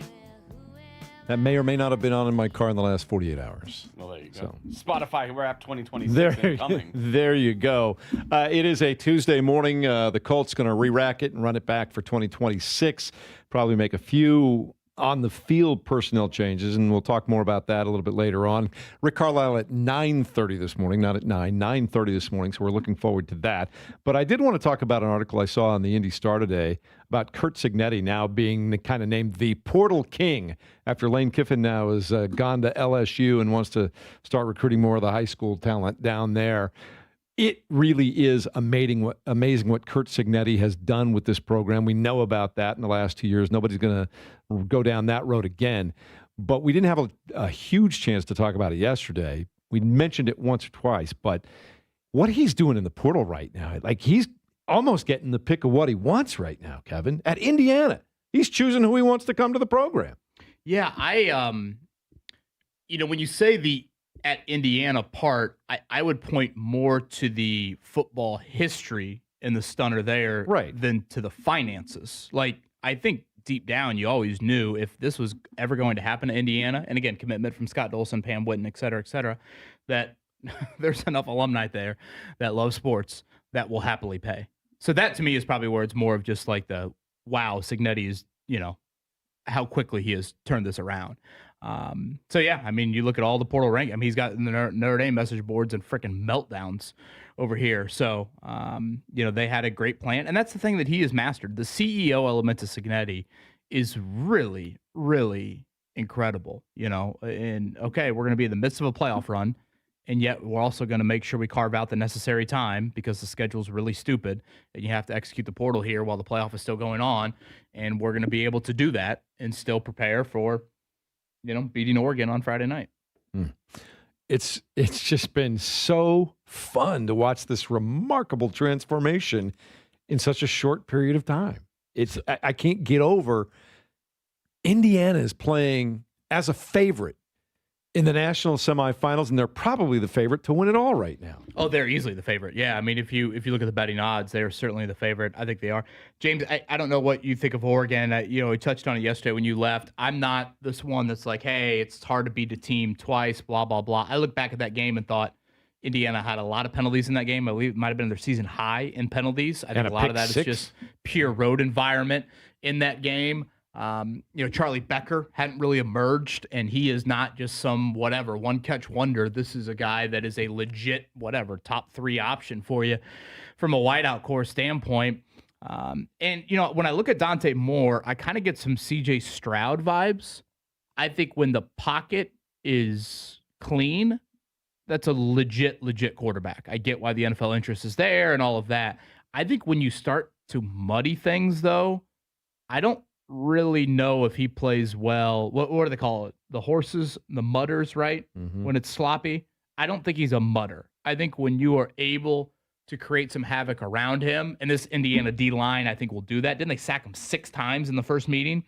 That may or may not have been on in my car in the last 48 hours. Well, there you go. So. Spotify, we're at 2026 incoming. There you go. It is a Tuesday morning. The Colts going to re-rack it and run it back for 2026. Probably make a few on-the-field personnel changes, and we'll talk more about that a little bit later on. Rick Carlisle at 9:30 this morning, not at 9:30 this morning, so we're looking forward to that. But I did want to talk about an article I saw on the Indy Star today about Curt Cignetti now being kind of named the Portal King after Lane Kiffin now has gone to LSU and wants to start recruiting more of the high school talent down there. It really is amazing what Curt Cignetti has done with this program. We know about that in the last 2 years. Nobody's going to go down that road again. But we didn't have a huge chance to talk about it yesterday. We mentioned it once or twice. But what he's doing in the portal right now, like he's almost getting the pick of what he wants right now, Kevin, at Indiana. He's choosing who he wants to come to the program. Yeah, when you say the at Indiana part, I would point more to the football history and the stunner there than to the finances. Like, I think deep down you always knew if this was ever going to happen to Indiana, and again, commitment from Scott Dolson, Pam Whitten, et cetera, that there's enough alumni there that love sports that will happily pay. So that to me is probably where it's more of just like the, wow, Cignetti is, how quickly he has turned this around. So yeah, I mean, you look at all the portal rank. I mean, he's got the Notre Dame message boards and freaking meltdowns over here. So, they had a great plan, and that's the thing that he has mastered. The CEO element of Cignetti is really, really incredible. And okay, we're going to be in the midst of a playoff run, and yet we're also going to make sure we carve out the necessary time because the schedule's really stupid, and you have to execute the portal here while the playoff is still going on, and we're going to be able to do that and still prepare for beating Oregon on Friday night. It's just been so fun to watch this remarkable transformation in such a short period of time. I can't get over Indiana is playing as a favorite in the national semifinals, and they're probably the favorite to win it all right now. Oh, they're easily the favorite. Yeah, I mean, if you look at the betting odds, they're certainly the favorite. I think they are. James, I don't know what you think of Oregon. We touched on it yesterday when you left. I'm not this one that's like, hey, it's hard to beat a team twice, blah, blah, blah. I look back at that game and thought Indiana had a lot of penalties in that game. I believe it might have been their season high in penalties. I think a lot of that is just pure road environment in that game. Charlie Becker hadn't really emerged, and he is not just some one-catch wonder. This is a guy that is a legit top 3 option for you from a wideout core standpoint. And when I look at Dante Moore, I kind of get some CJ Stroud vibes. I think when the pocket is clean, that's a legit quarterback. I get why the NFL interest is there and all of that. I think when you start to muddy things, though, I don't really know if he plays well. What do they call it? The horses, the mudders, right? Mm-hmm. When it's sloppy. I don't think he's a mudder. I think when you are able to create some havoc around him, and this Indiana D-line, I think will do that. Didn't they sack him 6 times in the first meeting?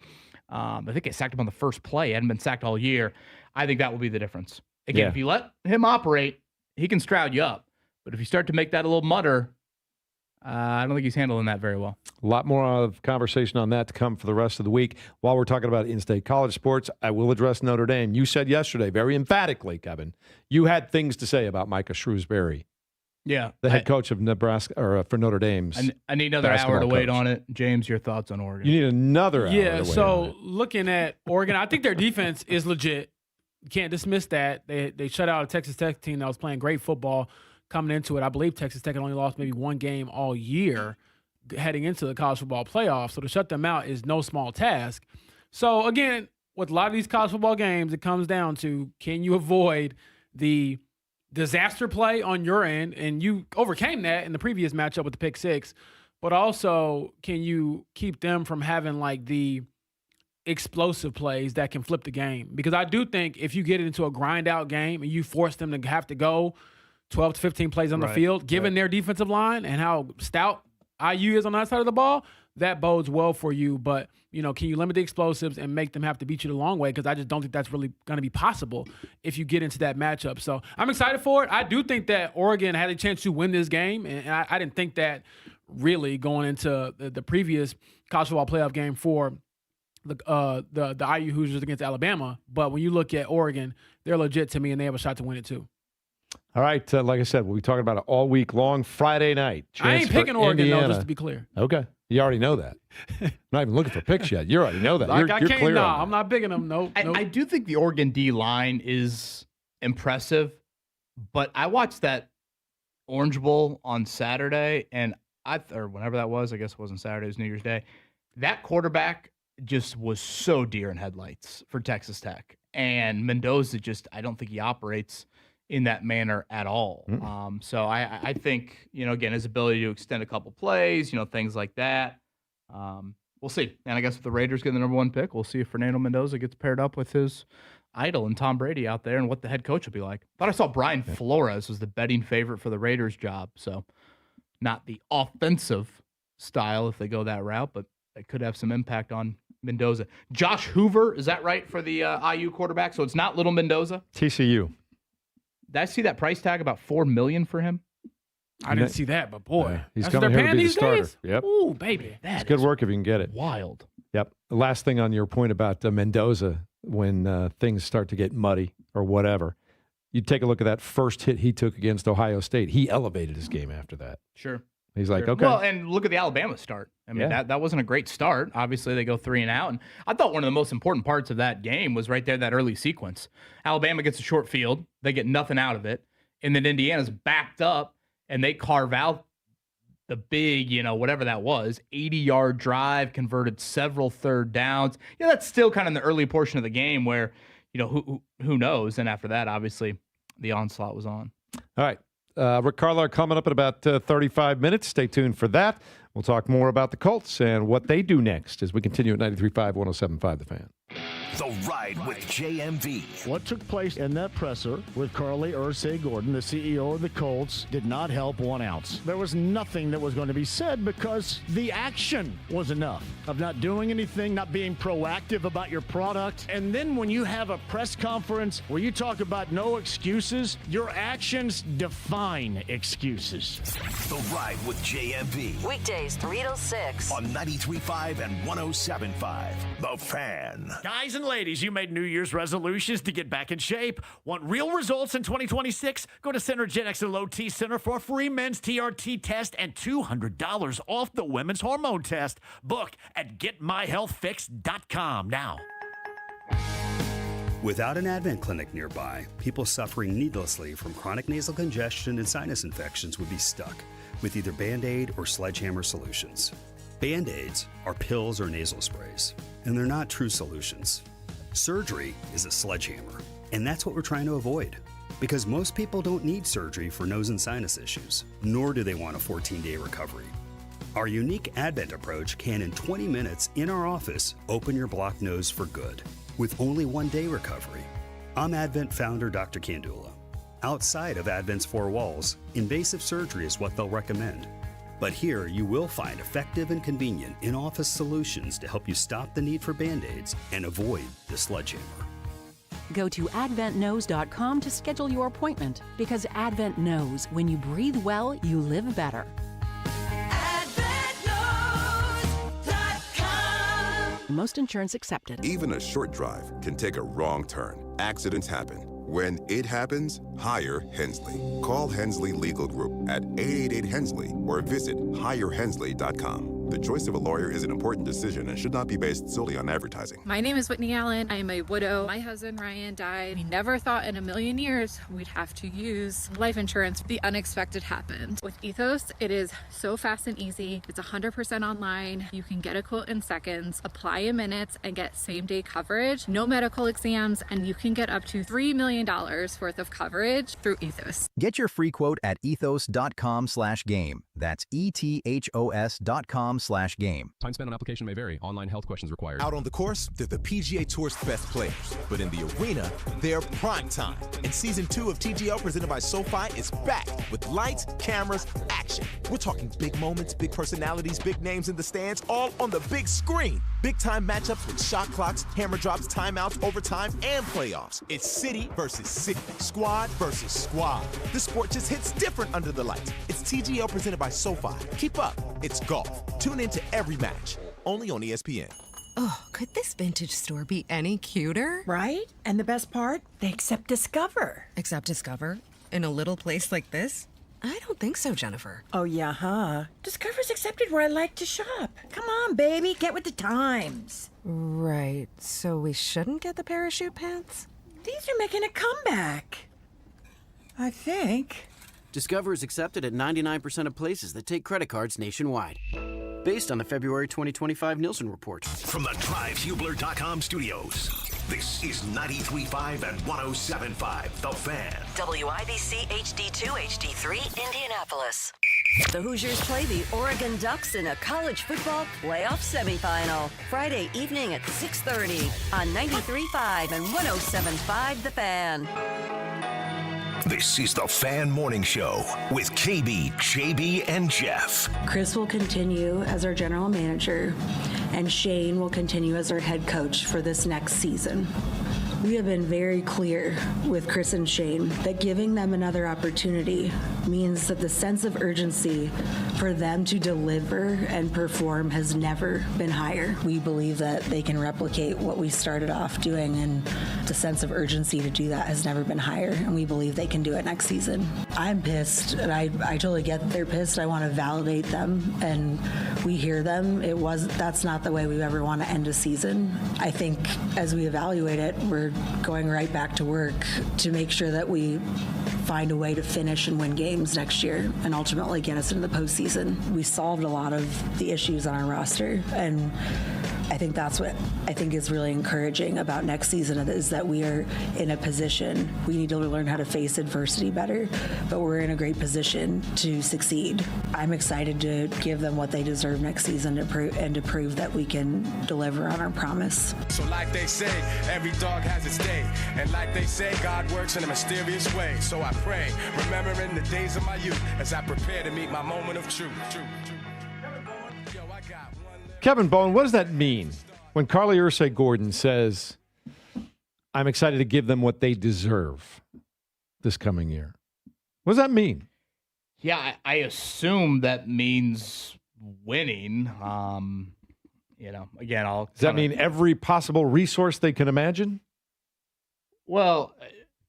I think they sacked him on the first play. He hadn't been sacked all year. I think that will be the difference. Again, if you let him operate, he can Stroud you up. But if you start to make that a little mudder, I don't think he's handling that very well. A lot more of conversation on that to come for the rest of the week. While we're talking about in-state college sports, I will address Notre Dame. You said yesterday, very emphatically, Kevin, you had things to say about Micah Shrewsbury. Yeah. The head coach of Nebraska, or for Notre Dame's. I need another hour to wait on it. James, your thoughts on Oregon? You need another hour to wait on it. Looking at Oregon, I think their defense is legit. You can't dismiss that. They shut out a Texas Tech team that was playing great football coming into it. I believe Texas Tech had only lost maybe one game all year heading into the college football playoffs. So to shut them out is no small task. So, again, with a lot of these college football games, it comes down to, can you avoid the disaster play on your end? And you overcame that in the previous matchup with the pick six. But also, can you keep them from having, like, the explosive plays that can flip the game? Because I do think if you get it into a grind-out game and you force them to have to go 12 to 15 plays on the field, given their defensive line and how stout IU is on that side of the ball, that bodes well for you. But, can you limit the explosives and make them have to beat you the long way? Because I just don't think that's really going to be possible if you get into that matchup. So I'm excited for it. I do think that Oregon had a chance to win this game, and I didn't think that really going into the previous college football playoff game for the IU Hoosiers against Alabama. But when you look at Oregon, they're legit to me, and they have a shot to win it too. All right, like I said, we'll be talking about it all week long. Friday night. I ain't picking Oregon, though, just to be clear. Okay. You already know that. I'm not even looking for picks yet. You already know that. You're clear on that. I'm not picking them. Nope. I do think the Oregon D-line is impressive, but I watched that Orange Bowl on Saturday, and or whenever that was, I guess it wasn't Saturday, it was New Year's Day. That quarterback just was so deer in headlights for Texas Tech. And Mendoza I don't think he operates in that manner at all. So I think, again, his ability to extend a couple plays, things like that. We'll see. And I guess if the Raiders get the number one pick, we'll see if Fernando Mendoza gets paired up with his idol and Tom Brady out there and what the head coach will be like. Thought I saw Brian Flores was the betting favorite for the Raiders job. So not the offensive style if they go that route, but it could have some impact on Mendoza. Josh Hoover, is that right, for the IU quarterback? So it's not little Mendoza? TCU. Did I see that price tag about $4 million for him? I didn't see that, but boy, he's that's what coming they're here to paying be the these starter. days? Yep. Ooh, baby. It's good work if you can get it. Wild. Yep. The last thing on your point about Mendoza, when things start to get muddy or whatever, you take a look at that first hit he took against Ohio State. He elevated his game after that. Sure. He's like, okay. Well, and look at the Alabama start. I mean, that wasn't a great start. Obviously, they go 3 and out. And I thought one of the most important parts of that game was right there, that early sequence. Alabama gets a short field. They get nothing out of it. And then Indiana's backed up, and they carve out the big, whatever that was, 80-yard drive, converted several third downs. That's still kind of in the early portion of the game where, who knows? And after that, obviously, the onslaught was on. All right. Rick Carlisle coming up in about 35 minutes. Stay tuned for that. We'll talk more about the Colts and what they do next as we continue at 93.5, 107.5 The Fan. The Ride with JMV. What took place in that presser with Carlie Irsay-Gordon, the CEO of the Colts, did not help 1 ounce. There was nothing that was going to be said because the action was enough of not doing anything, not being proactive about your product. And then when you have a press conference where you talk about no excuses, your actions define excuses. The Ride with JMV. Weekdays 3 till 6 on 93.5 and 107.5 The Fan. Guys and ladies, you made New Year's resolutions to get back in shape. Want real results in 2026? Go to Synergenics and Low T Center for a free men's TRT test and $200 off the women's hormone test. Book at GetMyHealthFix.com now. Without an Advent clinic nearby, people suffering needlessly from chronic nasal congestion and sinus infections would be stuck with either Band-Aid or Sledgehammer solutions. Band-Aids are pills or nasal sprays, and they're not true solutions. Surgery is a sledgehammer, and that's what we're trying to avoid. Because most people don't need surgery for nose and sinus issues, nor do they want a 14-day recovery. Our unique Advent approach can, in 20 minutes in our office, open your blocked nose for good, with only 1-day recovery. I'm Advent founder Dr. Kandula. Outside of Advent's 4 walls, invasive surgery is what they'll recommend. But here you will find effective and convenient in-office solutions to help you stop the need for Band-Aids and avoid the sledgehammer. Go to adventknows.com to schedule your appointment, because Advent knows when you breathe well, you live better. most insurance accepted. Even a short drive can take a wrong turn. Accidents happen. When it happens, hire Hensley. Call Hensley Legal Group at 888-HENSLEY or visit hirehensley.com. The choice of a lawyer is an important decision and should not be based solely on advertising. My name is Whitney Allen. I am a widow. My husband Ryan died. We never thought in a million years we'd have to use life insurance. The unexpected happened. With Ethos, it is so fast and easy. It's 100% online. You can get a quote in seconds, apply in minutes, and get same-day coverage. No medical exams, and you can get up to $3 million worth of coverage through Ethos. Get your free quote at ethos.com/game. That's ethos.com/game. Time spent on application may vary. Online health questions required. Out on the course, they're the PGA Tour's best players. But in the arena, they're prime time. And season 2 of TGL presented by SoFi is back with lights, cameras, action. We're talking big moments, big personalities, big names in the stands, all on the big screen. Big time matchups with shot clocks, hammer drops, timeouts, overtime, and playoffs. It's city versus city, squad versus squad. The sport just hits different under the lights. It's TGL presented by SoFi. Keep up. It's golf. Tune into every match, only on ESPN. Oh, could this vintage store be any cuter? Right? And the best part? They accept Discover. Accept Discover? In a little place like this? I don't think so, Jennifer. Oh, yeah, huh? Discover's accepted where I like to shop. Come on, baby, get with the times. Right, so we shouldn't get the parachute pants? These are making a comeback. I think. Discover is accepted at 99% of places that take credit cards nationwide. Based on the February 2025 Nielsen report. From the DriveHubler.com studios, this is 93.5 and 107.5 The Fan. WIBC HD2, HD3, Indianapolis. The Hoosiers play the Oregon Ducks in a college football playoff semifinal. Friday evening at 6:30 on 93.5 and 107.5 The Fan. This is The Fan Morning Show with KB, JB, and Jeff. Chris will continue as our general manager, and Shane will continue as our head coach for this next season. We have been very clear with Chris and Shane that giving them another opportunity means that the sense of urgency for them to deliver and perform has never been higher. We believe that they can replicate what we started off doing, and the sense of urgency to do that has never been higher, and we believe they can do it next season. I'm pissed, and I totally get that they're pissed. I want to validate them, and we hear them. That's not the way we ever want to end a season. I think as we evaluate it, we're going right back to work to make sure that we find a way to finish and win games next year and ultimately get us into the postseason. We solved a lot of the issues on our roster, and I think that's what I think is really encouraging about next season is that we are in a position. We need to learn how to face adversity better, but we're in a great position to succeed. I'm excited to give them what they deserve next season to prove that we can deliver on our promise. So like they say, every dog has its day. And like they say, God works in a mysterious way. So I pray, remembering the days of my youth as I prepare to meet my moment of truth. Kevin Bowen, what does that mean when Carlie Irsay-Gordon says, I'm excited to give them what they deserve this coming year? What does that mean? Yeah, I assume that means winning. Again, Does that mean every possible resource they can imagine? Well,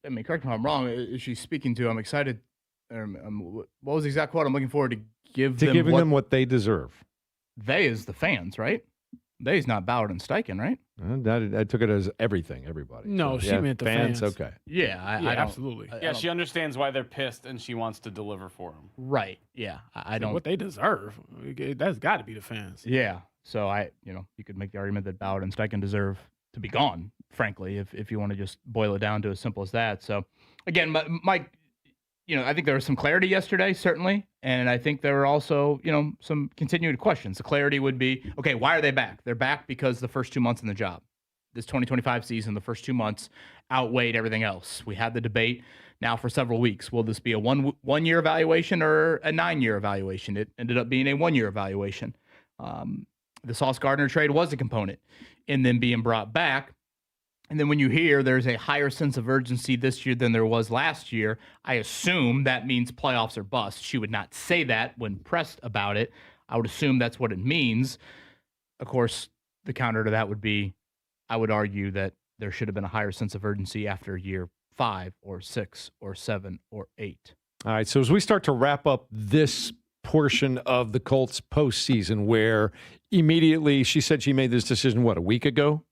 I mean, correct me if I'm wrong. Is she speaking to, I'm excited. What was the exact quote? I'm looking forward to giving them what they deserve. They is the fans, right? They is not Ballard and Steichen, right? I took it as everything, everybody. No, she meant the fans. Okay. Yeah, I absolutely. She understands why they're pissed, and she wants to deliver for them. Right. Yeah, I don't. What they deserve. That's got to be the fans. Yeah. So you could make the argument that Ballard and Steichen deserve to be gone, frankly, if you want to just boil it down to as simple as that. So, again, Mike, I think there was some clarity yesterday, certainly. And I think there were also, some continued questions. The clarity would be, okay, why are they back? They're back because the first 2 months in the job. This 2025 season, the first 2 months outweighed everything else. We had the debate now for several weeks. Will this be a one-year evaluation or a 9-year evaluation? It ended up being a 1-year evaluation. The Sauce Gardner trade was a component in them being brought back. And then when you hear there's a higher sense of urgency this year than there was last year, I assume that means playoffs or bust. She would not say that when pressed about it. I would assume that's what it means. Of course, the counter to that would be, I would argue that there should have been a higher sense of urgency after year 5 or 6 or 7 or 8. All right, so as we start to wrap up this portion of the Colts postseason, where immediately she said she made this decision, what, a week ago?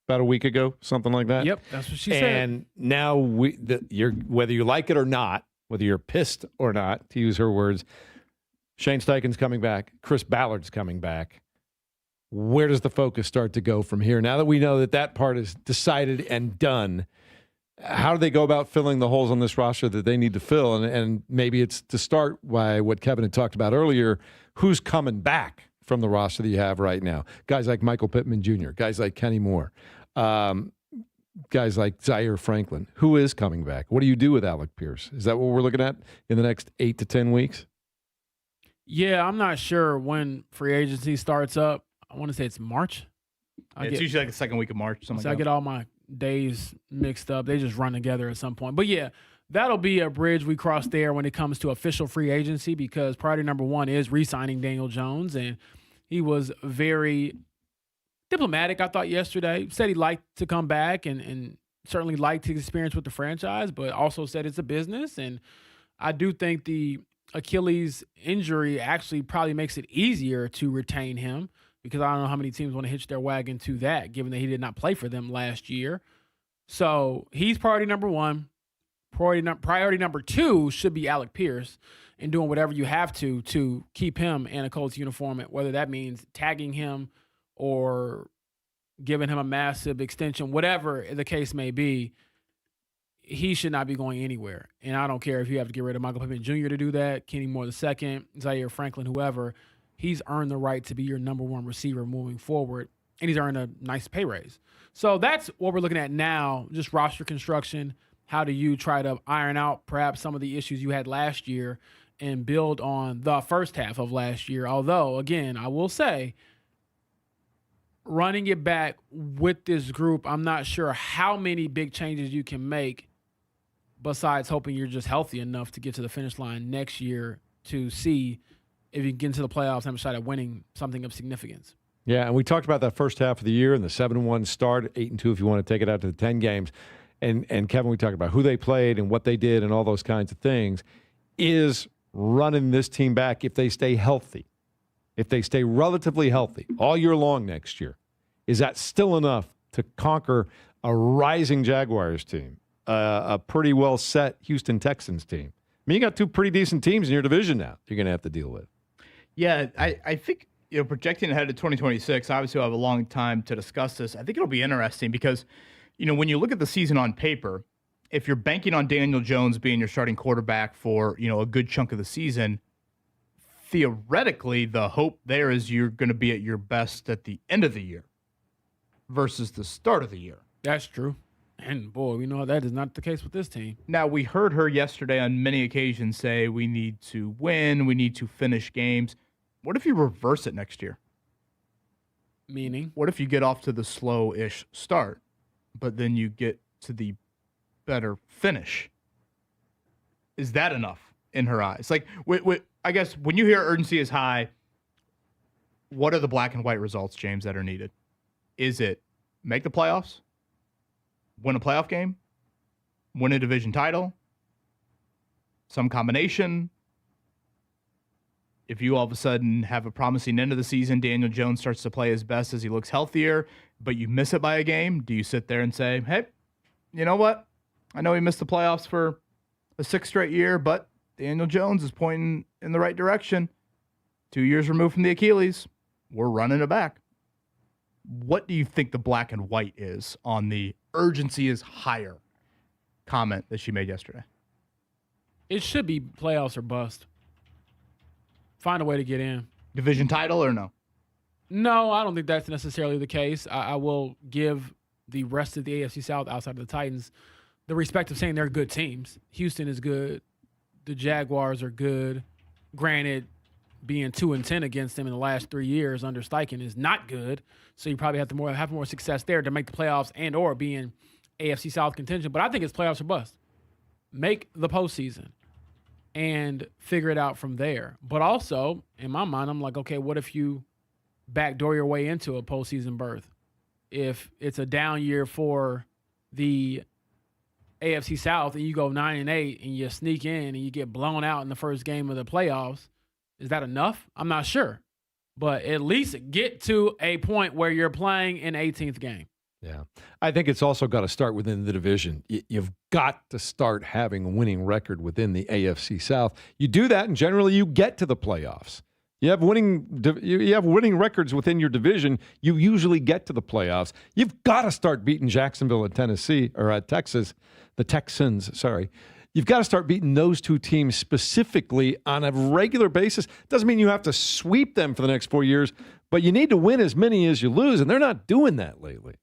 About a week ago, something like that? Yep, that's what she said. And now, whether you like it or not, whether you're pissed or not, to use her words, Shane Steichen's coming back. Chris Ballard's coming back. Where does the focus start to go from here? Now that we know that that part is decided and done, how do they go about filling the holes on this roster that they need to fill? And maybe it's to start by what Kevin had talked about earlier, who's coming back from the roster that you have right now? Guys like Michael Pittman Jr., guys like Kenny Moore, guys like Zaire Franklin. Who is coming back? What do you do with Alec Pierce? Is that what we're looking at in the next 8 to 10 weeks? Yeah, I'm not sure when free agency starts up. I want to say it's March. It's usually like the second week of March. Something I like get all my days mixed up. They just run together at some point. But yeah, that'll be a bridge we cross there when it comes to official free agency, because priority number one is re-signing Daniel Jones, and he was very diplomatic, I thought, yesterday. Said he liked to come back and certainly liked his experience with the franchise, but also said it's a business. And I do think the Achilles injury actually probably makes it easier to retain him, because I don't know how many teams want to hitch their wagon to that, given that he did not play for them last year. So he's priority number one. Priority number two should be Alec Pierce, and doing whatever you have to keep him in a Colts uniform, whether that means tagging him or giving him a massive extension, whatever the case may be. He should not be going anywhere. And I don't care if you have to get rid of Michael Pittman Jr. to do that, Kenny Moore II, Zaire Franklin, whoever. He's earned the right to be your number one receiver moving forward, and he's earned a nice pay raise. So that's what we're looking at now, just roster construction. How do you try to iron out perhaps some of the issues you had last year and build on the first half of last year? Although, again, I will say, running it back with this group, I'm not sure how many big changes you can make besides hoping you're just healthy enough to get to the finish line next year to see if you can get into the playoffs and have a shot at winning something of significance. Yeah, and we talked about that first half of the year and the 7-1 start, 8-2 if you want to take it out to the 10 games. And Kevin, we talked about who they played and what they did and all those kinds of things. Is running this team back, if they stay healthy, if they stay relatively healthy all year long next year, is that still enough to conquer a rising Jaguars team, a pretty well set Houston Texans team? I mean, you got two pretty decent teams in your division now you're going to have to deal with. Yeah, I think, projecting ahead to 2026, obviously we'll have a long time to discuss this. I think it'll be interesting because, when you look at the season on paper, if you're banking on Daniel Jones being your starting quarterback for, a good chunk of the season, theoretically, the hope there is you're going to be at your best at the end of the year versus the start of the year. That's true. And, boy, we know that is not the case with this team. Now, we heard her yesterday on many occasions say we need to win, we need to finish games. What if you reverse it next year? Meaning? What if you get off to the slow-ish start, but then you get to the better finish? Is that enough in her eyes? Like, I guess when you hear urgency is high, what are the black and white results, James, that are needed? Is it make the playoffs? Win a playoff game? Win a division title? Some combination? If you all of a sudden have a promising end of the season, Daniel Jones starts to play his best as he looks healthier, but you miss it by a game, do you sit there and say, hey, you know what? I know he missed the playoffs for a 6th straight year, but Daniel Jones is pointing in the right direction. 2 years removed from the Achilles. We're running it back. What do you think the black and white is on the urgency is higher comment that she made yesterday? It should be playoffs or bust. Find a way to get in. Division title or no? No, I don't think that's necessarily the case. I will give the rest of the AFC South outside of the Titans the respect of saying they're good teams. Houston is good. The Jaguars are good. Granted, being 2-10 against them in the last 3 years under Steichen is not good. So you probably have to have more success there to make the playoffs and or be in AFC South contention. But I think it's playoffs or bust. Make the postseason and figure it out from there. But also, in my mind, I'm like, okay, what if you backdoor your way into a postseason berth. If it's a down year for the AFC South and you go 9-8 and you sneak in and you get blown out in the first game of the playoffs, is that enough? I'm not sure. But at least get to a point where you're playing an 18th game. Yeah. I think it's also got to start within the division. You've got to start having a winning record within the AFC South. You do that, and generally you get to the playoffs. You have winning records within your division. You usually get to the playoffs. You've got to start beating Jacksonville and Tennessee, or Texas, the Texans, sorry. You've got to start beating those two teams specifically on a regular basis. Doesn't mean you have to sweep them for the next 4 years, but you need to win as many as you lose, and they're not doing that lately.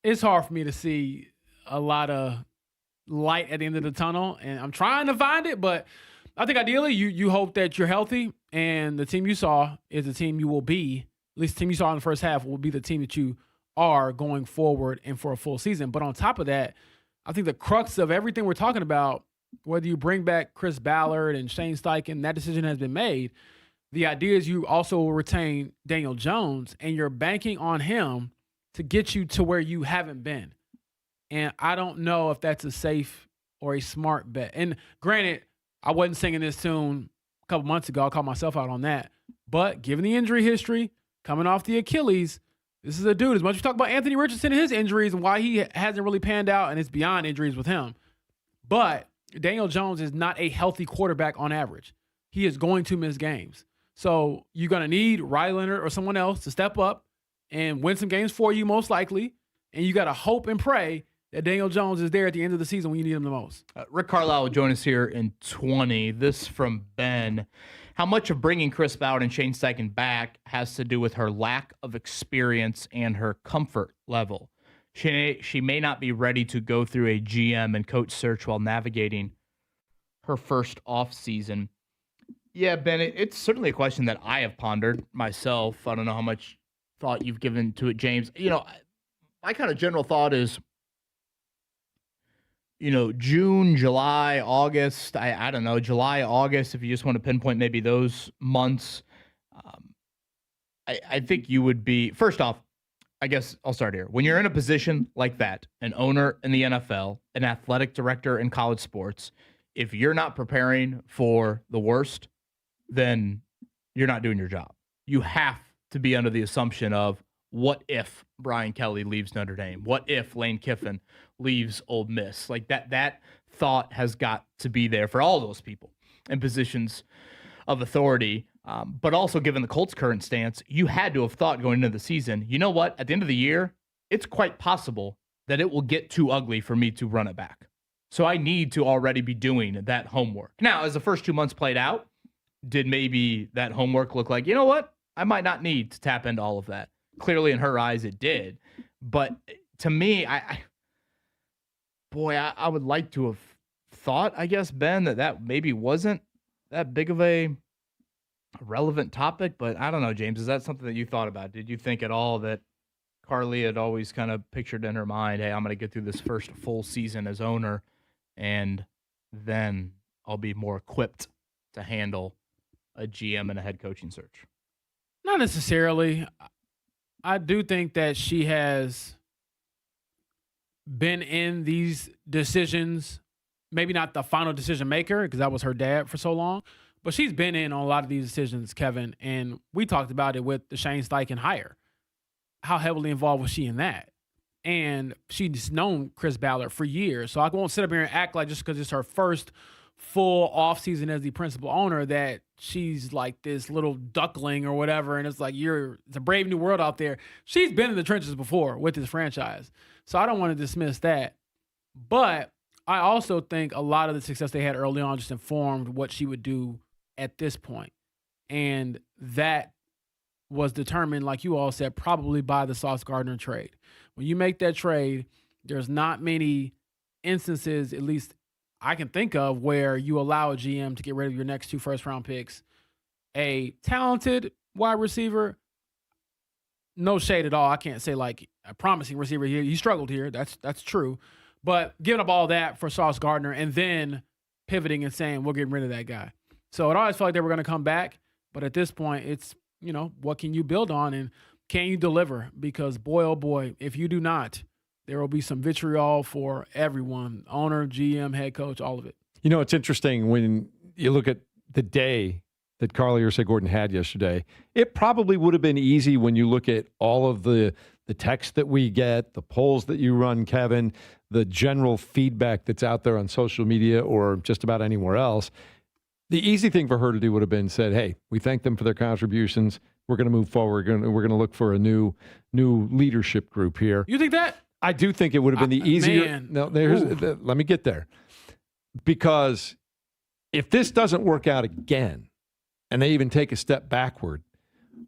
It's hard for me to see a lot of light at the end of the tunnel, and I'm trying to find it, but I think ideally you hope that you're healthy, and the team you saw is the team you will be, at least the team you saw in the first half will be the team that you are going forward and for a full season. But on top of that, I think the crux of everything we're talking about, whether you bring back Chris Ballard and Shane Steichen, that decision has been made. The idea is you also will retain Daniel Jones, and you're banking on him to get you to where you haven't been. And I don't know if that's a safe or a smart bet. And granted, I wasn't singing this tune a couple months ago. I called myself out on that. But given the injury history, coming off the Achilles, this is a dude, as much as we talk about Anthony Richardson and his injuries and why he hasn't really panned out, and it's beyond injuries with him. But Daniel Jones is not a healthy quarterback on average. He is going to miss games. So you're going to need Riley Leonard or someone else to step up and win some games for you, most likely. And you got to hope and pray that Daniel Jones is there at the end of the season when you need him the most. Rick Carlisle will join us here in 20. This from Ben. How much of bringing Chris Ballard and Shane Steichen back has to do with her lack of experience and her comfort level? She may not be ready to go through a GM and coach search while navigating her first offseason. Yeah, Ben, it's certainly a question that I have pondered myself. I don't know how much thought you've given to it, James. My kind of general thought is, June, July, August, I don't know, July, August, if you just want to pinpoint maybe those months, I think you would be, first off, I guess I'll start here. When you're in a position like that, an owner in the NFL, an athletic director in college sports, if you're not preparing for the worst, then you're not doing your job. You have to be under the assumption of, what if Brian Kelly leaves Notre Dame? What if Lane Kiffin leaves Ole Miss? Like that thought has got to be there for all those people in positions of authority. But also given the Colts' current stance, you had to have thought going into the season, you know what? At the end of the year, it's quite possible that it will get too ugly for me to run it back. So I need to already be doing that homework. Now, as the first 2 months played out, did maybe that homework look like, you know what? I might not need to tap into all of that. Clearly, in her eyes, it did. But to me, I would like to have thought, I guess, Ben, that maybe wasn't that big of a relevant topic. But I don't know, James. Is that something that you thought about? Did you think at all that Carlie had always kind of pictured in her mind, hey, I'm going to get through this first full season as owner, and then I'll be more equipped to handle a GM and a head coaching search? Not necessarily. I do think that she has been in these decisions, maybe not the final decision maker because that was her dad for so long, but she's been in on a lot of these decisions, Kevin, and we talked about it with the Shane Steichen hire. How heavily involved was she in that? And she's known Chris Ballard for years, so I won't sit up here and act like just because it's her first full offseason as the principal owner that she's like this little duckling or whatever, and it's like it's a brave new world out there. She's been in the trenches before with this franchise, so I don't want to dismiss that. But I also think a lot of the success they had early on just informed what she would do at this point, and that was determined, like you all said, probably by the Sauce Gardner trade. When you make that trade, there's not many instances, at least I can think of, where you allow a GM to get rid of your next 2 first-round picks. A talented wide receiver, no shade at all. I can't say like a promising receiver. He struggled here. That's true. But giving up all that for Sauce Gardner and then pivoting and saying, we're getting rid of that guy. So it always felt like they were going to come back. But at this point, it's, what can you build on and can you deliver? Because boy, oh boy, if you do not, there will be some vitriol for everyone, owner, GM, head coach, all of it. It's interesting when you look at the day that Carlie Irsay-Gordon had yesterday. It probably would have been easy when you look at all of the text that we get, the polls that you run, Kevin, the general feedback that's out there on social media or just about anywhere else. The easy thing for her to do would have been said, hey, we thank them for their contributions. We're going to move forward. We're going to look for a new leadership group here. You think that? I do think it would have been the easier. Man. No, let me get there. Because if this doesn't work out again, and they even take a step backward,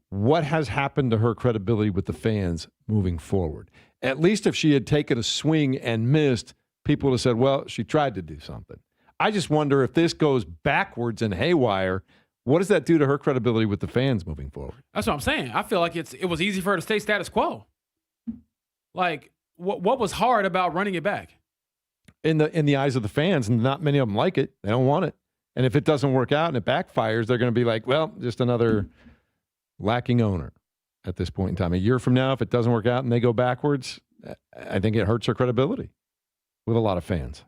what has happened to her credibility with the fans moving forward? At least if she had taken a swing and missed, people would have said, well, she tried to do something. I just wonder if this goes backwards and haywire, what does that do to her credibility with the fans moving forward? That's what I'm saying. I feel like it was easy for her to stay status quo. Like, what was hard about running it back? In the eyes of the fans, and not many of them like it. They don't want it. And if it doesn't work out and it backfires, they're going to be like, well, just another lacking owner at this point in time. A year from now, if it doesn't work out and they go backwards, I think it hurts her credibility with a lot of fans.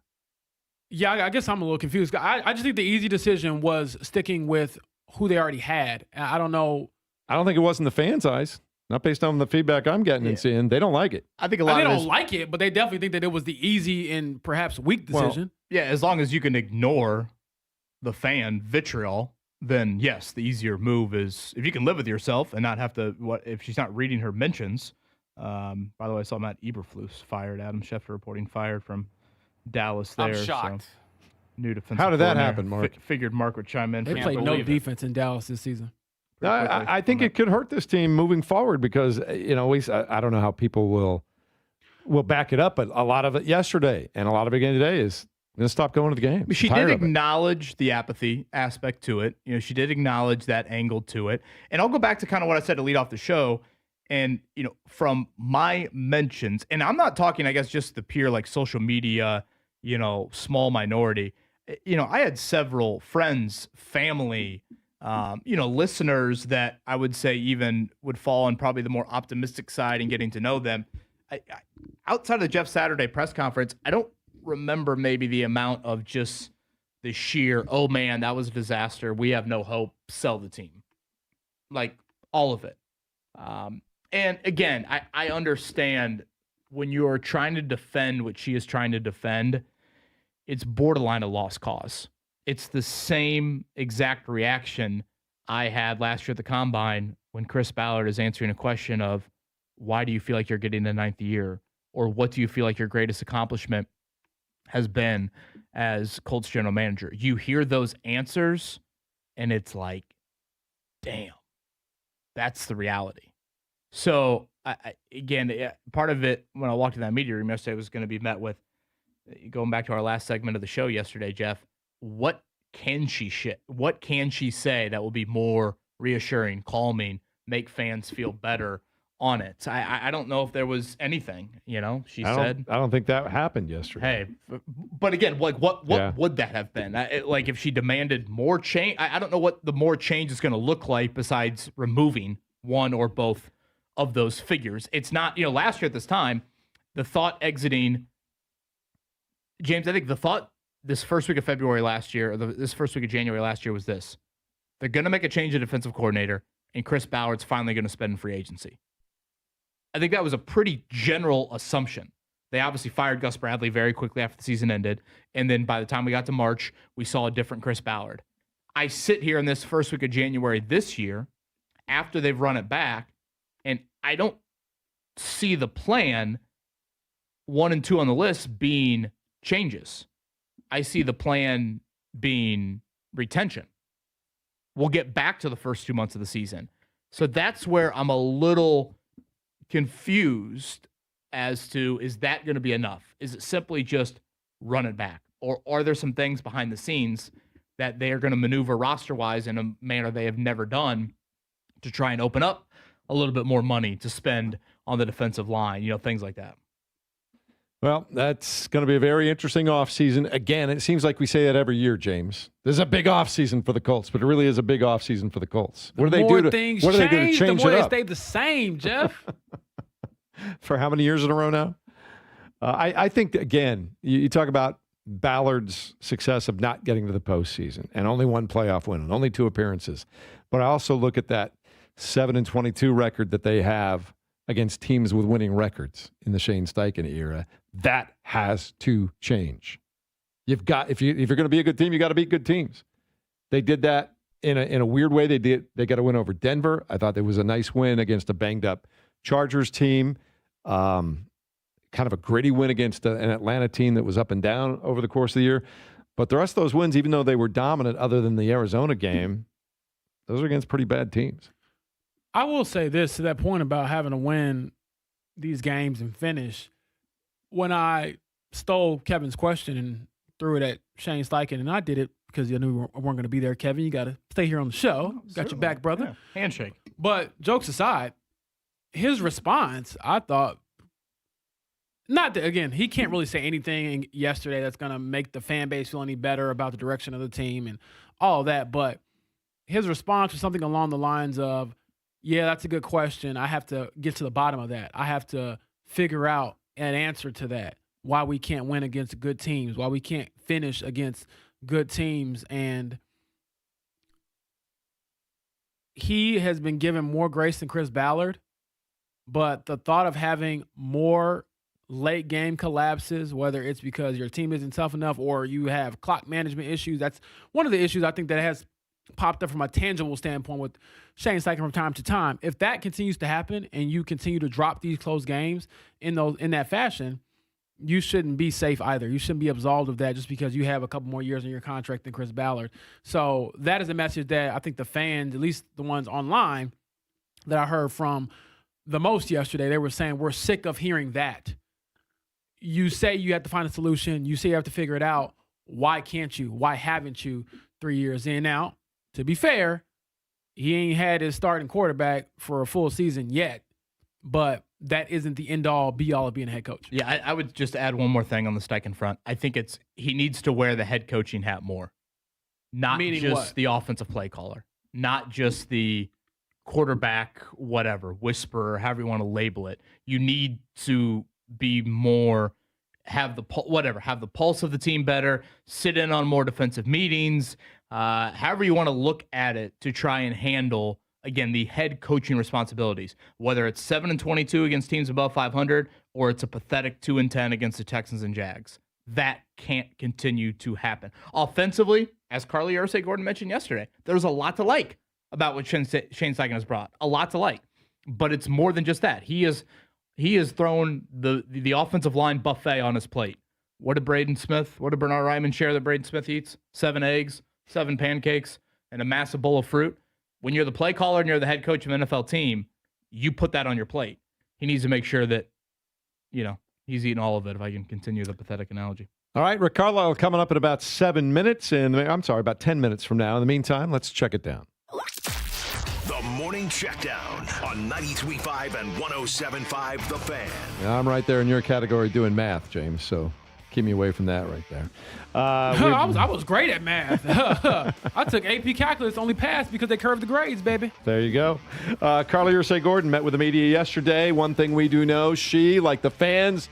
Yeah, I guess I'm a little confused. I just think the easy decision was sticking with who they already had. I don't know. I don't think it was in the fans' eyes. Not based on the feedback I'm getting and seeing. They don't like it. I think they don't like it, but they definitely think that it was the easy and perhaps weak decision. Well, yeah, as long as you can ignore the fan vitriol, then yes, the easier move is if you can live with yourself and not have to. If she's not reading her mentions? By the way, I saw Matt Eberflus fired. Adam Schefter reporting fired from Dallas. There, I'm shocked. So new defensive. How did that happen, Mark? Figured Mark would chime in. They played no defense in Dallas this season. I think it could hurt this team moving forward because I don't know how people will back it up, but a lot of it yesterday and a lot of it again today is going to stop going to the game. She did acknowledge the apathy aspect to it. She did acknowledge that angle to it. And I'll go back to kind of what I said to lead off the show. And, from my mentions, and I'm not talking, I guess, just the pure like social media, small minority. I had several friends, family, listeners that I would say even would fall on probably the more optimistic side and getting to know them. Outside of the Jeff Saturday press conference, I don't remember maybe the amount of just the sheer, oh man, that was a disaster. We have no hope. Sell the team. Like all of it. And again, I understand when you're trying to defend what she is trying to defend, it's borderline a lost cause. It's the same exact reaction I had last year at the Combine when Chris Ballard is answering a question of, why do you feel like you're getting the ninth year? Or what do you feel like your greatest accomplishment has been as Colts general manager? You hear those answers, and it's like, damn, that's the reality. So, again, part of it, when I walked in that media room yesterday, was going to be met with, going back to our last segment of the show yesterday, Jeff, what can she say that will be more reassuring, calming, make fans feel better on it? I don't know if there was anything, she said. I don't think that happened yesterday. Hey, but again, like what would that have been? Like if she demanded more change, I don't know what the more change is going to look like besides removing one or both of those figures. It's not, last year at this time, the thought exiting, James, I think the thought this first week of February last year, or this first week of January last year was this. They're going to make a change in defensive coordinator, and Chris Ballard's finally going to spend in free agency. I think that was a pretty general assumption. They obviously fired Gus Bradley very quickly after the season ended, and then by the time we got to March, we saw a different Chris Ballard. I sit here in this first week of January this year, after they've run it back, and I don't see the plan 1 and 2 on the list being changes. I see the plan being retention. We'll get back to the first 2 months of the season. So that's where I'm a little confused as to, is that going to be enough? Is it simply just run it back? Or are there some things behind the scenes that they are going to maneuver roster-wise in a manner they have never done to try and open up a little bit more money to spend on the defensive line, things like that? Well, that's going to be a very interesting offseason. Again, it seems like we say that every year, James. There's a big offseason for the Colts, but it really is a big offseason for the Colts. What do they do to change the more it they up? stay the same, Jeff. For how many years in a row now? I think, again, you talk about Ballard's success of not getting to the postseason and only one playoff win and only 2 appearances. But I also look at that 7-22 record that they have against teams with winning records in the Shane Steichen era. That has to change. You've got if you're going to be a good team, you got to beat good teams. They did that in a weird way. They got a win over Denver. I thought it was a nice win against a banged up Chargers team. Kind of a gritty win against an Atlanta team that was up and down over the course of the year. But the rest of those wins, even though they were dominant, other than the Arizona game, those are against pretty bad teams. I will say this to that point about having to win these games and finish. When I stole Kevin's question and threw it at Shane Steichen, and I did it because you knew we weren't going to be there, Kevin. You got to stay here on the show. Got your back, brother. Yeah. Handshake. But jokes aside, his response, I thought, not that, again, he can't really say anything yesterday that's going to make the fan base feel any better about the direction of the team and all of that. But his response was something along the lines of, yeah, that's a good question. I have to get to the bottom of that. I have to figure out an answer to that. Why we can't win against good teams, why we can't finish against good teams. And he has been given more grace than Chris Ballard, but the thought of having more late game collapses, whether it's because your team isn't tough enough or you have clock management issues, that's one of the issues I think that has popped up from a tangible standpoint with Shane Steichen from time to time. If that continues to happen and you continue to drop these close games in that fashion, you shouldn't be safe either. You shouldn't be absolved of that just because you have a couple more years on your contract than Chris Ballard. So that is a message that I think the fans, at least the ones online that I heard from the most yesterday, they were saying, we're sick of hearing that. You say you have to find a solution. You say you have to figure it out. Why can't you? Why haven't you 3 years in? Now, to be fair, he ain't had his starting quarterback for a full season yet, but that isn't the end-all, be-all of being a head coach. Yeah, I would just add one more thing on the Steichen front. I think he needs to wear the head coaching hat more, not Meaning just what? the offensive play caller, not just the quarterback, whatever, whisperer, however you want to label it. You need to be more, have the pulse of the team better, sit in on more defensive meetings, however you want to look at it to try and handle, again, the head coaching responsibilities, whether it's 7-22 against teams above 500 or it's a pathetic 2-10 against the Texans and Jags. That can't continue to happen. Offensively, as Carlie Irsay-Gordon mentioned yesterday, there's a lot to like about what Shane Steichen has brought. A lot to like. But it's more than just that. He has thrown the offensive line buffet on his plate. What did Bernard Ryman share that Braden Smith eats? 7 eggs, 7 pancakes, and a massive bowl of fruit. When you're the play caller and you're the head coach of an NFL team, you put that on your plate. He needs to make sure that, he's eating all of it, if I can continue the pathetic analogy. All right, Rick Carlisle coming up in about 7 minutes. About 10 minutes from now. In the meantime, let's check it down. The Morning Checkdown on 93.5 and 107.5 The Fan. Yeah, I'm right there in your category doing math, James, so keep me away from that right there. I was great at math. I took AP Calculus, only passed because they curved the grades, baby. There you go. Carlie Irsay-Gordon met with the media yesterday. One thing we do know, she, like the fans,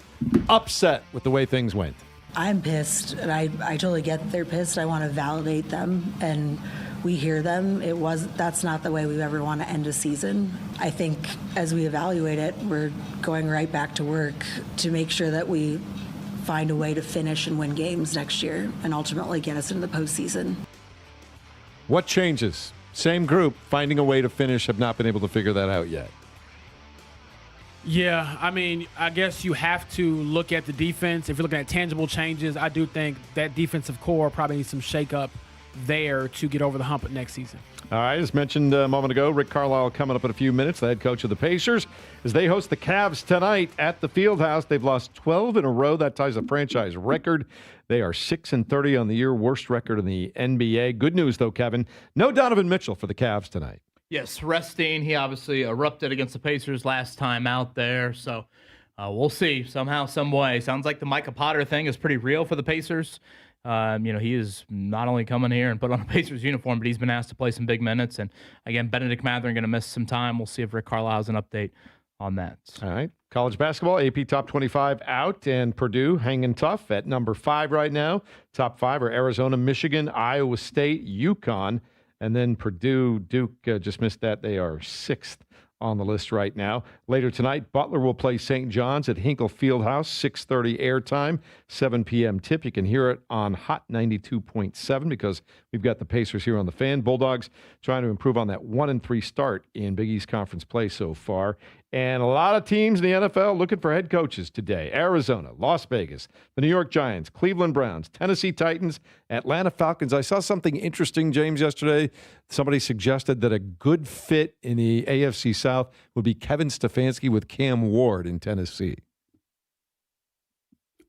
upset with the way things went. I'm pissed, and I totally get they're pissed. I want to validate them, and we hear them. That's not the way we ever want to end a season. I think as we evaluate it, we're going right back to work to make sure that we find a way to finish and win games next year and ultimately get us into the postseason. What changes? Same group, finding a way to finish, have not been able to figure that out yet. Yeah, I guess you have to look at the defense. If you're looking at tangible changes, I do think that defensive core probably needs some shakeup there to get over the hump next season. All right, as mentioned a moment ago, Rick Carlisle coming up in a few minutes, the head coach of the Pacers, as they host the Cavs tonight at the Fieldhouse. They've lost 12 in a row. That ties a franchise record. They are 6-30 on the year, worst record in the NBA. Good news, though, Kevin. No Donovan Mitchell for the Cavs tonight. Yes, resting. He obviously erupted against the Pacers last time out there. So We'll see. Somehow, some way. Sounds like the Micah Potter thing is pretty real for the Pacers. He is not only coming here and put on a Pacers uniform, but he's been asked to play some big minutes. And again, Benedict Mathurin going to miss some time. We'll see if Rick Carlisle has an update on that. All right. College basketball, AP Top 25 out, and Purdue hanging tough at number 5 right now. Top 5 are Arizona, Michigan, Iowa State, UConn, and then Purdue. Duke just missed that. They are 6th on the list right now. Later tonight, Butler will play St. John's at Hinkle Fieldhouse, 6:30 airtime, 7 p.m. tip. You can hear it on Hot 92.7 because we've got the Pacers here on the Fan. Bulldogs trying to improve on that 1-3 start in Big East Conference play so far. And a lot of teams in the NFL looking for head coaches today. Arizona, Las Vegas, the New York Giants, Cleveland Browns, Tennessee Titans, Atlanta Falcons. I saw something interesting, James, yesterday. Somebody suggested that a good fit in the AFC South would be Kevin Stefanski with Cam Ward in Tennessee.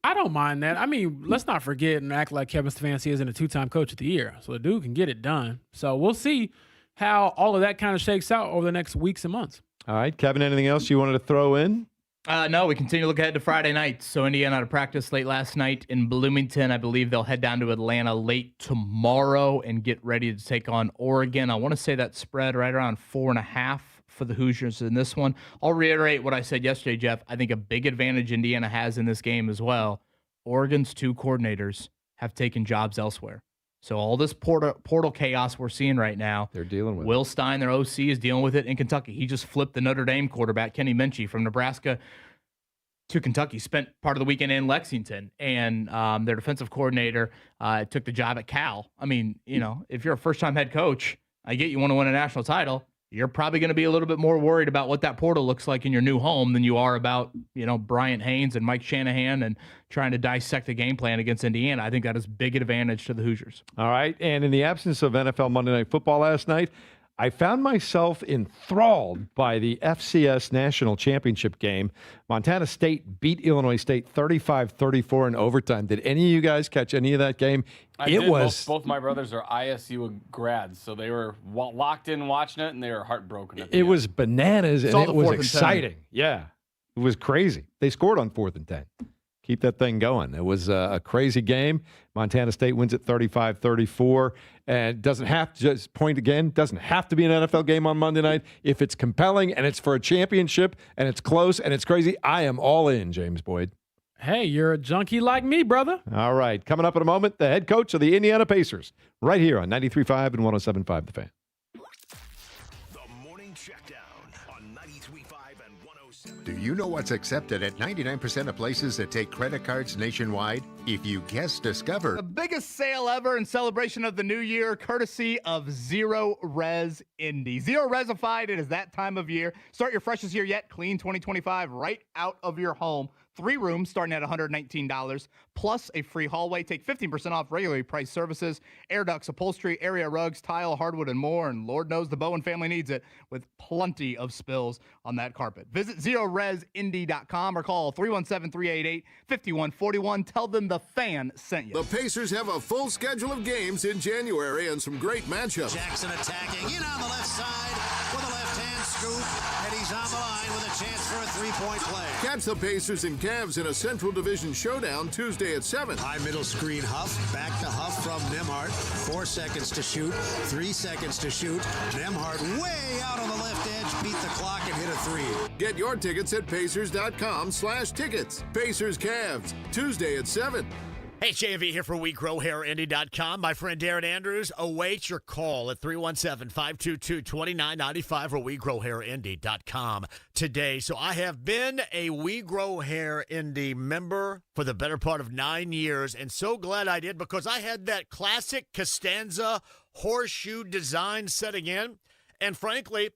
I don't mind that. I mean, let's not forget and act like Kevin Stefanski isn't a 2-time coach of the year. So the dude can get it done. So we'll see how all of that kind of shakes out over the next weeks and months. All right, Kevin, anything else you wanted to throw in? No, we continue to look ahead to Friday night. So Indiana out of practice late last night in Bloomington. I believe they'll head down to Atlanta late tomorrow and get ready to take on Oregon. I want to say that spread right around 4.5 for the Hoosiers in this one. I'll reiterate what I said yesterday, Jeff. I think a big advantage Indiana has in this game as well. Oregon's 2 coordinators have taken jobs elsewhere. So all this portal chaos we're seeing right now, they're dealing with. Will Stein, their OC, is dealing with it in Kentucky. He just flipped the Notre Dame quarterback, Kenny Minchie, from Nebraska to Kentucky. Spent part of the weekend in Lexington, and their defensive coordinator took the job at Cal. I mean, if you're a first-time head coach, I get you want to win a national title. You're probably going to be a little bit more worried about what that portal looks like in your new home than you are about, Bryant Haynes and Mike Shanahan and trying to dissect the game plan against Indiana. I think that is big advantage to the Hoosiers. All right. And in the absence of NFL Monday Night Football last night, I found myself enthralled by the FCS National Championship game. Montana State beat Illinois State 35-34 in overtime. Did any of you guys catch any of that game? Both my brothers are ISU grads, so they were locked in watching it, and they were heartbroken. It was bananas, and it was exciting. Yeah, it was crazy. They scored on 4th and 10. Keep that thing going. It was a crazy game. Montana State wins at 35-34. And doesn't have to, just point again, doesn't have to be an NFL game on Monday night. If it's compelling and it's for a championship and it's close and it's crazy, I am all in, James Boyd. Hey, you're a junkie like me, brother. All right. Coming up in a moment, the head coach of the Indiana Pacers, right here on 93.5 and 107.5 The Fan. Do you know what's accepted at 99% of places that take credit cards nationwide? If you guessed Discover. The biggest sale ever in celebration of the new year, courtesy of Zero Res Indy. Zero Resified, it is that time of year. Start your freshest year yet, clean 2025, right out of your home. 3 rooms starting at $119, plus a free hallway. Take 15% off regularly priced services, air ducts, upholstery, area rugs, tile, hardwood, and more. And Lord knows the Bowen family needs it with plenty of spills on that carpet. Visit ZeroResIndy.com or call 317-388-5141. Tell them the Fan sent you. The Pacers have a full schedule of games in January and some great matchups. Jackson attacking in on the left side with a left-hand scoop, and he's on the line with a chance for a 3-point play. Catch the Pacers and Cavs in a Central Division showdown Tuesday at 7. High middle screen Huff, back to Huff from Nembhard. 4 seconds to shoot, 3 seconds to shoot. Nembhard way out on the left edge, beat the clock and hit a 3. Get your tickets at Pacers.com/tickets. Pacers Cavs, Tuesday at 7. Hey, JV here for WeGrowHairIndy.com. My friend Darren Andrews awaits your call at 317-522-2995 or WeGrowHairIndy.com today. So I have been a We Grow Hair Indy member for the better part of 9 years, and so glad I did because I had that classic Costanza horseshoe design setting in, and frankly,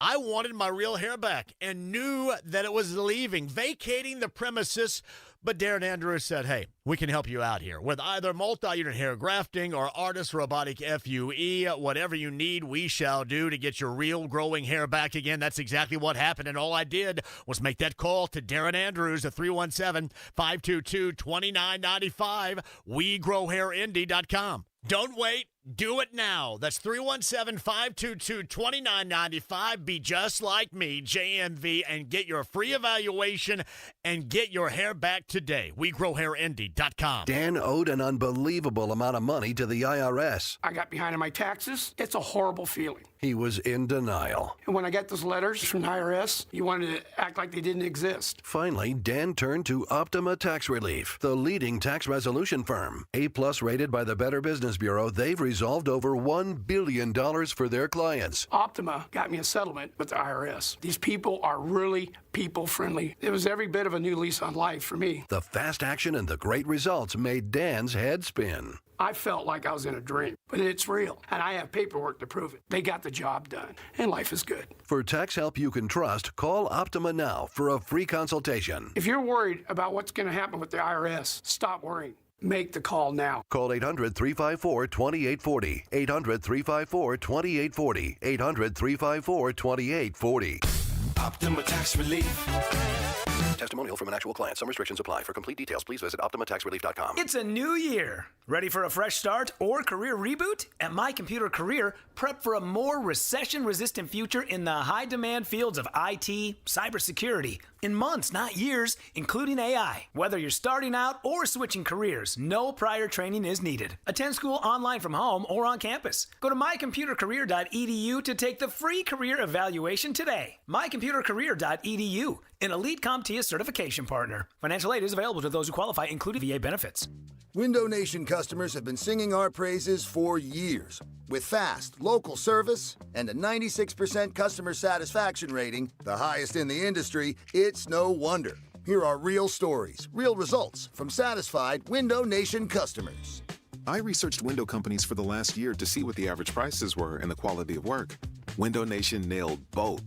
I wanted my real hair back and knew that it was leaving, vacating the premises. But Darren Andrews said, hey, we can help you out here with either multi-unit hair grafting or artist robotic FUE. Whatever you need, we shall do to get your real growing hair back again. That's exactly what happened. And all I did was make that call to Darren Andrews at 317-522-2995, WeGrowHairIndy.com. Don't wait. Do it now. That's 317-522-2995. Be just like me, JMV, and get your free evaluation and get your hair back today. WeGrowHairIndy.com. Dan owed an unbelievable amount of money to the IRS. I got behind on my taxes. It's a horrible feeling. He was in denial. And when I got those letters from the IRS, you wanted to act like they didn't exist. Finally, Dan turned to Optima Tax Relief, the leading tax resolution firm. A-plus rated by the Better Business Bureau, they've resolved over $1 billion for their clients. Optima got me a settlement with the IRS. These people are really people-friendly. It was every bit of a new lease on life for me. The fast action and the great results made Dan's head spin. I felt like I was in a dream, but it's real, and I have paperwork to prove it. They got the job done, and life is good. For tax help you can trust, call Optima now for a free consultation. If you're worried about what's going to happen with the IRS, stop worrying. Make the call now. Call 800-354-2840. 800-354-2840. 800-354-2840. Optima Tax Relief. Testimonial from an actual client. Some restrictions apply. For complete details, please visit OptimaTaxRelief.com. It's a new year. Ready for a fresh start or career reboot? At My Computer Career, prep for a more recession-resistant future in the high-demand fields of IT, cybersecurity, in months, not years, including AI. Whether you're starting out or switching careers, no prior training is needed. Attend school online from home or on campus. Go to mycomputercareer.edu to take the free career evaluation today. mycomputercareer.edu, an elite CompTIA certification partner. Financial aid is available to those who qualify, including VA benefits. Window Nation customers have been singing our praises for years. With fast, local service and a 96% customer satisfaction rating, the highest in the industry, it's no wonder. Here are real stories, real results from satisfied Window Nation customers. I researched window companies for the last year to see what the average prices were and the quality of work. Window Nation nailed both.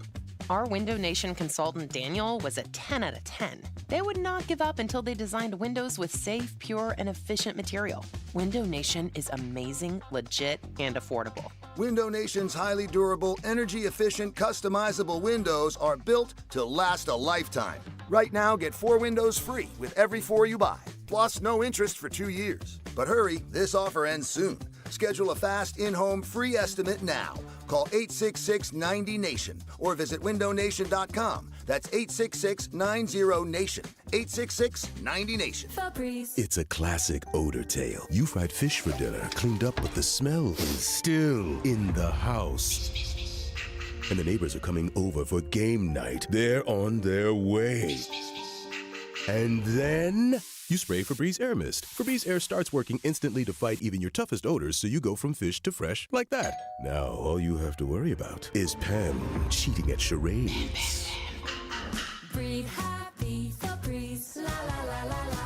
Our Window Nation consultant, Daniel, was a 10 out of 10. They would not give up until they designed windows with safe, pure, and efficient material. Window Nation is amazing, legit, and affordable. Window Nation's highly durable, energy-efficient, customizable windows are built to last a lifetime. Right now, get 4 windows free with every 4 you buy, plus no interest for 2 years. But hurry, this offer ends soon. Schedule a fast in-home free estimate now. Call 866-90-NATION or visit windownation.com. That's 866-90-NATION. 866-90-NATION. It's a classic odor tale. You fried fish for dinner, cleaned up, but the smell is still in the house. And the neighbors are coming over for game night. They're on their way. And then you spray Febreze Air Mist. Febreze Air starts working instantly to fight even your toughest odors, so you go from fish to fresh like that. Now, all you have to worry about is Pam cheating at charades. Breathe happy, Febreze, la la la la la.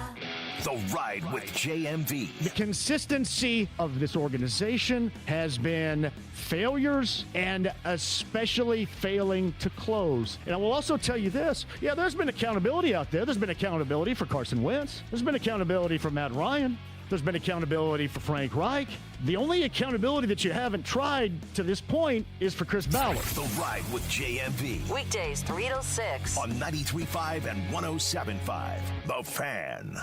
The Ride with JMV. The consistency of this organization has been failures and especially failing to close. And I will also tell you this. Yeah, there's been accountability out there. There's been accountability for Carson Wentz. There's been accountability for Matt Ryan. There's been accountability for Frank Reich. The only accountability that you haven't tried to this point is for Chris Ballard. The Ride with JMV. Weekdays 3 till 6. On 93.5 and 107.5. The Fan.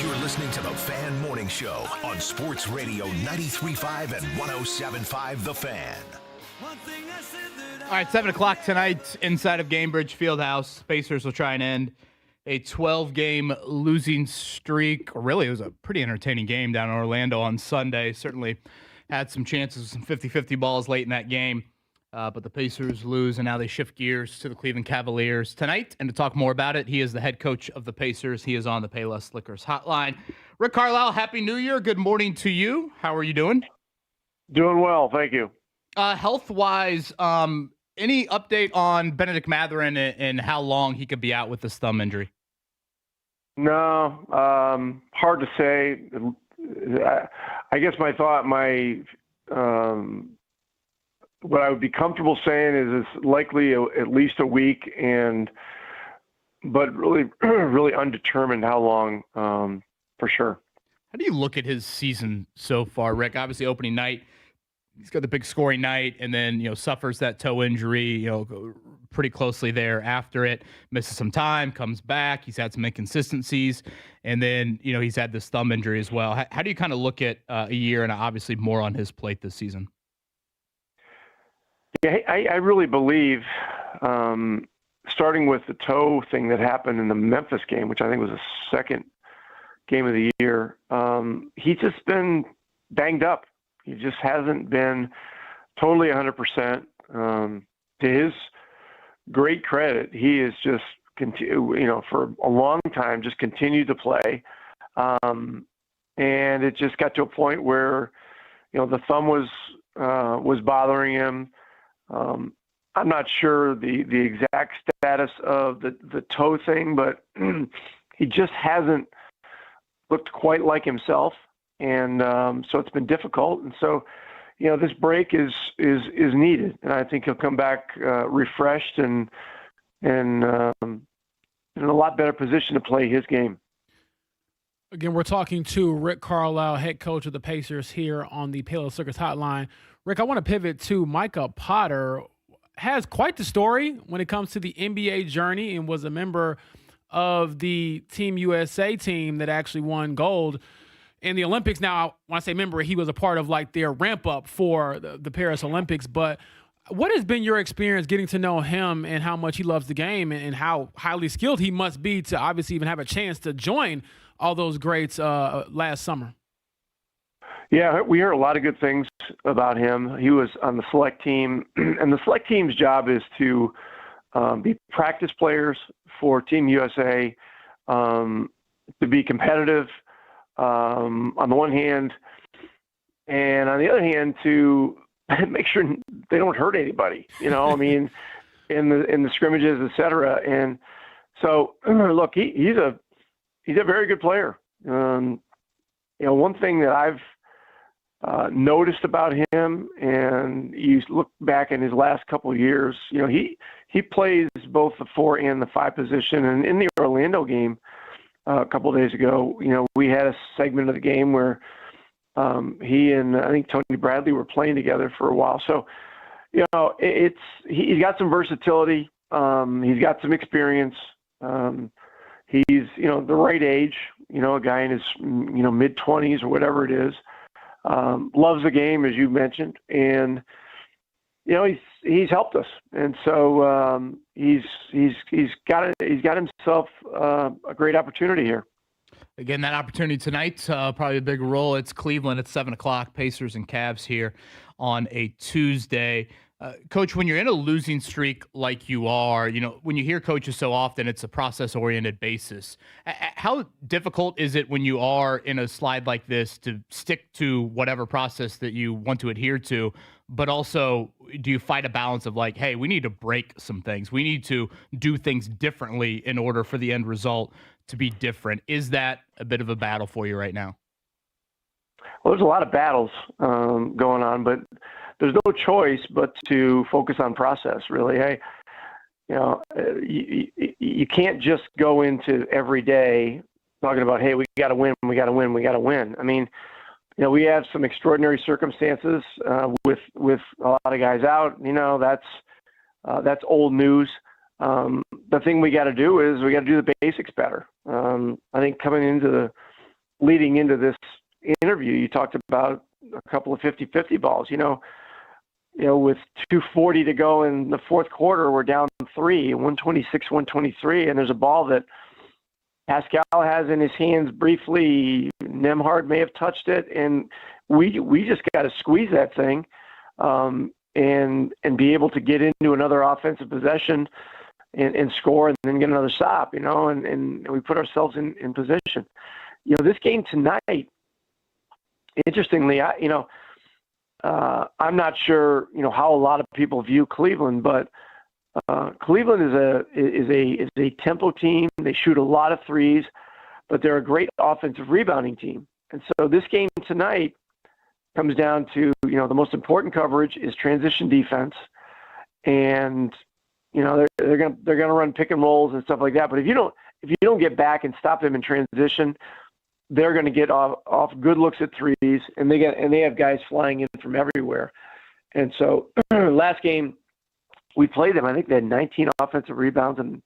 You're listening to The Fan Morning Show on Sports Radio 93.5 and 107.5 The Fan. All right, 7 o'clock tonight inside of Gainbridge Fieldhouse. Pacers will try and end a 12-game losing streak. Really, it was a pretty entertaining game down in Orlando on Sunday. Certainly had some chances, some 50-50 balls late in that game. But the Pacers lose, and now they shift gears to the Cleveland Cavaliers tonight. And to talk more about it, he is the head coach of the Pacers. He is on the Payless Liquors hotline. Rick Carlisle, Happy New Year. Good morning to you. How are you doing? Doing well, thank you. Health-wise, any update on Benedict Mathurin and how long he could be out with this thumb injury? No, hard to say. I guess what I would be comfortable saying is it's likely at least a week, but really undetermined how long for sure. How do you look at his season so far, Rick? Obviously, opening night, he's got the big scoring night, and then suffers that toe injury, pretty closely there after it, misses some time, comes back. He's had some inconsistencies, and then he's had this thumb injury as well. How do you kind of look at a year and obviously more on his plate this season? Yeah, I really believe, starting with the toe thing that happened in the Memphis game, which I think was the second game of the year, he's just been banged up. He just hasn't been totally 100%. To his great credit, he is just for a long time just continued to play, and it just got to a point where the thumb was bothering him. I'm not sure the exact status of the toe thing, but he just hasn't looked quite like himself, and so it's been difficult. And so, this break is needed, and I think he'll come back refreshed and in a lot better position to play his game. Again, we're talking to Rick Carlisle, head coach of the Pacers, here on the Payless Circus Hotline. Rick, I want to pivot to Micah Potter. Has quite the story when it comes to the NBA journey, and was a member of the Team USA team that actually won gold in the Olympics. Now, when I say member, he was a part of like their ramp up for the Paris Olympics. But what has been your experience getting to know him and how much he loves the game and how highly skilled he must be to obviously even have a chance to join all those greats last summer? Yeah, we heard a lot of good things about him. He was on the select team, and the select team's job is to be practice players for Team USA, to be competitive on the one hand, and on the other hand, to make sure they don't hurt anybody. I mean, in the scrimmages, et cetera. And so, look, he's a very good player. One thing that I've noticed about him, and you look back in his last couple of years, he plays both the 4 and the 5 position. And in the Orlando game a couple of days ago, we had a segment of the game where he and I think Tony Bradley were playing together for a while. So, he's got some versatility. He's got some experience. He's, the right age, a guy in his, mid-20s or whatever it is. Loves the game, as you mentioned, and he's helped us, and so he's got himself a great opportunity here. Again, that opportunity tonight, probably a big role. It's Cleveland at 7:00. Pacers and Cavs here on a Tuesday. Coach, when you're in a losing streak like you are, when you hear coaches so often, it's a process-oriented basis. How difficult is it when you are in a slide like this to stick to whatever process that you want to adhere to, but also do you fight a balance of like, hey, we need to break some things. We need to do things differently in order for the end result to be different. Is that a bit of a battle for you right now? Well, there's a lot of battles going on, but there's no choice but to focus on process, really. Hey, you can't just go into every day talking about, hey, we got to win, we got to win, we got to win. I mean, we have some extraordinary circumstances with a lot of guys out. That's old news. The thing we got to do is we got to do the basics better. I think leading into this interview, you talked about a couple of 50-50 balls. With 2:40 to go in the fourth quarter, we're down 3, 126-123, and there's a ball that Pascal has in his hands briefly. Nembhard may have touched it, and we just got to squeeze that thing and be able to get into another offensive possession and score and then get another stop, and we put ourselves in position. This game tonight, interestingly, I'm not sure, how a lot of people view Cleveland, but Cleveland is a tempo team. They shoot a lot of threes, but they're a great offensive rebounding team. And so this game tonight comes down to, the most important coverage is transition defense, and they're gonna run pick and rolls and stuff like that. But if you don't get back and stop them in transition, they're going to get off good looks at threes, and they have guys flying in from everywhere. And so last game we played them, I think they had 19 offensive rebounds and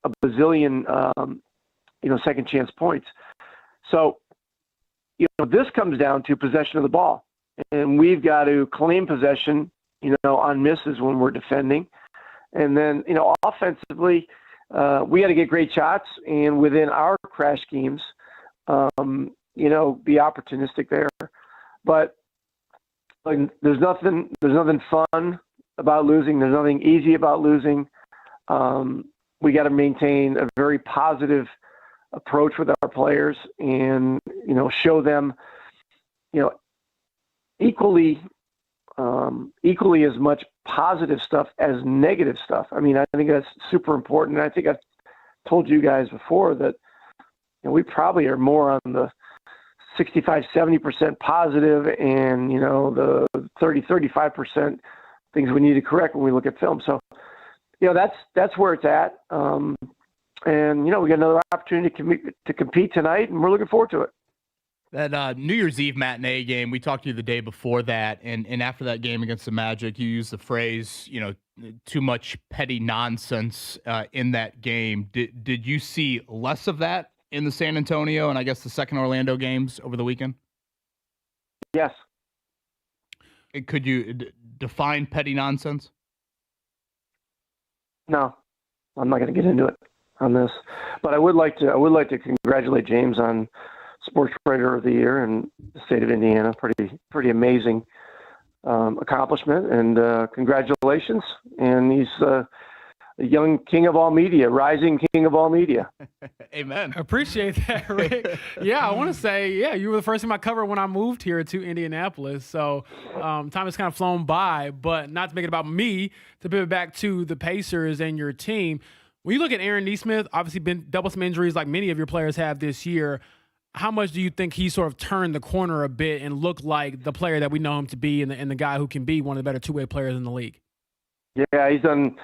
a bazillion, second chance points. So, this comes down to possession of the ball, and we've got to claim possession, on misses when we're defending. And then, offensively, we got to get great shots, and within our crash schemes, be opportunistic there. But there's nothing fun about losing. There's nothing easy about losing. We got to maintain a very positive approach with our players, and show them, equally as much positive stuff as negative stuff. I mean, I think that's super important. And I think I've told you guys before that we probably are more on the 65-70% positive, and the 30-35% things we need to correct when we look at film. So that's where it's at. And we got another opportunity to compete tonight, and we're looking forward to it. That New Year's Eve matinee game, we talked to you the day before that, and after that game against the Magic, you used the phrase, too much petty nonsense in that game. Did you see less of that in the San Antonio and I guess the second Orlando games over the weekend? Yes. Could you define petty nonsense? No, I'm not going to get into it on this, but I would like to congratulate James on Sports Writer of the Year in the state of Indiana. Pretty amazing accomplishment, and congratulations. And he's a young king of all media, rising king of all media. Amen. Appreciate that, Rick. Yeah, I want to say, you were the first team I covered when I moved here to Indianapolis. So time has kind of flown by, but not to make it about me, to pivot back to the Pacers and your team. When you look at Aaron Nesmith, obviously been dealt with some injuries like many of your players have this year. How much do you think he sort of turned the corner a bit and looked like the player that we know him to be, and the guy who can be one of the better two-way players in the league? Yeah, he's done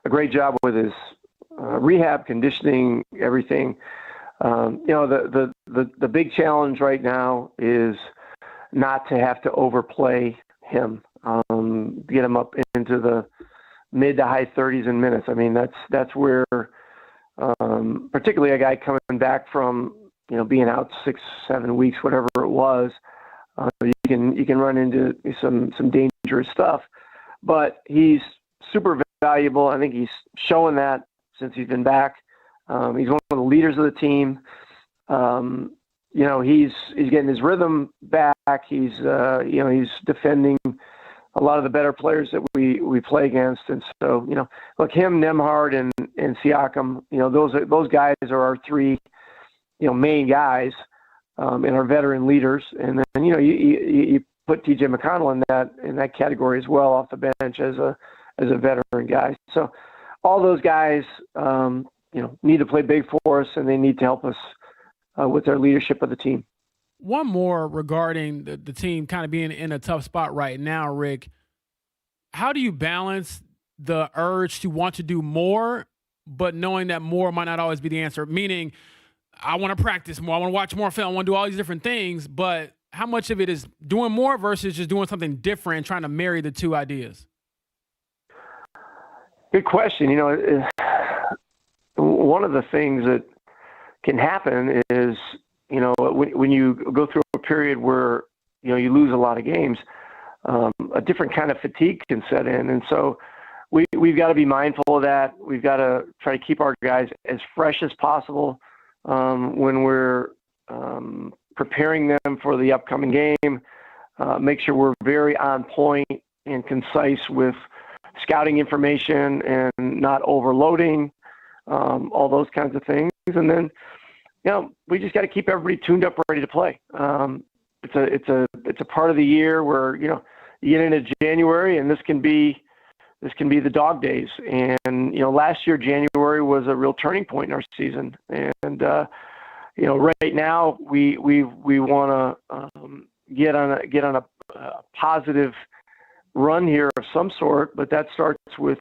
a great job with his rehab, conditioning, everything. The big challenge right now is not to have to overplay him, get him up into the mid to high 30s in minutes. I mean, that's where, particularly a guy coming back from, being out 6-7 weeks, whatever it was, you can run into some dangerous stuff. But he's super valuable. I think he's showing that since he's been back. He's one of the leaders of the team. He's getting his rhythm back. He's defending a lot of the better players that we play against. And so, look, him, Nembhard, and Siakam, those guys are our three, main guys, and our veteran leaders. And then, you put TJ McConnell in that category as well off the bench as a veteran guy. So all those guys, need to play big for us, and they need to help us with their leadership of the team. One more regarding the team kind of being in a tough spot right now, Rick. How do you balance the urge to want to do more, but knowing that more might not always be the answer? Meaning, I want to practice more, I want to watch more film, I want to do all these different things, but how much of it is doing more versus just doing something different and trying to marry the two ideas? Good question. One of the things that can happen is, when you go through a period where, you lose a lot of games, a different kind of fatigue can set in. And so we've got to be mindful of that. We've got to try to keep our guys as fresh as possible when we're preparing them for the upcoming game. Make sure we're very on point and concise with scouting information and not overloading, all those kinds of things. And then, we just got to keep everybody tuned up, ready to play. It's a part of the year where, you get into January, and this can be the dog days. And, last year, January was a real turning point in our season. And, right now we want to get on a positive run here of some sort, but that starts with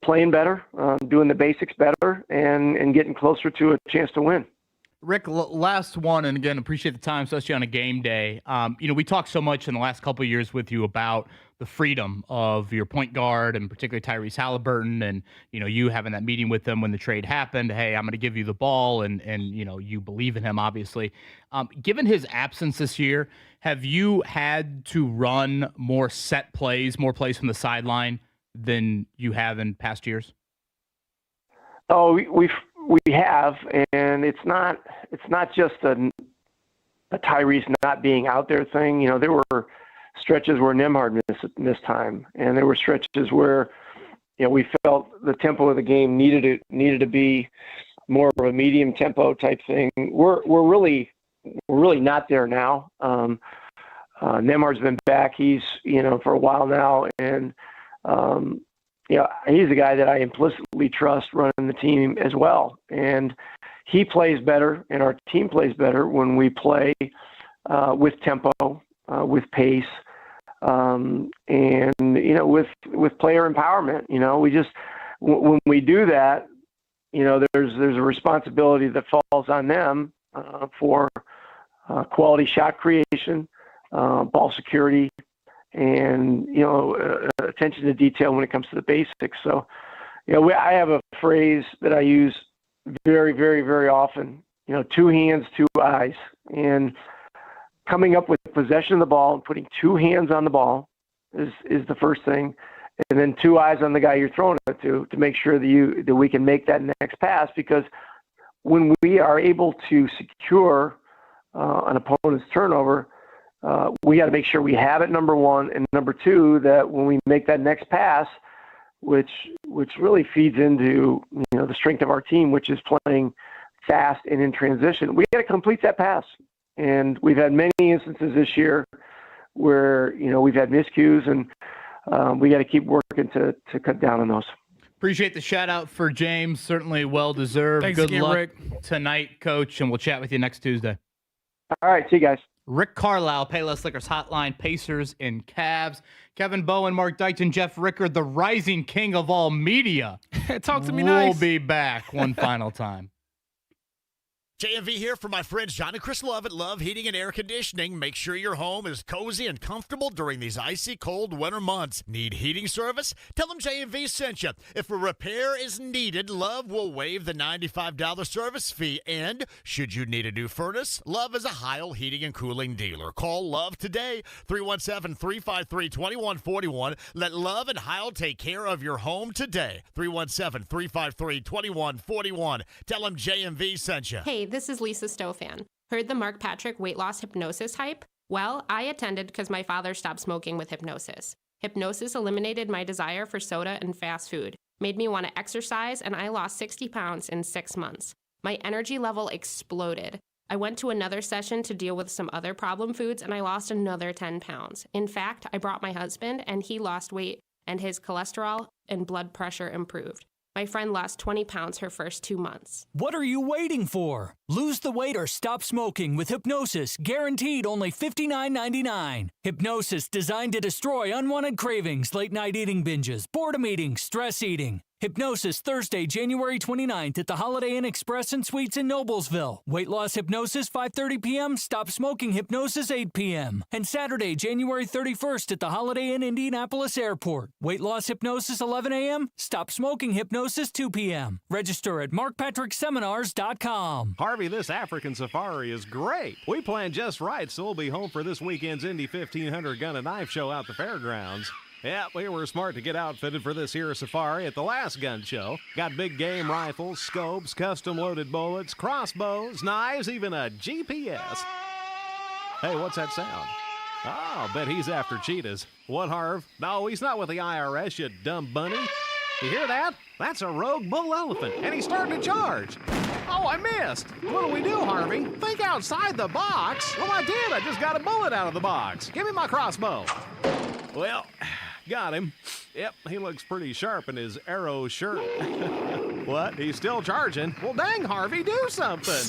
playing better, doing the basics better, and getting closer to a chance to win. Rick, last one, and again, appreciate the time, especially on a game day. We talked so much in the last couple of years with you about the freedom of your point guard and particularly Tyrese Halliburton, and you having that meeting with them when the trade happened. Hey, I'm going to give you the ball, and you believe in him, obviously. Given his absence this year, have you had to run more set plays, more plays from the sideline than you have in past years? Oh, we have, and it's not just a Tyrese not being out there thing. There were stretches where Nembhard missed time, and there were stretches where we felt the tempo of the game needed to be more of a medium tempo type thing. We're really not there now. Nembhard's been back. He's for a while now, and he's a guy that I implicitly trust running the team as well. And he plays better, and our team plays better when we play with tempo, with pace, and with player empowerment. We just when we do that, there's a responsibility that falls on them for quality shot creation, ball security, and attention to detail when it comes to the basics. So I have a phrase that I use very, very, very often, 2 hands, 2 eyes, and coming up with possession of the ball and putting 2 hands on the ball is the first thing, and then 2 eyes on the guy you're throwing it to make sure that we can make that next pass, because when we are able to secure an opponent's turnover, we got to make sure we have it, number one, and number two, that when we make that next pass, which really feeds into the strength of our team, which is playing fast and in transition, we got to complete that pass. And we've had many instances this year where we've had miscues, and we got to keep working to cut down on those. Appreciate the shout out for James. Certainly well deserved. Thanks Good again, luck Rick. tonight, Coach, and we'll chat with you next Tuesday. All right, see you guys. Rick Carlisle, Payless Liquors Hotline, Pacers and Cavs. Kevin Bowen, Mark Dykton, Jeff Rickard, the rising king of all media. Talk to me nice. We'll be back one final time. JMV here for my friends John and Chris Love at Love Heating and Air Conditioning. Make sure your home is cozy and comfortable during these icy cold winter months. Need heating service? Tell them JMV sent you. If a repair is needed, Love will waive the $95 service fee. And should you need a new furnace, Love is a Heil Heating and Cooling dealer. Call Love today, 317-353-2141. Let Love and Heil take care of your home today. 317-353-2141. Tell them JMV sent you. Hey, this is Lisa Stofan. Heard the Mark Patrick weight loss hypnosis hype? Well, I attended because my father stopped smoking with hypnosis. Hypnosis eliminated my desire for soda and fast food, made me want to exercise, and I lost 60 pounds in 6 months. My energy level exploded. I went to another session to deal with some other problem foods, and I lost another 10 pounds. In fact, I brought my husband, and he lost weight, and his cholesterol and blood pressure improved. My friend lost 20 pounds her first 2 months. What are you waiting for? Lose the weight or stop smoking with Hypnosis, guaranteed only $59.99. Hypnosis designed to destroy unwanted cravings, late-night eating binges, boredom eating, stress eating. Hypnosis Thursday, January 29th at the Holiday Inn Express and Suites in Noblesville. Weight loss hypnosis 5:30 p.m. Stop smoking hypnosis 8 p.m. And Saturday, January 31st at the Holiday Inn Indianapolis Airport. Weight loss hypnosis 11 a.m. Stop smoking hypnosis 2 p.m. Register at markpatrickseminars.com. Harvey, this African safari is great. We planned just right, so we'll be home for this weekend's Indy 1500 Gun and Knife Show out the fairgrounds. Yeah, we were smart to get outfitted for this here safari at the last gun show. Got big game rifles, scopes, custom-loaded bullets, crossbows, knives, even a GPS. Hey, what's that sound? Oh, bet he's after cheetahs. What, Harv? No, he's not with the IRS, you dumb bunny. You hear that? That's a rogue bull elephant, and he's starting to charge. Oh, I missed. What do we do, Harvey? Think outside the box. Well, I did. I just got a bullet out of the box. Give me my crossbow. Well, got him. Yep, he looks pretty sharp in his arrow shirt. What? He's still charging? Well, dang, Harvey, do something.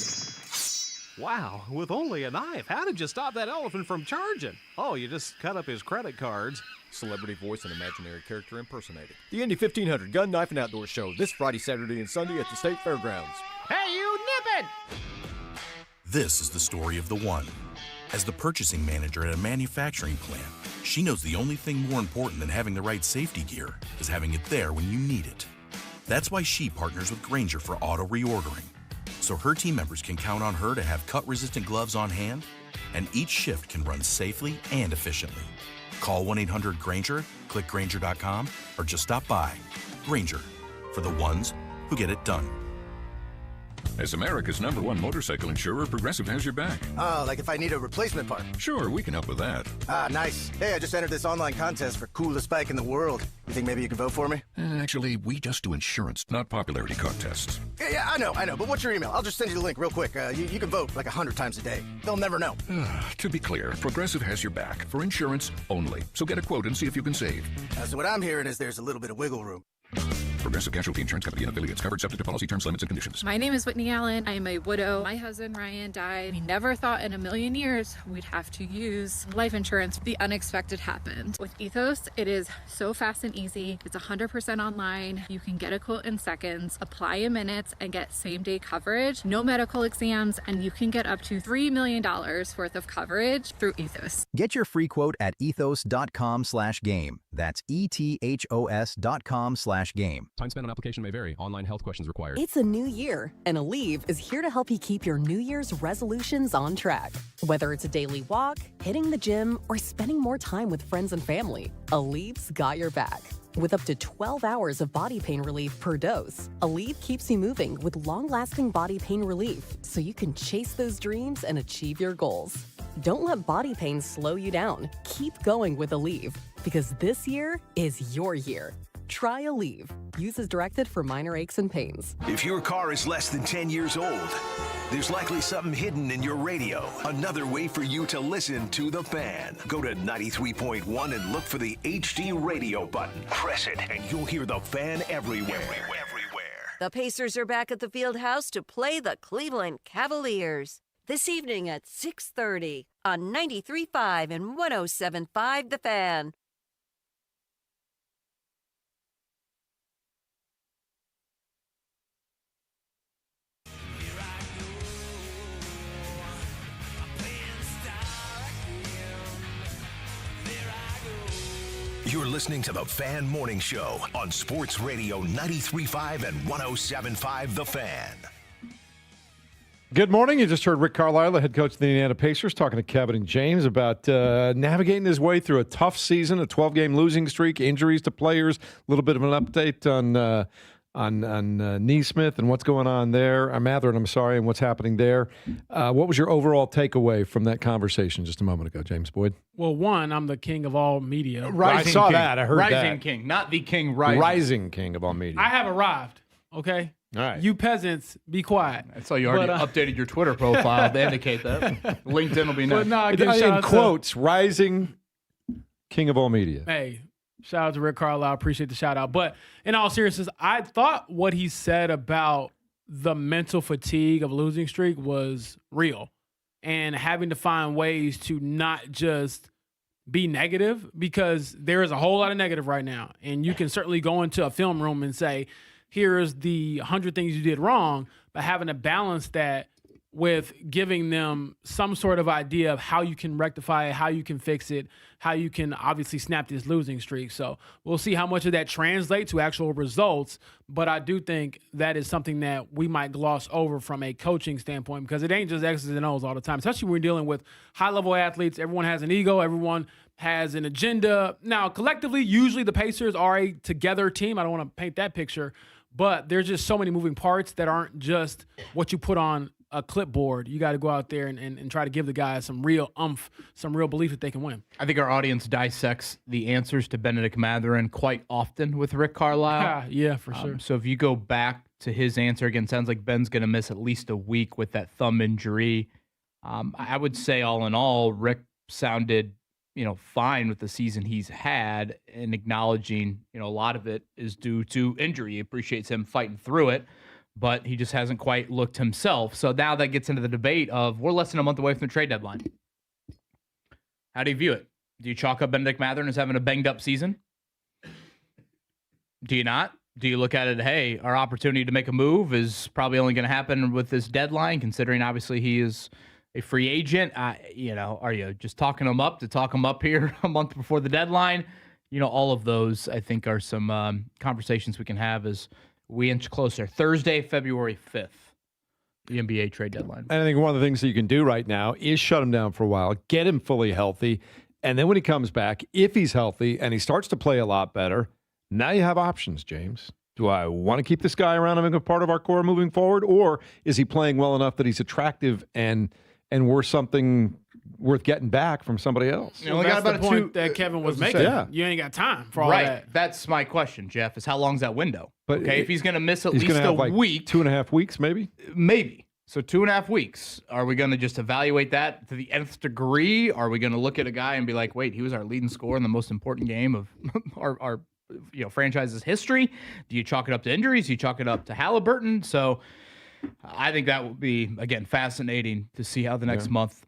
Wow, with only a knife. How did you stop that elephant from charging? Oh, you just cut up his credit cards. Celebrity voice and imaginary character impersonated. The Indy 1500 Gun, Knife, and Outdoor Show this Friday, Saturday, and Sunday at the State Fairgrounds. Hey, you nip it! This is the story of the one. As the purchasing manager at a manufacturing plant, she knows the only thing more important than having the right safety gear is having it there when you need it. That's why she partners with Grainger for auto reordering, so her team members can count on her to have cut-resistant gloves on hand, and each shift can run safely and efficiently. Call 1-800-GRAINGER, click Grainger.com, or just stop by. Grainger, for the ones who get it done. As America's #1 motorcycle insurer, Progressive has your back. Oh, like if I need a replacement part? Sure, we can help with that. Ah, nice. Hey, I just entered this online contest for coolest bike in the world. You think maybe you could vote for me? Actually, we just do insurance, not popularity contests. Yeah, I know. But what's your email? I'll just send you the link real quick. You can vote like 100 times a day. They'll never know. To be clear, Progressive has your back for insurance only. So get a quote and see if you can save. So what I'm hearing is there's a little bit of wiggle room. Progressive Casualty Insurance Company and affiliates, covered subject to policy terms, limits, and conditions. My name is Whitney Allen. I am a widow. My husband Ryan died. We never thought in a million years we'd have to use life insurance. The unexpected happened. With Ethos, it is so fast and easy. It's 100% online. You can get a quote in seconds, apply in minutes, and get same-day coverage. No medical exams, and you can get up to $3 million worth of coverage through Ethos. Get your free quote at ethos.com/game. That's ethos.com/game. Time spent on application may vary. Online health questions required. It's a new year, and Aleve is here to help you keep your New Year's resolutions on track. Whether it's a daily walk, hitting the gym, or spending more time with friends and family, Aleve's got your back. With up to 12 hours of body pain relief per dose, Aleve keeps you moving with long-lasting body pain relief so you can chase those dreams and achieve your goals. Don't let body pain slow you down. Keep going with Aleve, because this year is your year. Try Aleve. Use as directed for minor aches and pains. If your car is less than 10 years old, there's likely something hidden in your radio. Another way for you to listen to The Fan. Go to 93.1 and look for the HD radio button. Press it and you'll hear The Fan everywhere. The Pacers are back at the field house to play the Cleveland Cavaliers. This evening at 6:30 on 93.5 and 107.5 The Fan. You're listening to The Fan Morning Show on Sports Radio 93.5 and 107.5 The Fan. Good morning. You just heard Rick Carlisle, the head coach of the Indiana Pacers, talking to Kevin and James about navigating his way through a tough season, a 12-game losing streak, injuries to players, a little bit of an update on Neesmith and what's going on there. And what's happening there. What was your overall takeaway from that conversation just a moment ago, James Boyd? Well, one, I'm the king of all media. I saw that. I heard that. Rising king, not the king rising. Rising king of all media. I have arrived, okay? All right. You peasants, be quiet. I saw you already updated your Twitter profile to indicate that. LinkedIn will be nice. But no, in quotes, rising king of all media. Hey, shout out to Rick Carlisle. Appreciate the shout out. But in all seriousness, I thought what he said about the mental fatigue of a losing streak was real, and having to find ways to not just be negative, because there is a whole lot of negative right now. And you can certainly go into a film room and say, here's the 100 things you did wrong, but having to balance that with giving them some sort of idea of how you can rectify it, how you can fix it, how you can obviously snap this losing streak. So we'll see how much of that translates to actual results. But I do think that is something that we might gloss over from a coaching standpoint, because it ain't just X's and O's all the time, especially when we're dealing with high-level athletes. Everyone has an ego. Everyone has an agenda. Now, collectively, usually the Pacers are a together team. I don't want to paint that picture, but there's just so many moving parts that aren't just what you put on a clipboard. You got to go out there and try to give the guys some real oomph, some real belief that they can win. I think our audience dissects the answers to Benedict Mathurin quite often with Rick Carlisle. Yeah, for sure. So if you go back to his answer, again, sounds like Ben's going to miss at least a week with that thumb injury. I would say all in all, Rick sounded fine with the season he's had, and acknowledging, a lot of it is due to injury. He appreciates him fighting through it, but he just hasn't quite looked himself. So now that gets into the debate of, we're less than a month away from the trade deadline. How do you view it? Do you chalk up Benedict Mathurin as having a banged up season? Do you not? Do you look at it, hey, our opportunity to make a move is probably only going to happen with this deadline, considering obviously he is a free agent? Are you just talking him up to talk him up here a month before the deadline? All of those, I think, are some conversations we can have as we inch closer. Thursday, February 5th, the NBA trade deadline. And I think one of the things that you can do right now is shut him down for a while, get him fully healthy, and then when he comes back, if he's healthy and he starts to play a lot better, now you have options, James. Do I want to keep this guy around and make a part of our core moving forward, or is he playing well enough that he's attractive and worth something worth getting back from somebody else? Well, that's the point that Kevin was making. Yeah. You ain't got time for all right. that. That's my question, Jeff, is how long's that window? But if he's going to miss at least a week. 2.5 weeks, maybe? Maybe. So 2.5 weeks. Are we going to just evaluate that to the nth degree? Are we going to look at a guy and be like, wait, he was our leading scorer in the most important game of our franchise's history? Do you chalk it up to injuries? Do you chalk it up to Halliburton? So I think that will be, again, fascinating to see how the next month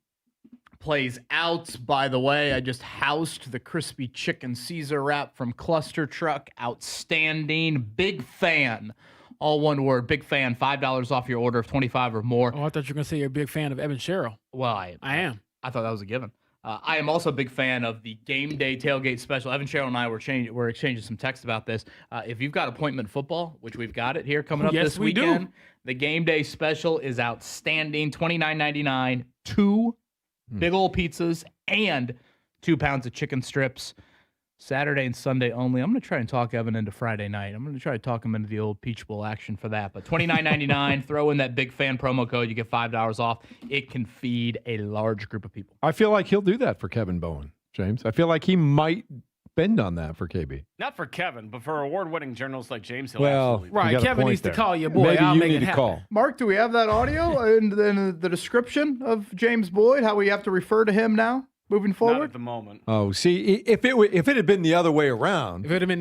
plays out. By the way, I just housed the crispy chicken Caesar wrap from Cluster Truck. Outstanding. Big fan. All one word. Big fan. $5 off your order of 25 or more. Oh, I thought you were going to say you're a big fan of Evan Sherrill. Well, I am. I thought that was a given. I am also a big fan of the game day tailgate special. Evan Sherrill and I were exchanging some text about this. If you've got appointment football, which we've got it here coming up this weekend, do. The game day special is outstanding. $29.99, 2 big old pizzas and 2 pounds of chicken strips. Saturday and Sunday only. I'm going to try and talk Evan into Friday night. I'm going to try to talk him into the old Peach Bowl action for that. But $29.99, throw in that big fan promo code. You get $5 off. It can feed a large group of people. I feel like he'll do that for Kevin Bowen, James. I feel like he might bend on that for KB. Not for Kevin, but for award-winning journalists like James Hill. Well, right. Kevin needs to call your boy. Maybe I'll you make need it to happen. call. Mark, do we have that audio in the description of James Boyd? How we have to refer to him now? Moving forward? Not at the moment. Oh, see, if it had been the other way around, if it had been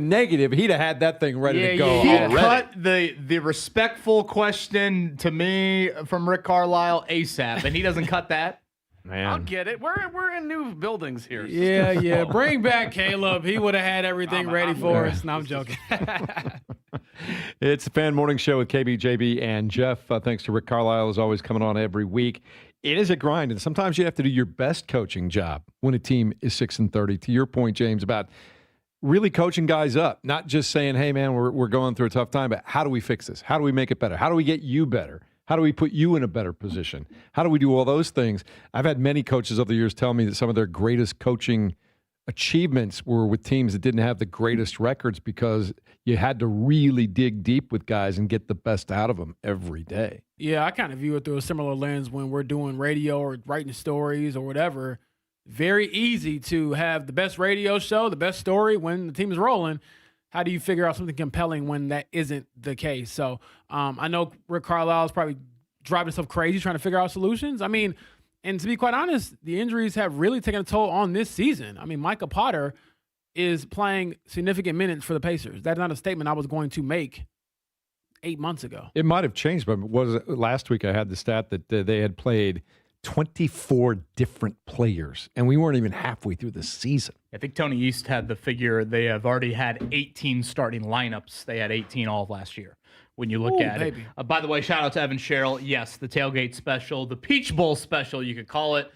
negative, he'd have had that thing ready to go He already. cut the respectful question to me from Rick Carlisle ASAP, and he doesn't cut that. Man, I'll get it. We're in new buildings here. Yeah. Bring back Caleb. He would have had everything ready for us. No, I'm joking. It's the Fan Morning Show with KB, JB, and Jeff. Thanks to Rick Carlisle, as always, coming on every week. It is a grind, and sometimes you have to do your best coaching job when a team is 6-30. To your point, James, about really coaching guys up, not just saying, hey, man, we're going through a tough time, but how do we fix this? How do we make it better? How do we get you better? How do we put you in a better position? How do we do all those things? I've had many coaches over the years tell me that some of their greatest coaching achievements were with teams that didn't have the greatest records because you had to really dig deep with guys and get the best out of them every day. Yeah, I kind of view it through a similar lens when we're doing radio or writing stories or whatever. Very easy to have the best radio show, the best story when the team is rolling. How do you figure out something compelling when that isn't the case? So I know Rick Carlisle is probably driving himself crazy trying to figure out solutions. I mean, and to be quite honest, the injuries have really taken a toll on this season. I mean, Micah Potter is playing significant minutes for the Pacers. That's not a statement I was going to make 8 months ago. It might have changed, but last week I had the stat that they had played 24 different players, and we weren't even halfway through the season. I think Tony East had the figure. They have already had 18 starting lineups. They had 18 all of last year. When you look at it. By the way, shout out to Evan Sherrill. Yes, the tailgate special, the Peach Bowl special, you could call it.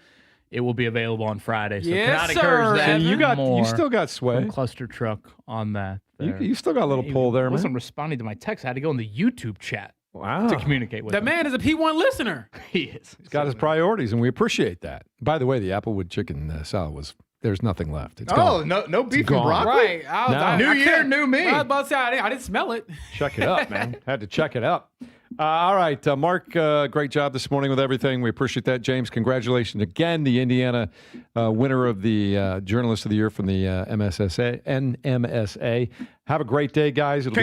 It will be available on Friday. So cannot encourage that. You still got sway. Cluster Truck on that. You still got a little pull there, man. Wasn't responding to my text. I had to go in the YouTube chat. Wow. To communicate with that him. man is a P1 listener. He is. He's got his priorities, and we appreciate that. By the way, the Applewood chicken salad there's nothing left. It's gone. No beef and broccoli? Right. New year, new me. I was about to say, I didn't smell it. Check it up, man. Had to check it up. All right, Mark, great job this morning with everything. We appreciate that. James, congratulations again. The Indiana winner of the Journalist of the Year from the NMSA. Have a great day, guys. It'll be